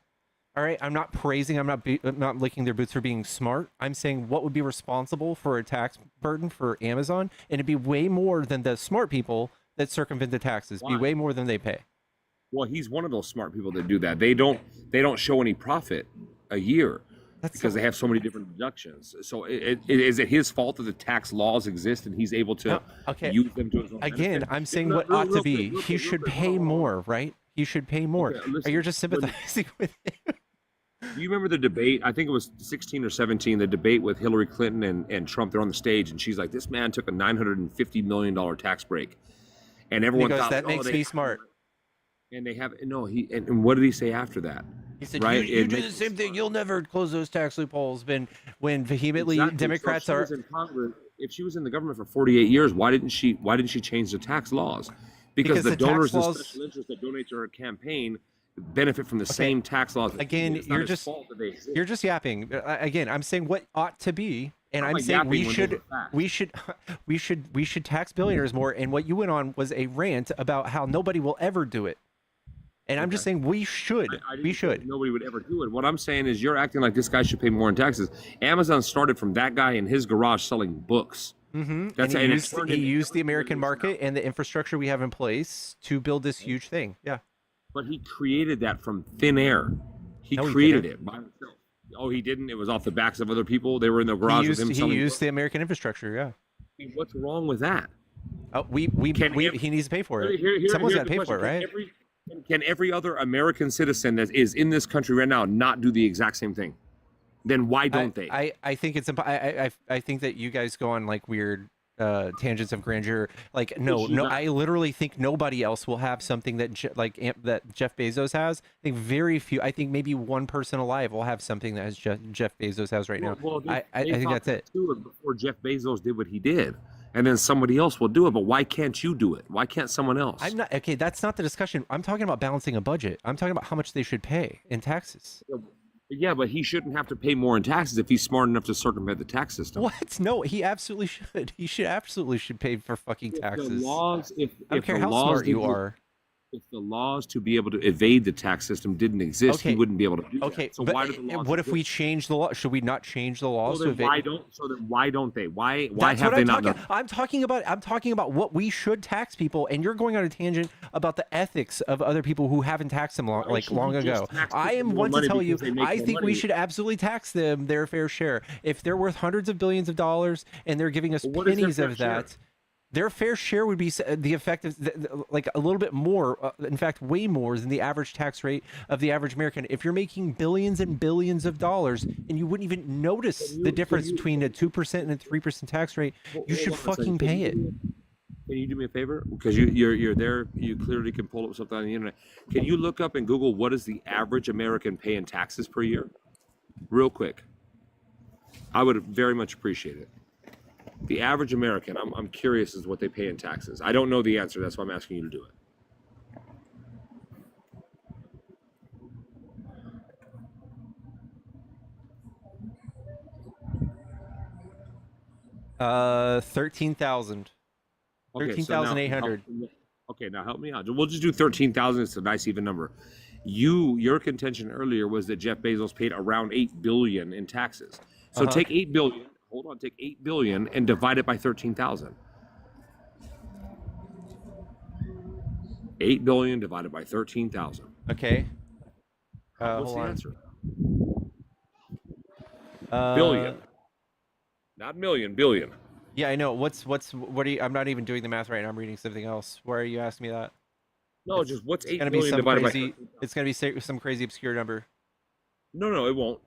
All right, I'm not praising, I'm not licking their boots for being smart. I'm saying what would be responsible for a tax burden for Amazon, and it'd be way more than the smart people that circumvent the taxes. Be Why? way more than they pay. Well, he's one of those smart people that do that. They don't show any profit a year because they have so many different deductions. So is it his fault that the tax laws exist and he's able to use them to his own Again, benefit? I'm saying Real- what real- ought to real be. quick, He real should quick, pay hold on. more, right? He should pay more. Okay, listen, You're just sympathizing with him. Do you remember the debate? I think it was 16 or 17, the debate with Hillary Clinton and Trump. They're on the stage, and she's like, this man took a $950 million tax break. And everyone He goes, thought, that like, makes they- me smart. And they have, no, and what did he say after that? He said, right? you do the same thing. You'll never close those tax loopholes. When vehemently Democrats so if she was in Congress, if she was in the government for 48 years, why didn't she change the tax laws? Because the donors and special interests that donate to her campaign benefit from the same tax laws. Again, you're just yapping. Again, I'm saying what ought to be, and I'm saying we should tax billionaires more. And what you went on was a rant about how nobody will ever do it. And I'm just saying we should. We should. Nobody would ever do it. What I'm saying is you're acting like this guy should pay more in taxes. Amazon started from that guy in his garage selling books. That's and he used the American market and the infrastructure we have in place to build this huge thing. Yeah. But he created that from thin air. He created it by himself. Oh, he didn't? It was off the backs of other people? They were in the garage with him selling He used books? the American infrastructure, yeah. I mean, what's wrong with that? Oh, he needs to pay for it. Someone's got to pay for it, right? Can every other American citizen that is in this country right now not do the exact same thing? Then why don't they? I think it's I think that you guys go on like weird tangents of grandeur. Like no, I literally think nobody else will have something that that Jeff Bezos has. I think very few. I think maybe one person alive will have something that has Jeff Bezos has right now. I think that's it. Before Jeff Bezos did what he did. And then somebody else will do it, but why can't you do it? Why can't someone else? I'm not okay. That's not the discussion. I'm talking about balancing a budget. I'm talking about how much they should pay in taxes. Yeah, but he shouldn't have to pay more in taxes if he's smart enough to circumvent the tax system. What? No, he absolutely should. He absolutely should pay for fucking taxes. The laws, I don't care how smart you are. If the laws to be able to evade the tax system didn't exist, he wouldn't be able to do that. So why do the laws what if we change the law? Should we not change the laws to evade? Why don't they? Why have they not done? I'm talking about what we should tax people, and you're going on a tangent about the ethics of other people who haven't taxed them long ago. I am one to tell you, I think we should absolutely tax them their fair share. If they're worth hundreds of billions of dollars and they're giving us pennies of that. Their fair share would be the effect of like a little bit more, in fact, way more than the average tax rate of the average American. If you're making billions and billions of dollars and you wouldn't even notice the difference between a 2% and a 3% tax rate, you should fucking pay it. Can you do me a favor? Because you're there, you clearly can pull up something on the internet. Can you look up in Google what does the average American pay in taxes per year? Real quick. I would very much appreciate it. The average American, I'm curious as to what they pay in taxes. I don't know the answer. That's why I'm asking you to do it. 13,000. 13,800. Okay, now help me out. We'll just do 13,000. It's a nice even number. Your contention earlier was that Jeff Bezos paid around $8 billion in taxes. So take $8 billion. Hold on, take $8 billion and divide it by 13,000. 8 billion divided by 13,000. Okay. What's the answer? Billion. Not million, billion. Yeah, I know. What are you? I'm not even doing the math right now. I'm reading something else. Why are you asking me that? No, just what's 8 billion divided by 13,000? It's gonna be some crazy obscure number. No, it won't.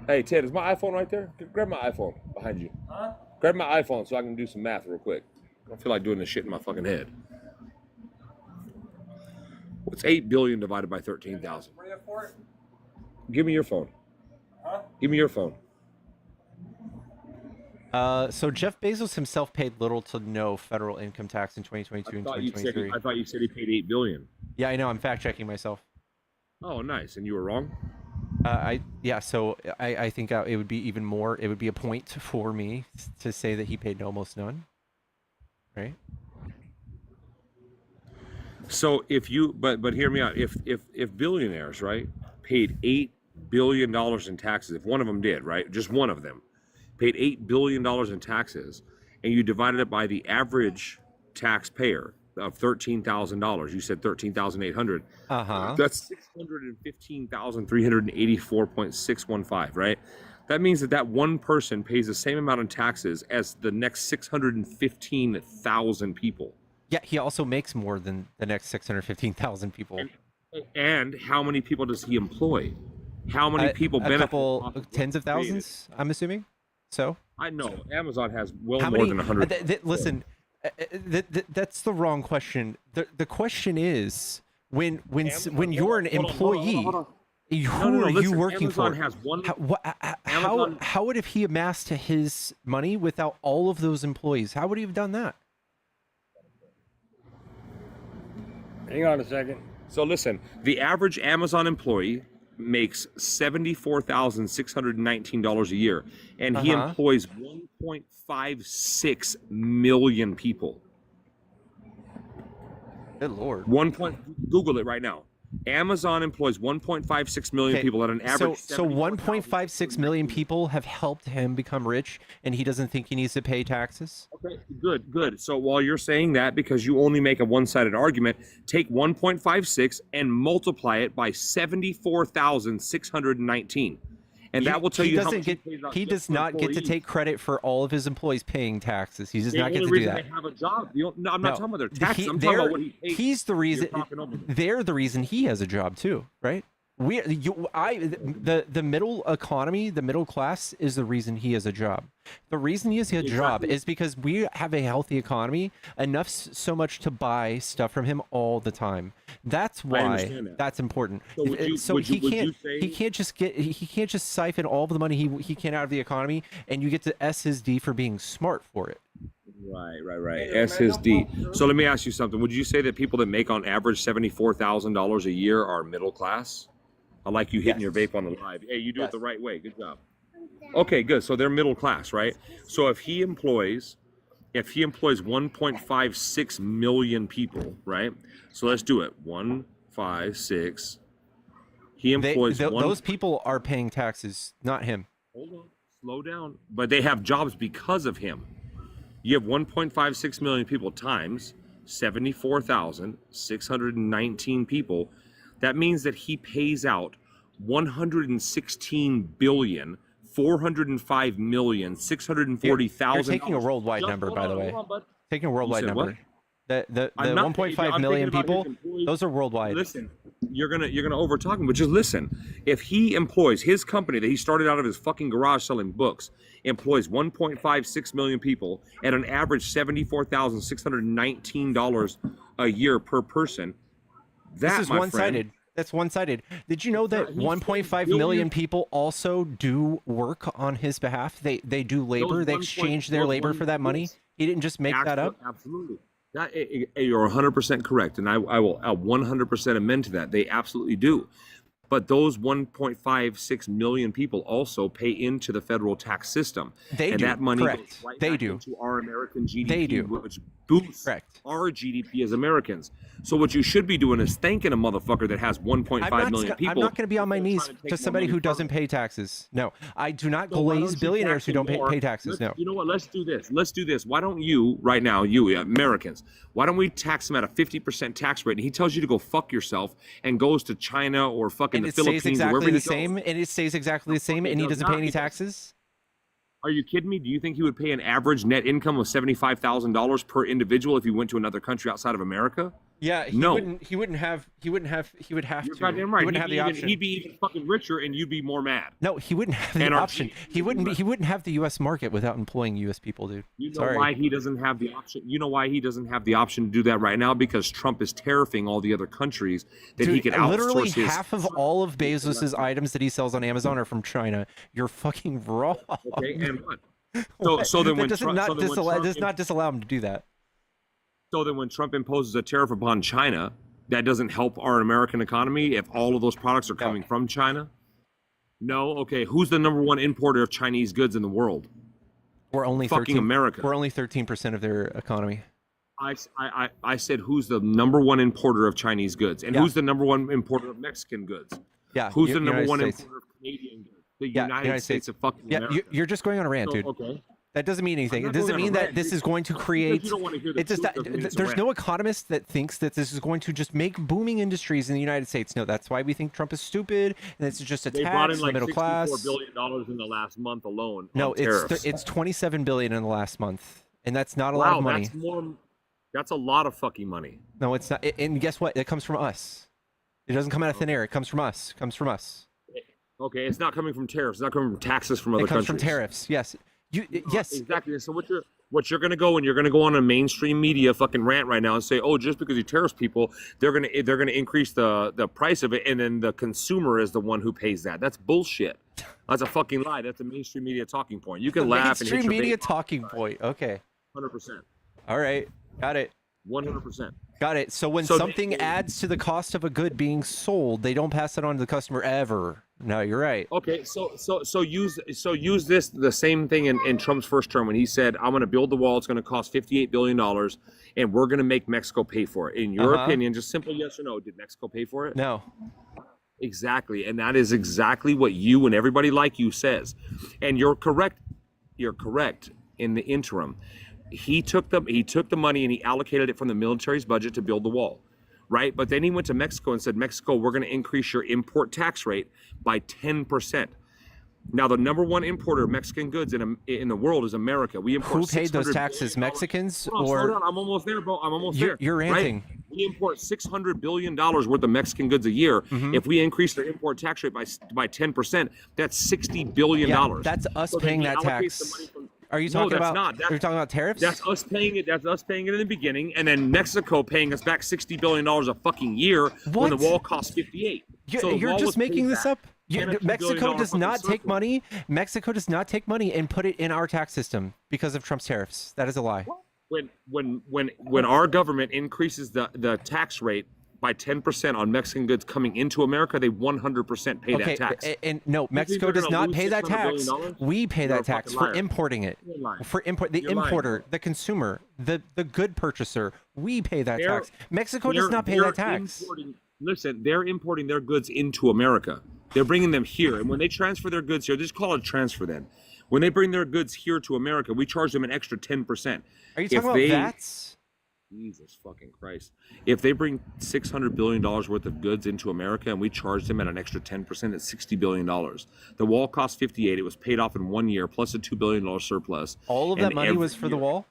Hey, Ted, is my iPhone right there? Grab my iPhone behind you. Huh? Grab my iPhone so I can do some math real quick. I don't feel like doing this shit in my fucking head. What's 8 billion divided by 13,000? Give me your phone. Huh? Give me your phone. So Jeff Bezos himself paid little to no federal income tax in 2022 and 2023. I thought you said he paid 8 billion. Yeah, I know. I'm fact checking myself. Oh, nice. And you were wrong? So I think it would be even more. It would be a point for me to say that he paid almost none, right? So if you, but hear me out. If billionaires, right, paid $8 billion in taxes, if one of them did, right, just one of them paid $8 billion in taxes, and you divided it by the average taxpayer of $13,000. You said 13,800. That's 615,384.615, right? That means that one person pays the same amount in taxes as the next 615,000 people. Yeah, he also makes more than the next 615,000 people. And how many people does he employ? How many people benefit? A couple tens of thousands, I'm assuming. So I know Amazon has more than 100. Listen. That's the wrong question. The question is, when you're an employee, who are you working Amazon for? has one. How would have he amassed his money without all of those employees? How would he have done that? Hang on a second. So listen, the average Amazon employee makes $74,619 a year, and he employs 1.56 million people. Good Lord. Google it right now. Amazon employs 1.56 million people at an average. So 1.56 million people have helped him become rich, and he doesn't think he needs to pay taxes. Okay, good. So while you're saying that, because you only make a one-sided argument, take 1.56 and multiply it by 74,619, and that will tell you how much he does not get to take credit for all of his employees paying taxes. He does not get to do that. They have a job. I'm not talking about their taxes. I'm talking about what he pays. He's the reason. They're the reason he has a job too, right? The middle economy, the middle class is the reason he has a job. The reason he has a job is because we have a healthy economy, enough so much to buy stuff from him all the time. That's why that's important. So he can't just siphon all of the money he can out of the economy, and you get to S his D for being smart for it. Right. S his D. So let me ask you something. Would you say that people that make on average $74,000 a year are middle class? I like you hitting your vape on the live. Hey, you do it the right way. Good job. Okay, good. So they're middle class, right? So if he employs 1.56 million people, right? So let's do it. 156. He employs those people are paying taxes, not him. Hold on. Slow down. But they have jobs because of him. You have 1.56 million people times 74,619 people. That means that he pays out 116,405,640,000. You're taking a worldwide number, by the way. Taking a worldwide number. The 1.5 million people, those are worldwide. Listen, you're gonna overtalk him, but just listen. If he employs his company that he started out of his fucking garage selling books, employs 1.56 million people at an average $74,619 a year per person. This is one-sided. That's one-sided. Did you know that 1.5 million people also do work on his behalf? They do labor. They exchange their labor for that money. He didn't just make that up. Absolutely. You're 100% correct, and I'll 100% amend to that. They absolutely do. But those 1.56 million people also pay into the federal tax system. That money goes right back into our American GDP, which boosts our GDP as Americans. So what you should be doing is thanking a motherfucker that has 1.5 million people. I'm not going to be on my knees to somebody who doesn't pay taxes. No, I do not glaze billionaires who don't pay taxes. No. You know what? Let's do this. Why don't you, right now, you Americans, why don't we tax him at a 50% tax rate? And he tells you to go fuck yourself and goes to China or fucking the Philippines. And it stays exactly the same, and he doesn't pay any taxes? Are you kidding me? Do you think he would pay an average net income of $75,000 per individual if he went to another country outside of America? Yeah, he would have to. You're goddamn right. He wouldn't have the option. He'd be even fucking richer, and you'd be more mad. No, he wouldn't have the option. He wouldn't have the U.S. market without employing U.S. people, dude. You know why he doesn't have the option? You know why he doesn't have the option to do that right now? Because Trump is tariffing all the other countries that he could outsource. Literally half of all of Bezos's items that he sells on Amazon are from China. You're fucking wrong. Okay, and what? So then when does not disallow him to do that. So then when Trump imposes a tariff upon China, that doesn't help our American economy if all of those products are coming from China? No? Okay, who's the number one importer of Chinese goods in the world? We're only fucking America. We're only 13% of their economy. I said who's the number one importer of Chinese goods? And who's the number one importer of Mexican goods? Yeah. Who's the number one importer of Canadian goods? The United States of fucking America. You're just going on a rant, dude. Okay. That doesn't mean anything. It doesn't mean that this is going to create. There's no economist that thinks that this is going to just make booming industries in the United States. No, that's why we think Trump is stupid, and it's just a tax brought in on the middle class. $64 billion in the last month alone. No, it's $27 billion in the last month, and that's not a lot of money. That's a lot of fucking money. No, it's not. And guess what? It comes from us. It doesn't come out of thin air. It comes from us. It comes from us. Okay, it's not coming from tariffs. It's not coming from taxes from other countries. It comes from tariffs. Yes. Yes. Exactly. So what What you're gonna go and you're gonna go on a mainstream media fucking rant right now and say, oh, just because you tariff people, they're gonna increase the price of it, and then the consumer is the one who pays that. That's bullshit. That's a fucking lie. That's a mainstream media talking point. You can laugh and hit Mainstream your media bait. talking point. Okay. 100%. All right. Got it. 100%. Got it. So when something adds to the cost of a good being sold, they don't pass it on to the customer ever. No, you're right. Okay, so use this the same thing in Trump's first term when he said, "I'm going to build the wall. It's going to cost $58 billion, and we're going to make Mexico pay for it." In your opinion, just simple yes or no, did Mexico pay for it? No. Exactly, and that is exactly what you and everybody like you says, and you're correct. You're correct. In the interim, he took the money and he allocated it from the military's budget to build the wall. Right? But then he went to Mexico and said, Mexico, we're going to increase your import tax rate by 10%. Now, the number one importer of Mexican goods in the world is America. We import. Who paid those taxes? Mexicans or? Hold on, I'm almost there, bro. I'm almost there. You're ranting. Right? We import $600 billion worth of Mexican goods a year. Mm-hmm. If we increase their import tax rate by 10%, that's $60 billion. Yeah, that's us paying that tax. Are you talking about? Are you talking about tariffs? That's us paying it. That's us paying it in the beginning, and then Mexico paying us back $60 billion a fucking year when the wall costs 58. You're just making this up. Mexico does not take money. Mexico does not take money and put it in our tax system because of Trump's tariffs. That is a lie. When our government increases the tax rate by 10% on Mexican goods coming into America, they 100% pay that tax. And no, Mexico does not pay that tax. We pay that tax for importing it. For the importer, the consumer, the good purchaser, we pay that tax. Mexico does not pay that tax. Listen, they're importing their goods into America. They're bringing them here, and when they transfer their goods here, just call it a transfer then. When they bring their goods here to America, we charge them an extra 10%. Are you talking about VATs? Jesus fucking Christ. If they bring $600 billion worth of goods into America and we charge them at an extra 10%, it's $60 billion. The wall cost 58. It was paid off in 1 year, plus a $2 billion surplus. All of that money was for the wall?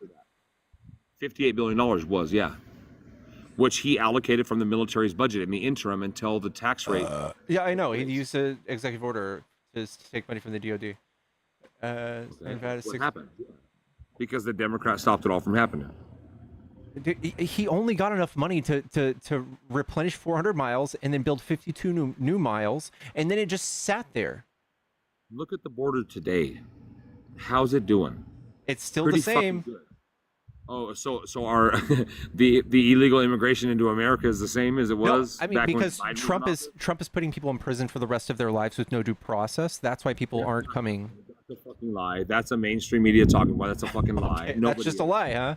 $58 billion was, yeah. Which he allocated from the military's budget in the interim until the tax rate. Yeah, I know. He used an executive order to take money from the DOD. What happened? Because the Democrats stopped it all from happening. He only got enough money to replenish 400 miles and then build 52 new miles, and then it just sat there. Look at the border today. How's it doing? It's still the same. Oh, so our the illegal immigration into America is the same as it was? No, I mean, because Trump is putting people in prison for the rest of their lives with no due process. That's why people aren't coming. That's a fucking lie. That's a mainstream media talking about. That's a fucking lie. Okay, that's just a lie, huh?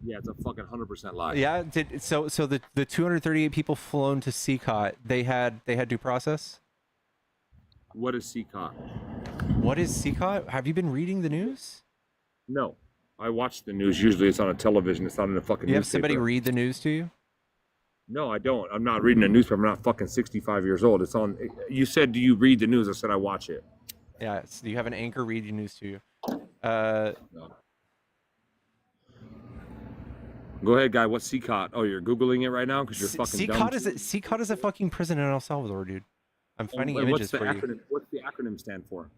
Yeah, it's a fucking 100% lie. Yeah. So the 238 people flown to CCOT, they had due process? What is CCOT? What is CCOT? Have you been reading the news? No. I watch the news. Usually it's on a television. It's not in a fucking You have newspaper. somebody read the news to you? No, I don't. I'm not reading a newspaper. I'm not fucking 65 years old. It's on. You said, do you read the news? I said, I watch it. Yeah. So you have an anchor reading news to you. No. Go ahead, guy. What's CCOT? Oh, you're Googling it right now because you're fucking dumb. CCOT is a fucking prison in El Salvador, dude. I'm finding images for you. What's the acronym stand for?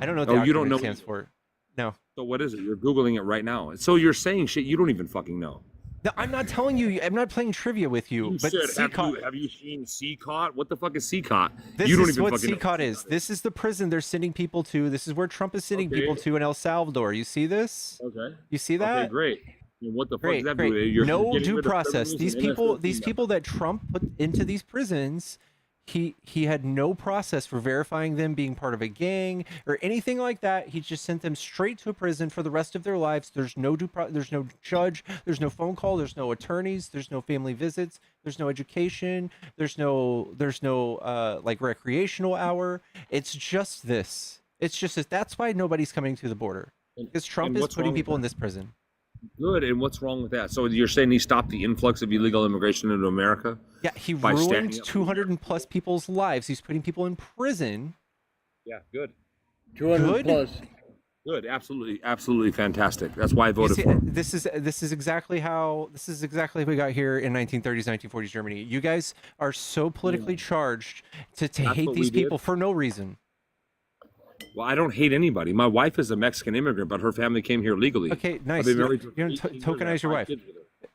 I don't know what the acronym stands for. No. So what is it? You're Googling it right now. So you're saying shit you don't even fucking know. No, I'm not telling you. I'm not playing trivia with you. But CCOT. Have you seen CCOT? What the fuck is CCOT? This is what CCOT is. This is the prison they're sending people to. This is where Trump is sending people to in El Salvador. You see this? Okay. You see that? Okay, great. What the fuck does that do? No due process. These people that Trump put into these prisons, he had no process for verifying them being part of a gang or anything like that. He just sent them straight to a prison for the rest of their lives. There's no there's no judge, there's no phone call, there's no attorneys, there's no family visits, there's no education, there's no like recreational hour. It's just this. It's just this. That's why nobody's coming to the border. Because Trump is putting people in this prison. Good, and what's wrong with that? So you're saying he stopped the influx of illegal immigration into America? Yeah, he ruined 200 plus people's lives. He's putting people in prison. Yeah, good. 200 plus. Good, absolutely fantastic. That's why I voted for him. This is exactly how we got here in 1930s, 1940s Germany. You guys are so politically charged to hate these people for no reason. Well, I don't hate anybody. My wife is a Mexican immigrant, but her family came here legally. Okay, nice. I've been married for You're gonna 18 years, tokenize your I wife. have 5 kids with her.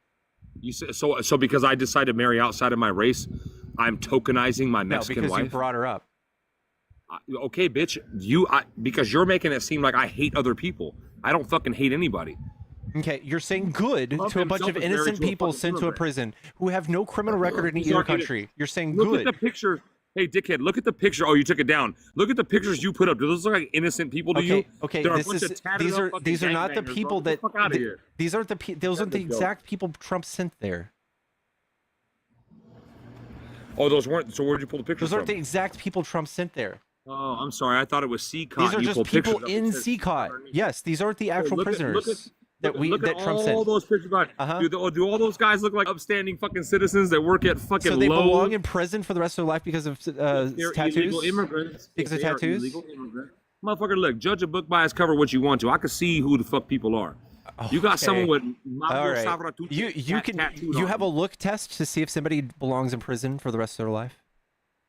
You say, so because I decided to marry outside of my race, I'm tokenizing my Mexican because wife? you brought her up. Okay, bitch. Because you're making it seem like I hate other people. I don't fucking hate anybody. Okay, you're saying good Trump to a bunch himself of is married innocent to a people fucking sent to a immigrant. prison who have no criminal record in These either aren't country. You're saying Look good. at the picture. Hey, dickhead, look at the picture. Oh, you took it down. Look at the pictures you put up. Do those look like innocent people to you? Okay, There are a this bunch is of tatted these up are fucking these are not the gangbangers, bro. people Get that the fuck out of here. these aren't the those aren't the That's a joke. exact people Trump sent there. Oh, those weren't. So where'd you pull the pictures Those aren't from? the exact people Trump sent there. Oh, I'm sorry. I thought it was CCOT. These are you just pulled people pictures up. It in says CCOT. Yes, these aren't the Hey, actual look at- prisoners look at- that look at Trump all sent. those pictures. Do all those guys look like upstanding fucking citizens that work at fucking So they low? belong in prison for the rest of their life because of They're tattoos. illegal immigrants. Because of They are tattoos. illegal immigrants. Motherfucker, look, judge a book by its cover what you want to. I can see who the fuck people are. You got someone with All right. You have a look test to see if somebody belongs in prison for the rest of their life.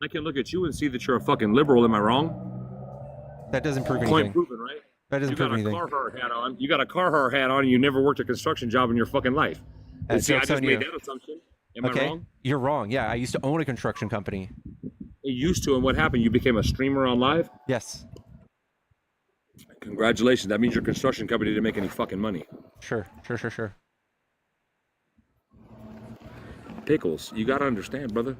I can look at you and see that you're a fucking liberal. Am I wrong? That doesn't prove Point anything. proven, right? That doesn't You got prove a anything. Carhartt hat on. You got a Carhartt hat on, and you never worked a construction job in your fucking life. And see, I joke's just on made you. that assumption. Am I Okay, wrong? you're wrong. Yeah, I used to own a construction company. You used to, and what happened? You became a streamer on live? Yes. Congratulations. That means your construction company didn't make any fucking money. Sure. Pickles, you got to understand, brother.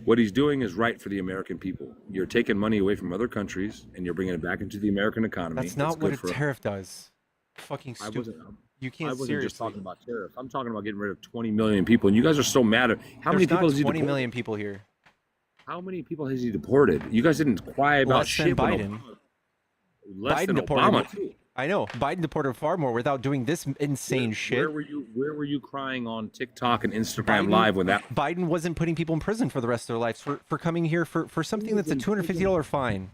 What he's doing is right for the American people. You're taking money away from other countries, and you're bringing it back into the American economy. That's not what good a for- tariff does. Fucking I stupid. wasn't, You can't I wasn't seriously. just talking about tariffs. I'm talking about getting rid of 20 million people, and you guys are so mad at how many There's people not has he 20 deported? million people here. How many people has he deported? You guys didn't cry about Less than shit. when Biden. Less Biden than deported. Obama too. I know. Biden deported far more without doing this insane shit. Where were you crying on TikTok and Instagram Live when that? Biden wasn't putting people in prison for the rest of their lives for coming here for something that's a $250 fine.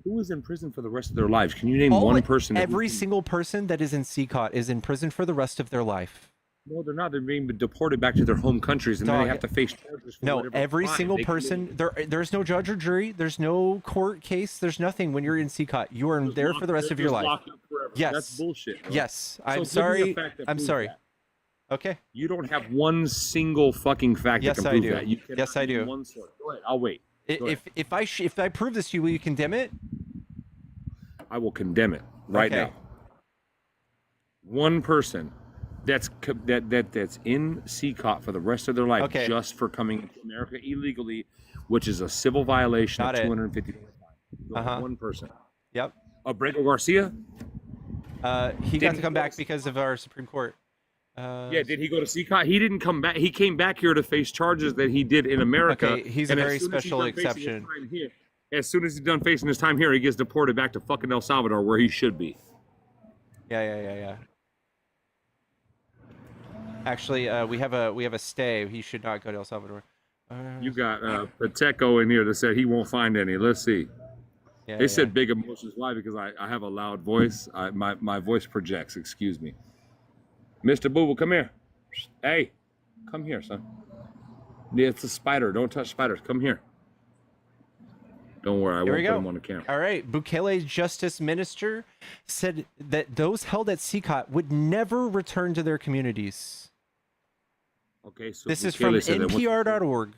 Who is in prison for the rest of their lives? Can you name one person? Every single person that is in CCOT is in prison for the rest of their life. No, they're not. They're being deported back to their home countries, and then Dog, they have to face charges for No, whatever every crime single they person. committed. There's no judge or jury. There's no court case. There's nothing when you're in CCOT. You are there for the rest of your Just life. locked up forever. Yes. That's bullshit. Bro. Yes. So I'm give me a sorry. fact that I'm proves sorry. that. Okay. You don't have one single fucking fact Yes, that can I prove do. that. You cannot Yes, I name do. One source. Go ahead. I'll wait. Go ahead. If I prove this to you, will you condemn it? I will condemn it right Okay. now. One person that's in CCOT for the rest of their life Okay. just for coming into America illegally, which is a civil violation Got of it. $250. Uh-huh. One person. Yep. Abrego Garcia? He got to come back because of our Supreme Court. Yeah, did he go to CCOT? He didn't come back. He came back here to face charges that he did in America. Okay, he's a and as very soon as he's special done facing his exception. time here- as soon as he's done facing his time here, he gets deported back to fucking El Salvador, where he should be. Yeah. Actually, we have a stay. He should not go to El Salvador. You got Pateco in here that said he won't find any. Let's see. Yeah, They said big emotions. Why? Because I have a loud voice. My voice projects. Excuse me. Mr. Boo, come here. Hey, come here, son. Yeah, it's a spider. Don't touch spiders. Come here. Don't worry, I Here won't we put go. him on the camera. All right. Bukele's justice minister said that those held at CCOT would never return to their communities. Okay, so This is from Bukele said that. NPR.org.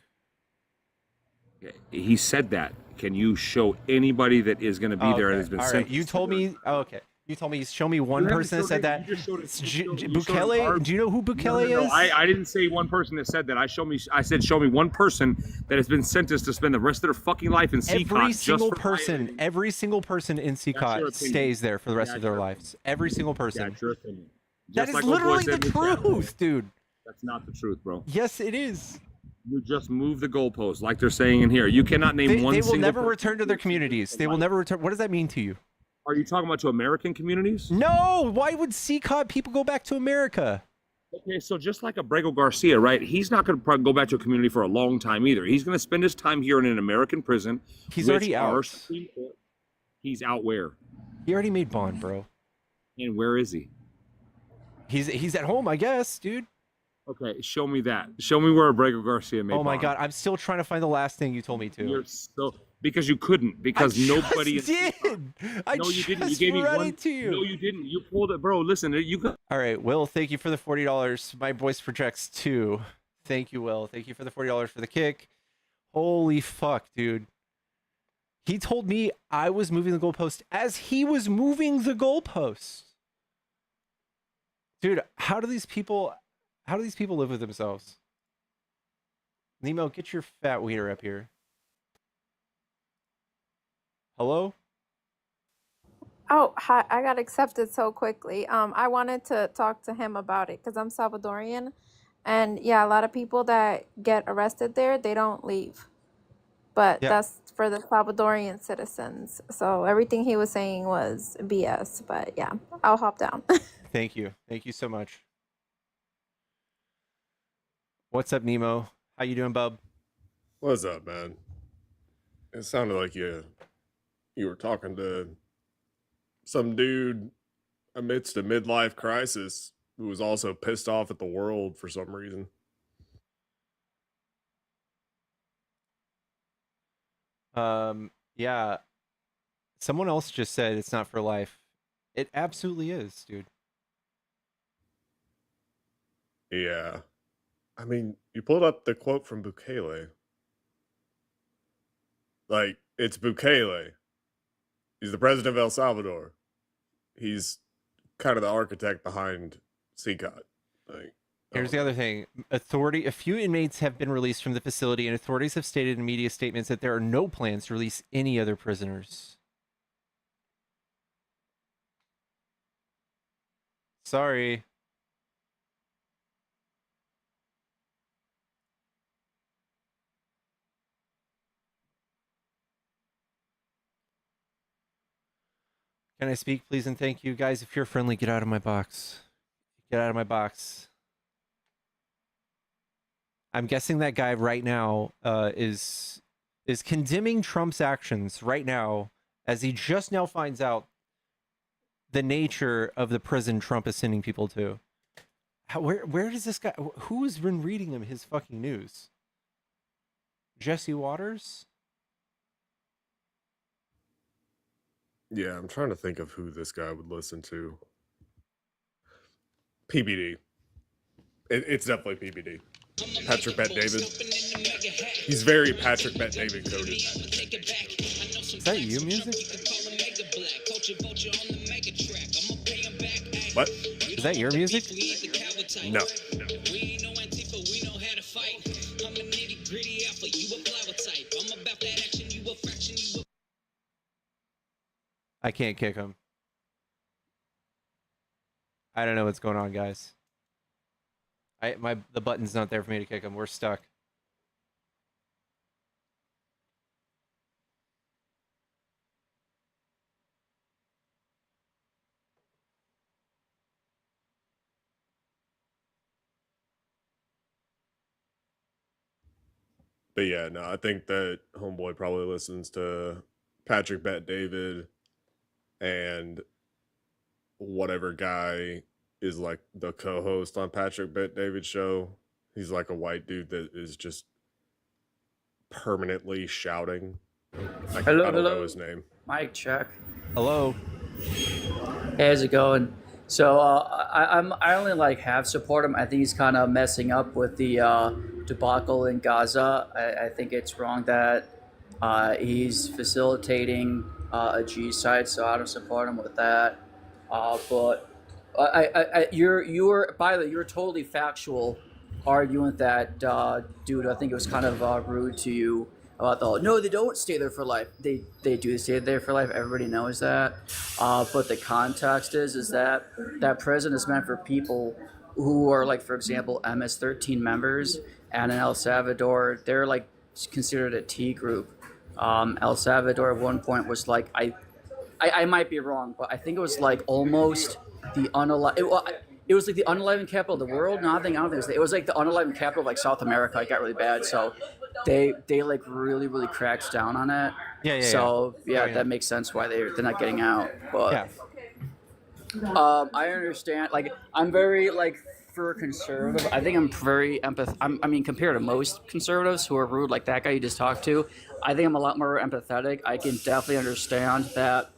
He said that. Can you show anybody that is going to be there and has been All sent? right. You told me. Oh, okay. You told me. Show me one You haven't person that showed said it, that. you just showed it, It's you showed- you showed Bukele. our- Do you know who Bukele No, is? I didn't say one person that said that. I said show me one person that has been sentenced to spend the rest of their fucking life in CCOT. Every just single for person, every single person in your CCOT opinion. stays there for the rest That's of their your lives. Every single person. That's your opinion. That Just is like old boy literally said the in chat. truth, dude. That's not the truth, bro. Yes, it is. You just move the goalposts, like they're saying in here. You cannot name one They will single. never person. return to their communities. They will never return. What does that mean to you? Are you talking about to American communities? No. Why would CCOT people go back to America? Okay, so just like Abrego Garcia, right? He's not going to go back to a community for a long time either. He's going to spend his time here in an American prison. He's which already our out. Supreme Court- He's out where? He already made bond, bro. And where is he? He's at home, I guess, dude. Okay, show me that. Show me where Abrego Garcia made Oh my bond. God, I'm still trying to find the last thing you told me to. You're so because you couldn't because nobody did. I no, you didn't. You just gave me read one. it to you. No, you didn't. You pulled it, bro. Listen, you got. All right, Will, thank you for the $40. My voice projects too. Thank you, Will. Thank you for the $40 for the kick. Holy fuck, dude. He told me I was moving the goalpost as he was moving the goalpost. Dude, how do these people live with themselves? Nemo, get your fat wiener up here. Hello? Oh, hi. I got accepted so quickly. I wanted to talk to him about it because I'm Salvadorian. And yeah, a lot of people that get arrested there, they don't leave. But Yeah. that's for the Salvadorian citizens. So everything he was saying was BS. But yeah, I'll hop down. Thank you. Thank you so much. What's up, Nemo? How you doing, bub? What's up, man? It sounded like you were talking to some dude amidst a midlife crisis who was also pissed off at the world for some reason. Yeah. Someone else just said it's not for life. It absolutely is, dude. Yeah. I mean, you pulled up the quote from Bukele. Like, it's Bukele. He's the president of El Salvador. He's kind of the architect behind CCOT. Like, Here's the other thing. A few inmates have been released from the facility, and authorities have stated in media statements that there are no plans to release any other prisoners. Sorry. Can I speak, please, and thank you? Guys, if you're friendly, get out of my box. Get out of my box. I'm guessing that guy right now is condemning Trump's actions right now as he just now finds out the nature of the prison Trump is sending people to. Where does this guy... Who's been reading him his fucking news? Jesse Waters? yeah, I'm trying to think of who this guy would listen to. PBD. It's definitely PBD. Patrick Bet David. He's very Patrick Bet David coded. Is that you music? What? Is that your music? No. I can't kick him. I don't know what's going on, guys. The button's not there for me to kick him. We're stuck. But yeah, no, I think that homeboy probably listens to Patrick Bet David and whatever guy is like the co-host on Patrick Bet David's show. He's like a white dude that is just permanently shouting. I don't know his name. Mic check. Hello. Hey, how's it going? So I only like half support him. I think he's kind of messing up with the debacle in Gaza. I think it's wrong that he's facilitating a G-side, so I don't support him with that. But you were by the way, you were totally factual, arguing that dude. I think it was kind of rude to you about no, they don't stay there for life. They do stay there for life. Everybody knows that. But the context is that prison is meant for people who are like, for example, MS-13 members, and in El Salvador, they're like considered a T group. El Salvador at one point was like, I might be wrong, but I think it was like almost the unalive. It was like the unalive capital of the world. No, I don't think it was like the unalive capital of like South America. It got really bad, so they like really cracked down on it. Yeah. That makes sense why they're not getting out. But I understand. Like, I'm very like prefer conservative. I think I'm very I mean, compared to most conservatives who are rude, like that guy you just talked to, I think I'm a lot more empathetic. I can definitely understand that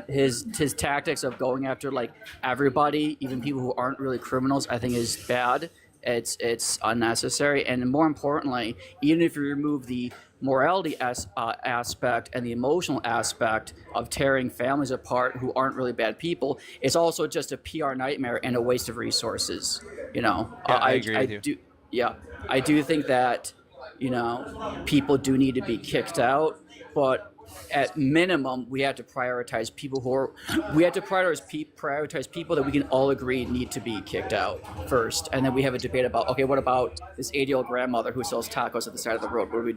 his tactics of going after like everybody, even people who aren't really criminals, I think is bad. It's unnecessary, and more importantly, even if you remove the morality aspect and the emotional aspect of tearing families apart who aren't really bad people, it's also just a PR nightmare and a waste of resources. You know, Yeah, I agree with you. do. Yeah, I do think that people do need to be kicked out, but at minimum, we have to prioritize people prioritize people that we can all agree need to be kicked out first, and then we have a debate about, okay, what about this 80-year-old grandmother who sells tacos at the side of the road? Where we,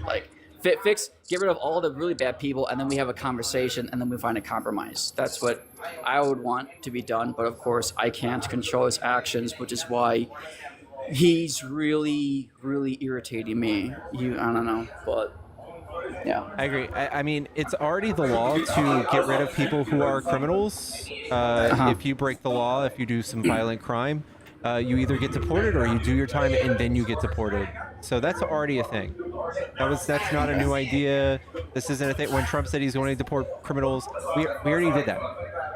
like get rid of all the really bad people, and then we have a conversation, and then we find a compromise. That's what I would want to be done, but of course, I can't control his actions, which is why he's really, really irritating me. I don't know, but. Yeah, I agree. I mean, it's already the law to get rid of people who are criminals. If you break the law, if you do some violent crime, you either get deported or you do your time and then you get deported. So that's already a thing. That's not a new idea. This isn't a thing. When Trump said he's going to deport criminals, we already did that.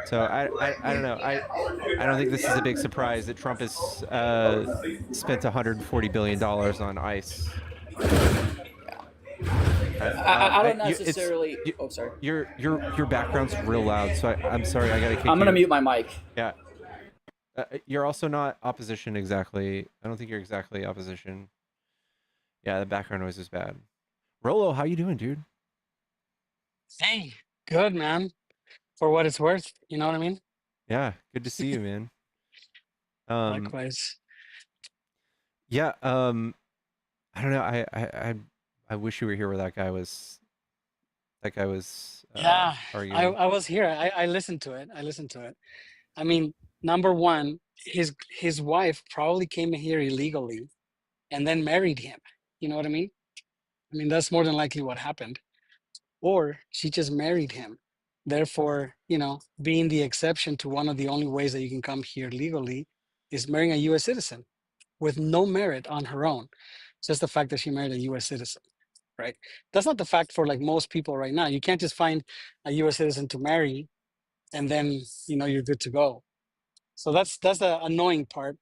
So I don't know. I don't think this is a big surprise that Trump has spent $140 billion on ICE. I don't necessarily. Sorry. Your background's real loud, so I'm sorry. I gotta kick you. I'm gonna mute my mic. Yeah. You're also not opposition exactly. I don't think you're exactly opposition. Yeah, the background noise is bad. Rolo, how you doing, dude? Hey, good man. For what it's worth, you know what I mean? Yeah, good to see you, man. Likewise. Yeah. I don't know. I wish you were here where that guy was. That guy was. Yeah, arguing. I was here. I listened to it. I mean, number one, his wife probably came here illegally and then married him. You know what I mean? I mean, that's more than likely what happened. Or she just married him. Therefore, being the exception to one of the only ways that you can come here legally is marrying a U.S. citizen with no merit on her own. Just the fact that she married a U.S. citizen, right? That's not the fact for like most people right now. You can't just find a U.S. citizen to marry and then, you're good to go. So that's the annoying part.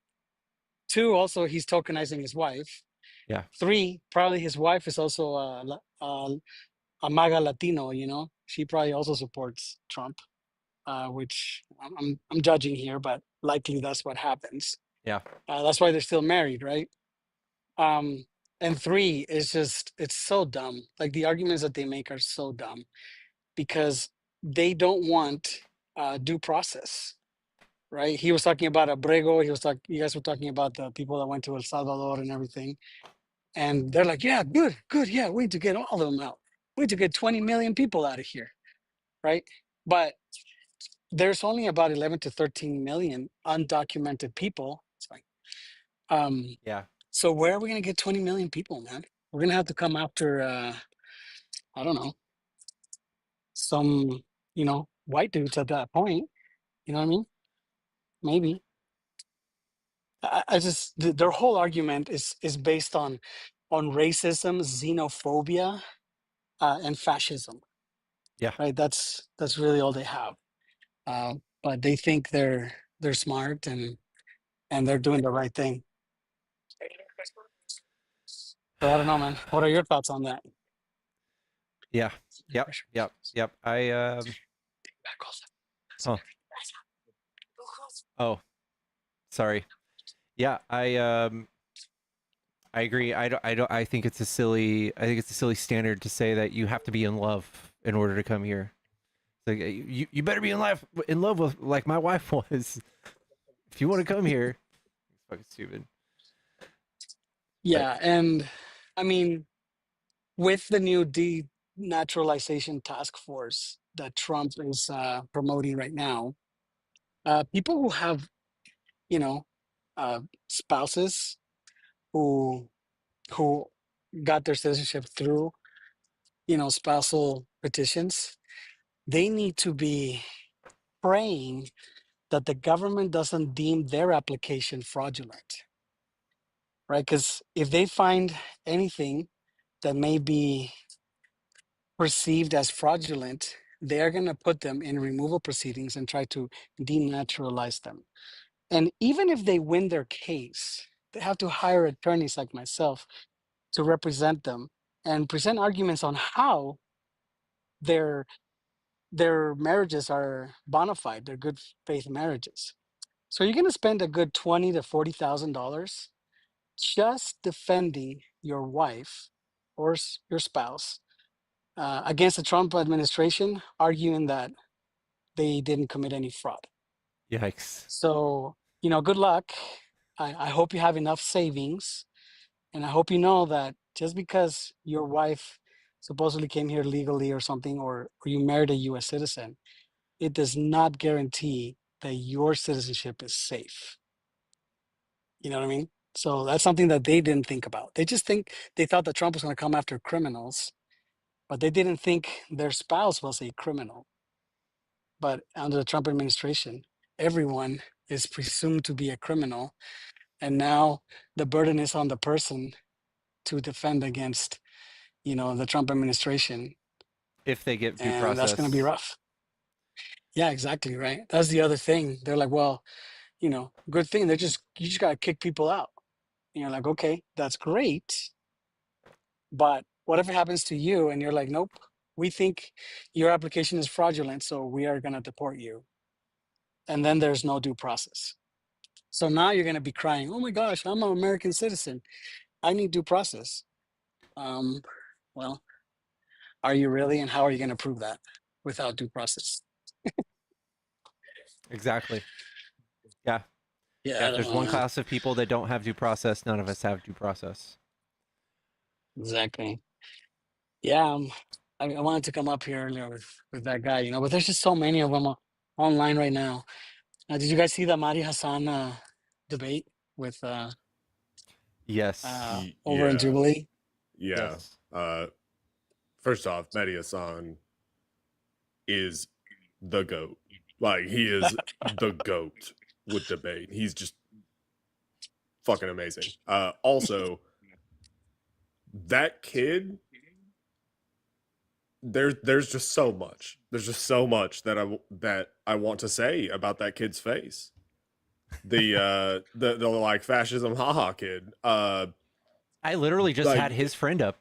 Two, also, he's tokenizing his wife. Yeah. Three, probably his wife is also a MAGA Latino, she probably also supports Trump, which I'm judging here, but likely that's what happens. Yeah. That's why they're still married, right? And three is it's so dumb. Like the arguments that they make are so dumb because they don't want due process, right? He was talking about Abrego. You guys were talking about the people that went to El Salvador and everything. And they're like, yeah, good. Yeah, we need to get all of them out. We need to get 20 million people out of here, right? But there's only about 11 to 13 million undocumented people. It's like, yeah. So where are we going to get 20 million people, man? We're going to have to come after, I don't know, some, white dudes at that point. You know what I mean? Maybe. I just, their whole argument is based on racism, xenophobia, and fascism. Yeah. Right. That's really all they have. But they think they're smart and they're doing the right thing. So I don't know, man. What are your thoughts on that? Yeah. Yep. Huh. Oh, sorry. Yeah, I agree. I think it's a silly standard to say that you have to be in love in order to come here. It's like you better be in love with like my wife was. If you want to come here, it's fucking stupid. Yeah, and I mean, with the new denaturalization task force that Trump is promoting right now, people who have, spouses who got their citizenship through, spousal petitions, they need to be praying that the government doesn't deem their application fraudulent, right? Because if they find anything that may be perceived as fraudulent, they are going to put them in removal proceedings and try to denaturalize them. And even if they win their case, they have to hire attorneys like myself to represent them and present arguments on how their marriages are bona fide, they're good faith marriages. So you're going to spend a good $20,000 to $40,000 just defending your wife or your spouse against the Trump administration, arguing that they didn't commit any fraud. Yikes. So, good luck. I hope you have enough savings. And I hope you know that just because your wife supposedly came here legally or something, or you married a US citizen, it does not guarantee that your citizenship is safe. You know what I mean? So that's something that they didn't think about. They thought that Trump was going to come after criminals, but they didn't think their spouse was a criminal. But under the Trump administration, everyone is presumed to be a criminal. And now the burden is on the person to defend against, the Trump administration. If they get due And that's going to be process. rough. Yeah, exactly. Right. That's the other thing. They're like, well, good thing. You just got to kick people out. And you're like, okay, that's great. But whatever happens to you and you're like, nope, we think your application is fraudulent, so we are going to deport you. And then there's no due process. So now you're going to be crying, oh my gosh, I'm an American citizen. I need due process. Well, are you really? And how are you going to prove that without due process? Exactly. Yeah. Yeah, I If don't there's know, one man. class of people that don't have due process, none of us have due process. Exactly. Yeah, I wanted to come up here earlier with that guy, but there's just so many of them online right now. Did you guys see the Mari Hassan debate with Yes. over in Yeah. Jubilee? Yeah. First off, Mehdi Hassan is the GOAT. Like, he is the GOAT with debate. He's just fucking amazing. Also, that kid, there's just so much. There's just so much that I want to say about that kid's face. The like fascism haha kid. I literally just had his friend up.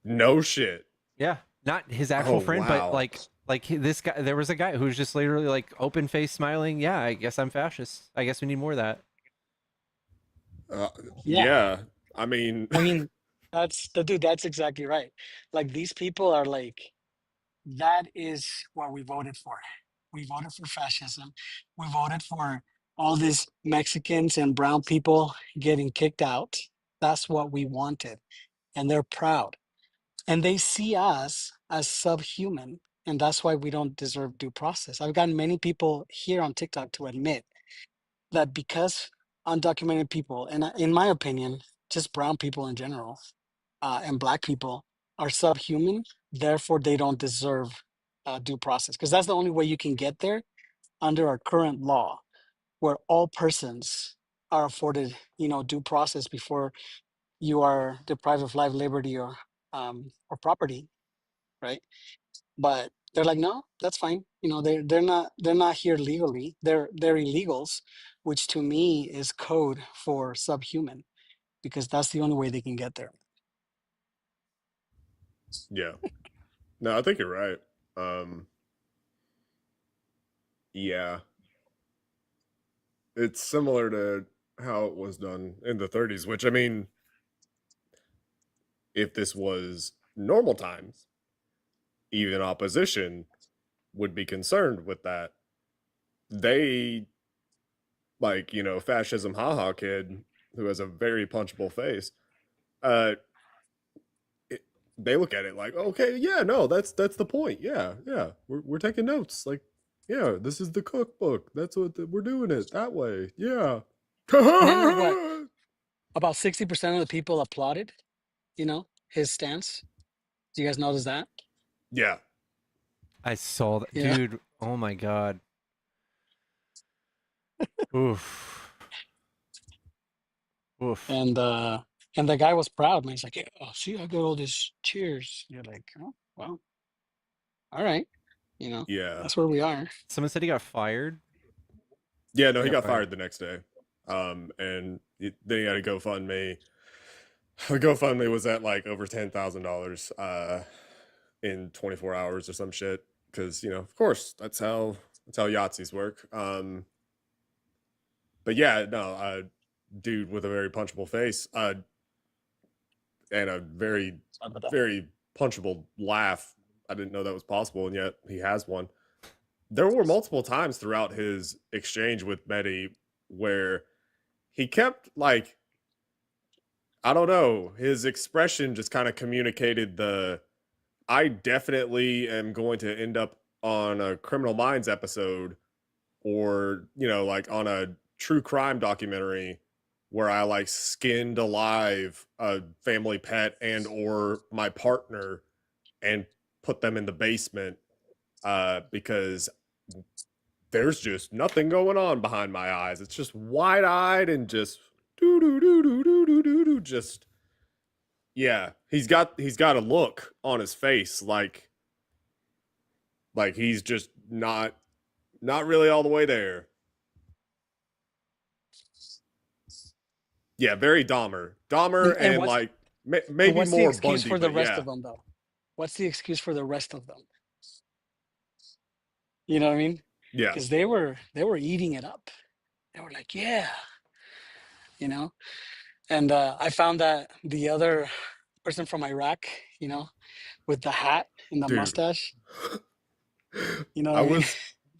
No shit. Yeah, not his actual friend, wow. but like this guy. There was a guy who's just literally like open face smiling. Yeah, I guess I'm fascist. I guess we need more of that. Yeah. I mean, that's exactly right. Like, these people are like, that is what we voted for. We voted for fascism. We voted for all these Mexicans and brown people getting kicked out. That's what we wanted. And they're proud. And they see us as subhuman. And that's why we don't deserve due process. I've gotten many people here on TikTok to admit that because undocumented people, and in my opinion, just brown people in general, and black people are subhuman, therefore they don't deserve due process. Because that's the only way you can get there under our current law, where all persons are afforded, due process before you are deprived of life, liberty, or property, right? But they're like, no, that's fine. They're not here legally. They're illegals, which to me is code for subhuman, because that's the only way they can get there. Yeah. No, I think you're right. Yeah. It's similar to how it was done in the 30s, which, I mean, if this was normal times, even opposition would be concerned with that. They, like, fascism haha kid who has a very punchable face, they look at it like, okay, yeah, no, that's the point. Yeah, we're taking notes. Like, yeah, this is the cookbook. That's what we're doing it that way. Yeah. And then, like, what? About 60% of the people applauded, his stance. Do you guys notice that? Yeah. I saw that, Yeah. dude. Oh my god. Oof. Oof. And the guy was proud, man. He's like, yeah, oh, see, I got all these cheers. You're like, oh, well, all right. You know, Yeah. that's where we are. Someone said he got fired. Yeah, no, he got fired the next day. And then he had a GoFundMe. The GoFundMe was at like over $10,000 in 24 hours or some shit. Because, you know, of course, that's how Yahtzees work. But yeah, no, dude with a very punchable face, and a very, very punchable laugh. I didn't know that was possible, and yet he has one. There were multiple times throughout his exchange with Mehdi where he kept, like, I don't know, his expression just kind of communicated I definitely am going to end up on a Criminal Minds episode, or, you know, like on a true crime documentary where I like skinned alive a family pet and or my partner and put them in the basement because there's just nothing going on behind my eyes. It's just wide-eyed and just just yeah. He's got a look on his face like he's just not really all the way there. Yeah, very Dahmer and like maybe what's the more excuse Bundy, for the but rest yeah. of them, though? What's the excuse for the rest of them? You know what I mean? Yeah. Because they were eating it up. They were like, yeah, you know. And I found that the other person from Iraq, you know, with the hat and the Dude. mustache. You know what I mean?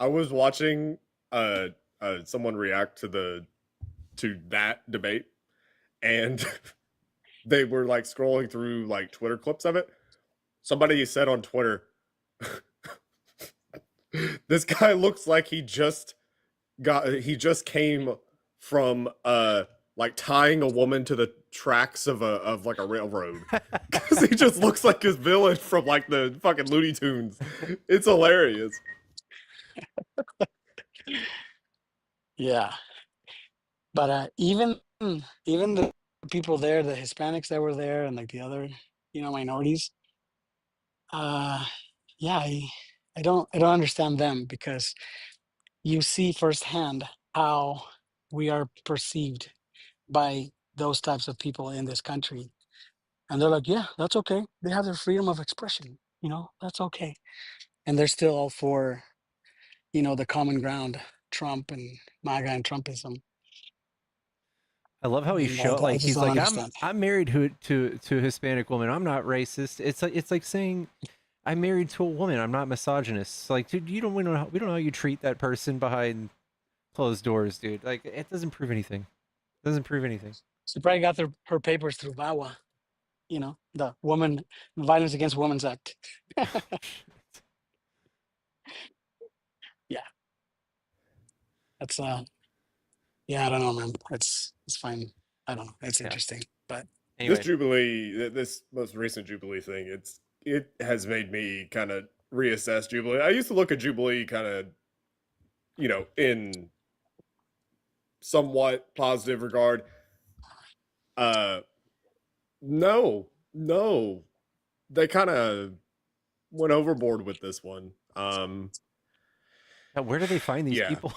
I was watching someone react to that debate, and they were like scrolling through like Twitter clips of it. Somebody said on Twitter, this guy looks like he just came from like tying a woman to the tracks of like a railroad. Because he just looks like his villain from like the fucking Looney Tunes. It's hilarious. Yeah. But even the people there, the Hispanics that were there, and like the other, you know, minorities, yeah, I don't understand them, because you see firsthand how we are perceived by those types of people in this country. And they're like, yeah, that's okay. They have their freedom of expression, you know, that's okay. And they're still all for, you know, the common ground, Trump and MAGA and Trumpism. I love how he showed, I like, just he's don't like, understand. I'm married to a Hispanic woman. I'm not racist. It's like saying I'm married to a woman. I'm not misogynist. It's like, dude, we don't know how you treat that person behind closed doors, dude. Like, it doesn't prove anything. It doesn't prove anything. She probably got her papers through VAWA, you know, the Violence Against Women's Act. Yeah. That's yeah, I don't know, man. It's fine. I don't know. It's interesting. But This Jubilee, this most recent Jubilee thing, it has made me kind of reassess Jubilee. I used to look at Jubilee kind of, you know, in somewhat positive regard. No, they kind of went overboard with this one. Where do they find these people?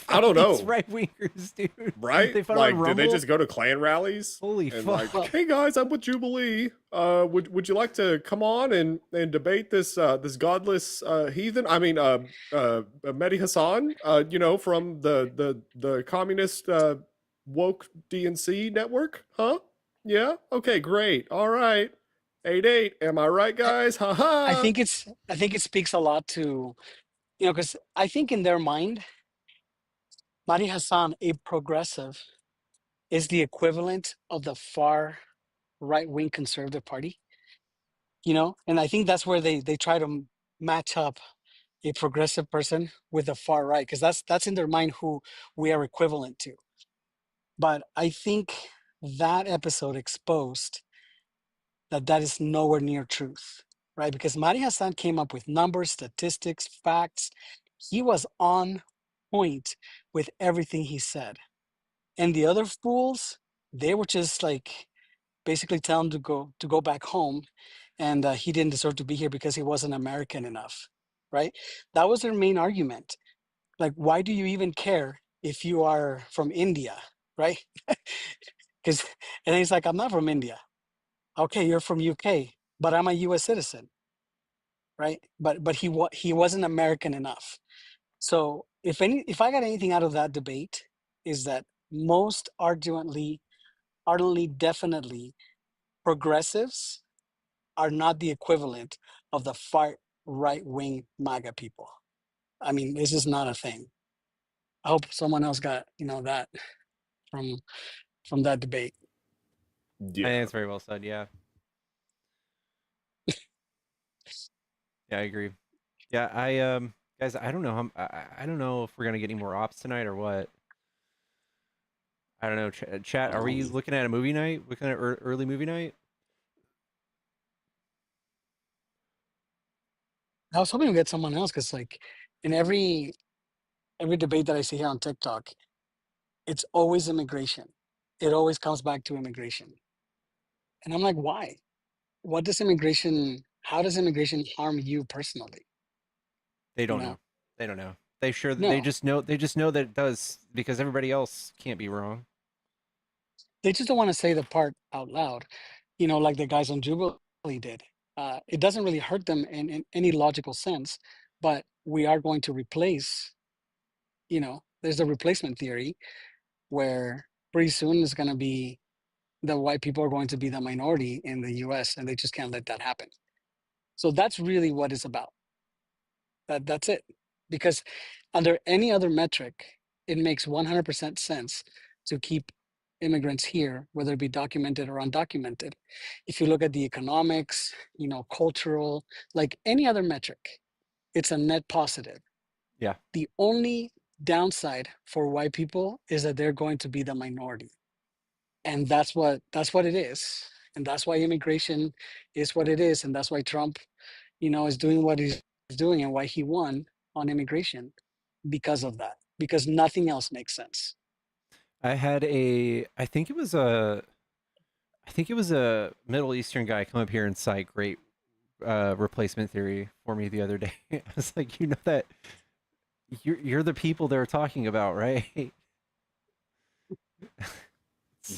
I don't know. Right wingers, dude. Right? They find like, on did they Rumble? just go to Klan rallies? Holy and fuck! Like, hey guys, I'm with Jubilee. Would you like to come on and debate this this godless heathen? I mean, Mehdi Hassan. You know, from the communist woke DNC network, huh? Yeah. Okay. Great. All right. 8-8. Am I right, guys? Ha ha. I think it speaks a lot to, you know, because I think in their mind, Mehdi Hassan, a progressive, is the equivalent of the far right-wing conservative party, you know, and I think that's where they try to match up a progressive person with the far right, because that's in their mind who we are equivalent to. But I think that episode exposed that is nowhere near truth. right? Because Mari Hassan came up with numbers, statistics, facts. He was on point with everything he said. And the other fools, they were just like basically telling him to go back home, and he didn't deserve to be here because he wasn't American enough, right? That was their main argument. Like, why do you even care if you are from India, right? Because and then he's like, I'm not from India. Okay, you're from UK, but I'm a U.S. citizen, right? But he wasn't American enough. So if I got anything out of that debate, is that most ardently, definitely, progressives are not the equivalent of the far right wing MAGA people. I mean, this is not a thing. I hope someone else got that from that debate. I think it's very well said. Yeah. Yeah, I agree. Yeah, guys, I don't know I don't know if we're gonna get any more ops tonight or what. I don't know. Chat, are we looking at a movie night? Looking at early movie night? I was hoping to get someone else because, like, in every debate that I see here on TikTok, it's always immigration. It always comes back to immigration, and I'm like, why? What does immigration? How does immigration harm you personally? They You don't know, know. They don't know. They sure they no, just know that it does because everybody else can't be wrong. they just don't want to say the part out loud. Like the guys on Jubilee did. It doesn't really hurt them in any logical sense, but we are going to replace. There's a replacement theory where pretty soon it's going to be the white people are going to be the minority in the US, and they just can't let that happen. So that's really what it's about. That's it. Because under any other metric, it makes 100% sense to keep immigrants here, whether it be documented or undocumented. If you look at the economics, cultural, like any other metric, it's a net positive. Yeah. The only downside for white people is that they're going to be the minority. And that's what it is. And that's why immigration is what it is. And that's why Trump, is doing what he's doing and why he won on immigration because of that. Because nothing else makes sense. I think it was a Middle Eastern guy come up here and cite great replacement theory for me the other day. I was like, that you're the people they're talking about, right?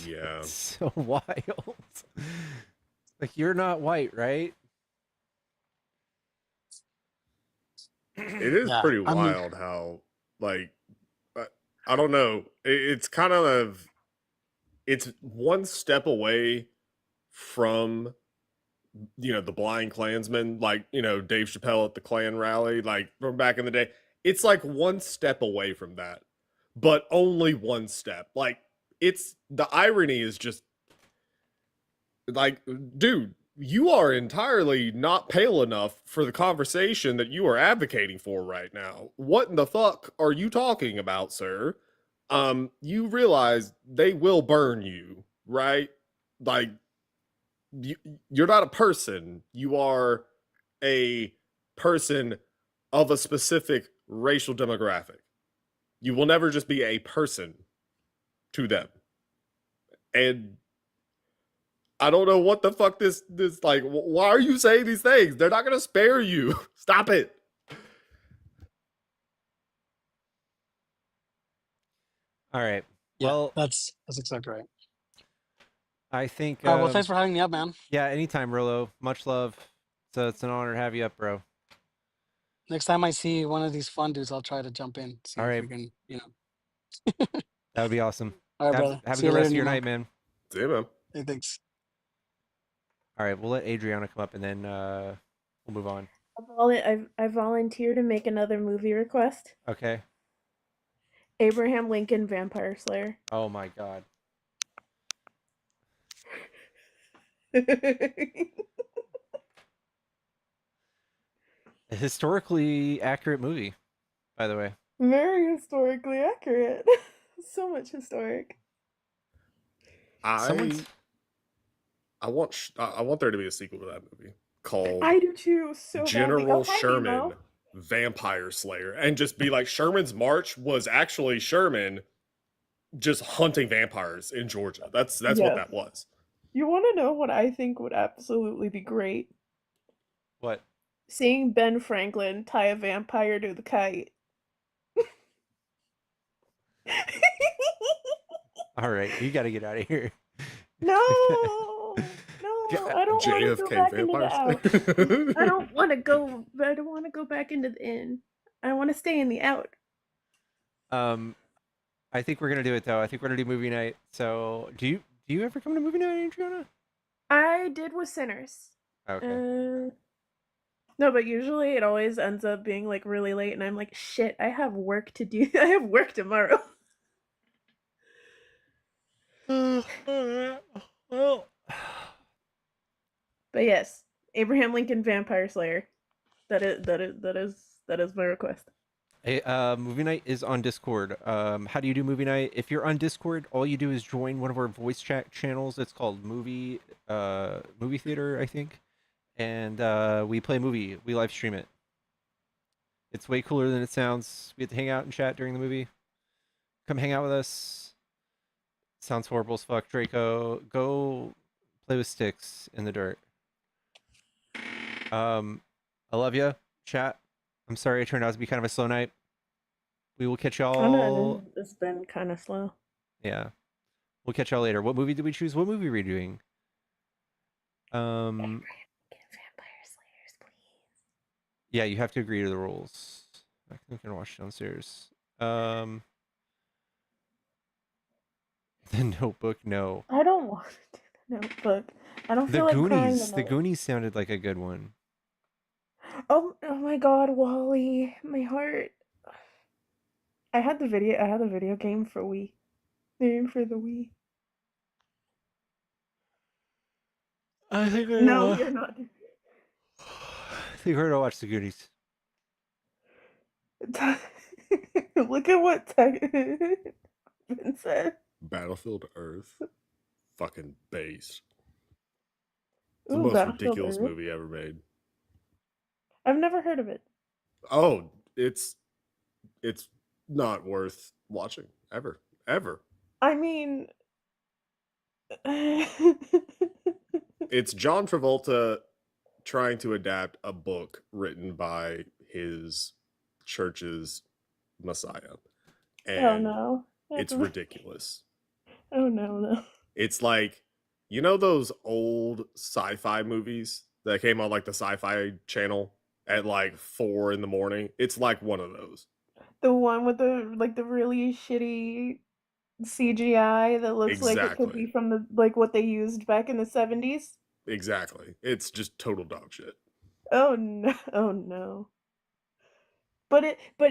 Yeah. It's so wild. Like, you're not white, right? It is Yeah, pretty I mean, wild how, like, I don't know. It's kind of, it's one step away from, the blind Klansman, like, Dave Chappelle at the Klan rally, like, from back in the day. It's like one step away from that, but only one step. Like, the irony is just, like, dude, you are entirely not pale enough for the conversation that you are advocating for right now. What in the fuck are you talking about, sir? You realize they will burn you, right? Like, you're not a person. You are a person of a specific racial demographic. You will never just be a person to them. And I don't know what the fuck this like. Why are you saying these things? They're not gonna spare you. Stop it. All right. yeah, Well, that's exactly right. I think. All right, well, thanks for having me up, man. Yeah, anytime, Rolo. Much love. So it's an honor to have you up, bro. Next time I see one of these fun dudes, I'll try to jump in, see All if right. we can, That would be awesome. All right, brother. Have a See you good later, rest of your Nemo. night, man. See you, man. Hey, thanks. All right, we'll let Adriana come up and then we'll move on. I volunteer to make another movie request. Okay. Abraham Lincoln Vampire Slayer. Oh my god. A historically accurate movie, by the way. Very historically accurate. So much historic. I want there to be a sequel to that movie called I do too, so badly. General Oh, hi, Sherman Nemo. Vampire Slayer, and just be like, Sherman's March was actually Sherman just hunting vampires in Georgia. That's what Yes. that was. You want to know what I think would absolutely be great? What? Seeing Ben Franklin tie a vampire to the kite. All right, you got to get out of here. No, I don't want to go JFK back into the vampires. out. I don't want to go. I don't want to go back into the in. I want to stay in the out. I think we're gonna do it though. I think we're gonna do movie night. So, do you ever come to movie night, Adriana? I did with Sinners. Okay. No, but usually it always ends up being like really late, and I'm like, shit, I have work to do. I have work tomorrow. Well, But yes, Abraham Lincoln Vampire Slayer. That is my request. hey, movie night is on Discord. How do you do movie night? If you're on Discord, all you do is join one of our voice chat channels. It's called movie theater, I think. And we play a movie. We live stream it. It's way cooler than it sounds. We get to hang out and chat during the movie. Come hang out with us. Sounds horrible as fuck. Draco, go play with sticks in the dirt. I love you, chat. I'm sorry it turned out to be kind of a slow night. We will catch y'all. Oh no, it's been kind of slow. Yeah. We'll catch y'all later. What movie did we choose? What movie are we doing? Vampire Slayers, please. Yeah, you have to agree to the rules. I think I can watch downstairs. The Notebook, no. I don't want to do the Notebook. I don't The feel like crying Goonies. The tonight. Goonies sounded like a good one. Oh my God, Wally, my heart. I had the video game for Wii. For the Wii. I think No, you're not. I think we're gonna watch the Goonies. Look at what Ben said. Battlefield Earth, fucking base. It's the Ooh, most Battlefield ridiculous Earth. movie ever made. I've never heard of it. Oh, it's not worth watching ever. I mean, It's John Travolta trying to adapt a book written by his church's Messiah. And oh no. it's ridiculous. Oh no. It's like, you know those old sci-fi movies that came on like the Sci-Fi channel at like 4 a.m? It's like one of those. The one with the really shitty CGI that looks like it could Exactly. be from the what they used back in the 70s. Exactly. It's just total dog shit. Oh no. Oh no. But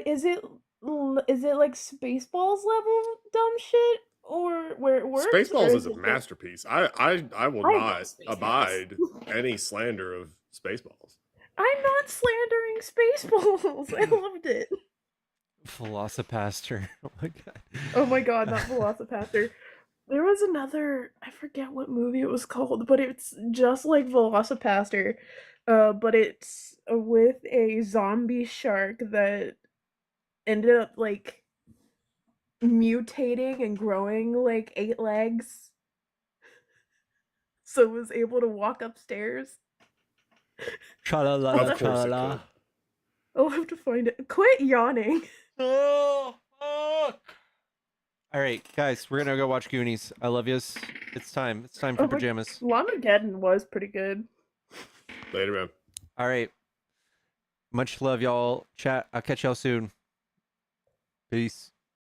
is it like Spaceballs level dumb shit, or where it works? or Spaceballs is a it just- masterpiece. I will I not love Spaceballs. abide any slander of Spaceballs. I'm not slandering Spaceballs. I loved it. Velocipaster. Oh my god. Oh my God, not Velocipaster. There was another, I forget what movie it was called, but it's just like Velocipaster. But it's with a zombie shark that ended up like mutating and growing like 8 legs. So it was able to walk upstairs. Tra-la-la, Of course it tra-la-la. could. I'll have to find it. Quit yawning. Oh, fuck. All right, guys, we're gonna go watch Goonies. I love yous. It's time. It's time for Oh my- pajamas. Lamageddon was pretty good. Later, man. All right. Much love, y'all. Chat. I'll catch y'all soon. Peace.